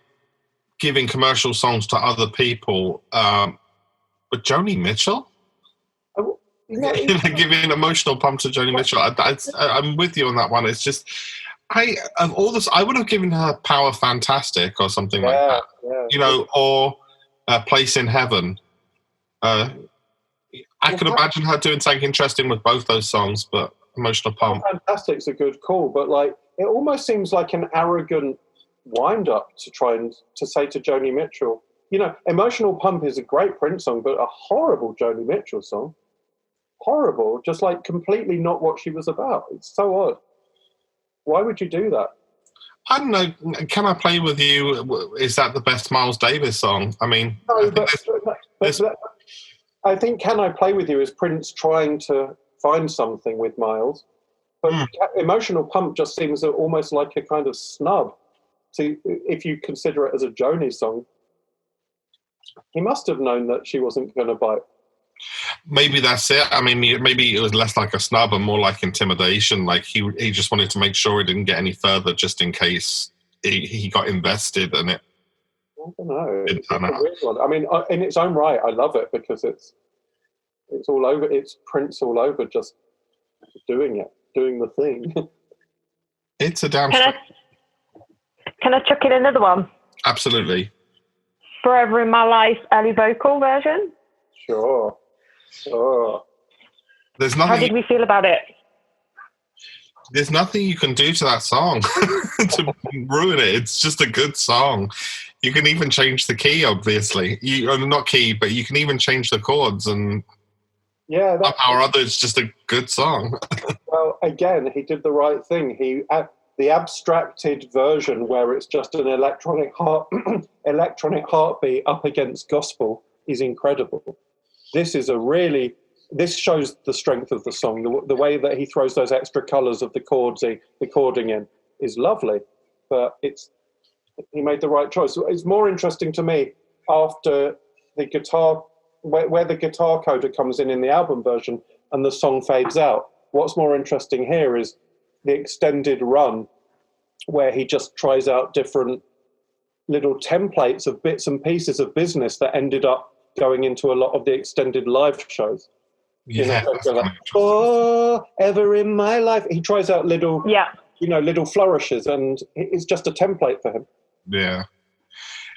giving commercial songs to other people, but Joni Mitchell? Giving Emotional Pump to Joni Mitchell, I'm with you on that one. It's just, I would have given her Power Fantastic or something like that, or Place in Heaven. I could imagine her doing something interesting with both those songs, but Emotional Pump. Fantastic's a good call, but like it almost seems like an arrogant wind-up to try and to say to Joni Mitchell. Emotional Pump is a great Prince song, but a horrible Joni Mitchell song. Horrible, just like completely not what she was about. It's so odd. Why would you do that? I don't know. Can I Play With You? Is that the best Miles Davis song? I mean, no, I think Can I Play With You is Prince trying to find something with Miles. But Emotional Pump just seems almost like a kind of snub if you consider it as a Joni song. He must have known that she wasn't going to bite. Maybe that's it. I mean, maybe it was less like a snub and more like intimidation. Like he just wanted to make sure it didn't get any further, just in case he got invested in it. I don't know. It's a weird one. I mean, in its own right, I love it because it's all over. It's Prince all over, just doing the thing. It's a damn. Can I chuck in another one? Absolutely. Forever in My Life, early vocal version. Sure. There's nothing. How did we feel about it? There's nothing you can do to that song to ruin it. It's just a good song. You can even change the key, obviously. Not key, but you can even change the chords and somehow or other, it's just a good song. Well, again, he did the right thing. The abstracted version where it's just an electronic heartbeat up against gospel is incredible. This shows the strength of the song. The way that he throws those extra colours of the chording in is lovely. But he made the right choice. It's more interesting to me after the guitar, where the guitar coda comes in the album version and the song fades out. What's more interesting here is the extended run where he just tries out different little templates of bits and pieces of business that ended up going into a lot of the extended live shows. Yeah. Ever in my life. He tries out little flourishes, and it's just a template for him. Yeah.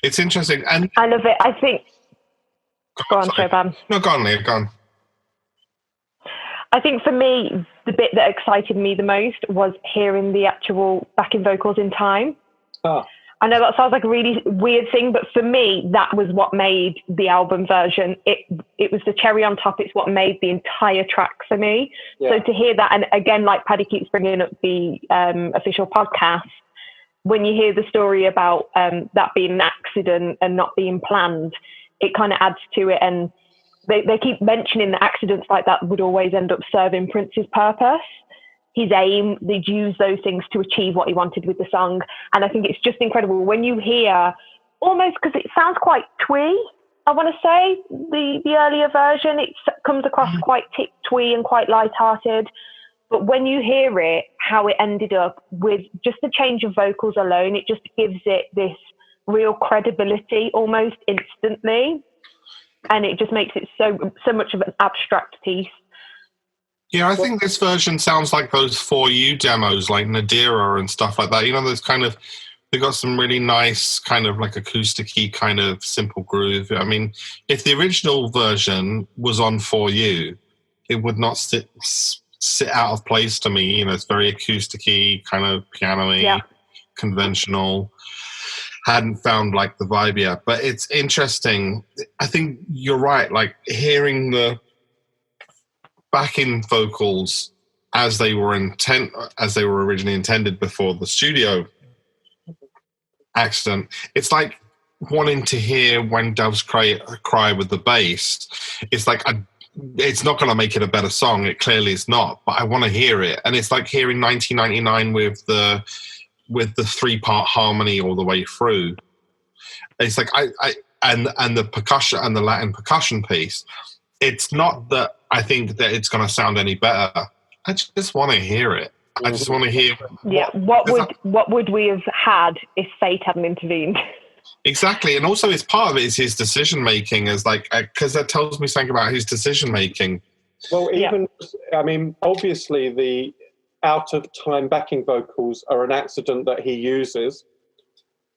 It's interesting. And I love it. I think... Go on, Chopin. No, go on, Leah, go on. I think for me, the bit that excited me the most was hearing the actual backing vocals in time. I know that sounds like a really weird thing, but for me, that was what made the album version. It was the cherry on top. It's what made the entire track for me. Yeah. So to hear that, and again, like Paddy keeps bringing up the official podcast, when you hear the story about that being an accident and not being planned, it kind of adds to it. And they keep mentioning that accidents like that would always end up serving Prince's purpose. His aim, they'd use those things to achieve what he wanted with the song. And I think it's just incredible when you hear, almost because it sounds quite twee, I want to say, the earlier version, it comes across quite twee and quite lighthearted. But when you hear it, how it ended up with just the change of vocals alone, it just gives it this real credibility almost instantly. And it just makes it so much of an abstract piece. Yeah, I think this version sounds like those For You demos, like Nadira and stuff like that. You know, those kind of, they got some really nice kind of like acoustic-y kind of simple groove. I mean, if the original version was on For You, it would not sit out of place to me. You know, it's very acoustic-y, kind of piano-y, conventional. Hadn't found like the vibe yet, but it's interesting. I think you're right. Like hearing the backing vocals as they were originally intended before the studio accident. It's like wanting to hear When Doves Cry with the bass. It's like it's not going to make it a better song. It clearly is not, but I want to hear it. And it's like hearing 1999 with the 3-part harmony all the way through. It's like and the percussion and the Latin percussion piece. It's not that I think that it's going to sound any better. I just want to hear it. I just want to hear. What would we have had if fate hadn't intervened? Exactly, and also it's part of it is his decision making, as like because that tells me something about his decision making. Well, I mean, obviously the out of time backing vocals are an accident that he uses,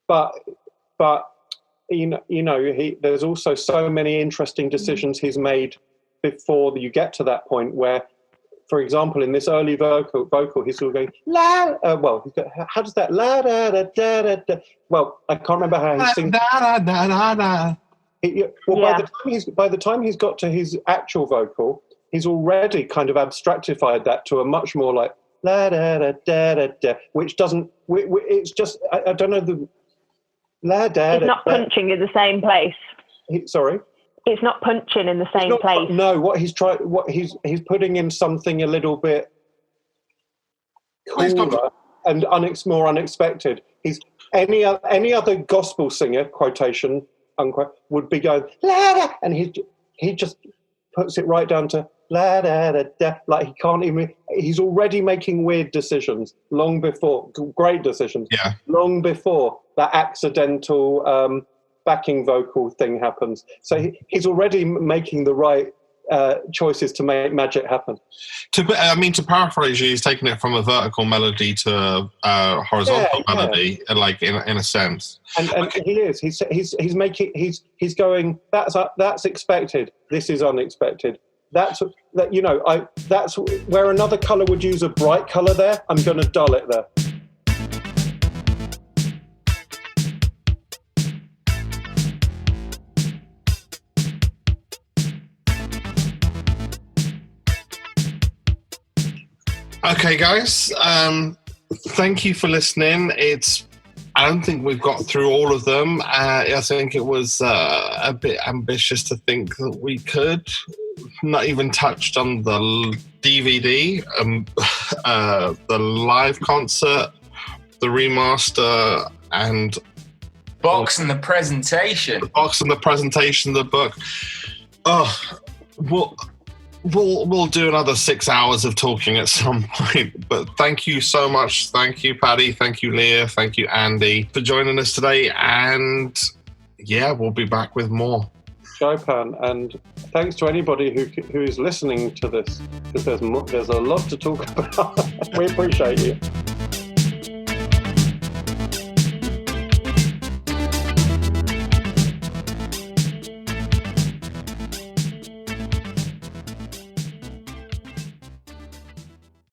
but there's also so many interesting decisions he's made before you get to that point where, for example, in this early vocal he's sort of going la. How does that la da da da da da? Well, I can't remember how he sings. Da, da, da, da. By the time he's got to his actual vocal, he's already kind of abstractified that to a much more like la da da da da da, which doesn't. It's just I don't know the la da. It's not punching in the same place. Sorry. It's not punching in the same place. No, what he's putting in something a little bit cooler and more unexpected. He's any other gospel singer quotation unquote, would be going, la da, and he just puts it right down to la da da da, like he can't even, he's already making weird decisions long before, great decisions, long before that accidental backing vocal thing happens. So he's already making the right choices to make magic happen. To paraphrase you, he's taking it from a vertical melody to a horizontal melody, like in a sense. And he is. He's making. He's going. That's expected. This is unexpected. That's where another color would use a bright color. There, I'm going to dull it there. Okay, guys. Thank you for listening. I don't think we've got through all of them. I think it was a bit ambitious to think that we could. Not even touched on the DVD, the live concert, the remaster, and box and the presentation. The box and the presentation of the book. Oh, We'll do another 6 hours of talking at some point, but thank you so much. Thank you, Paddy. Thank you, Leah. Thank you, Andy, for joining us today. And we'll be back with more. Chopin, and thanks to anybody who is listening to this, because there's a lot to talk about. We appreciate you.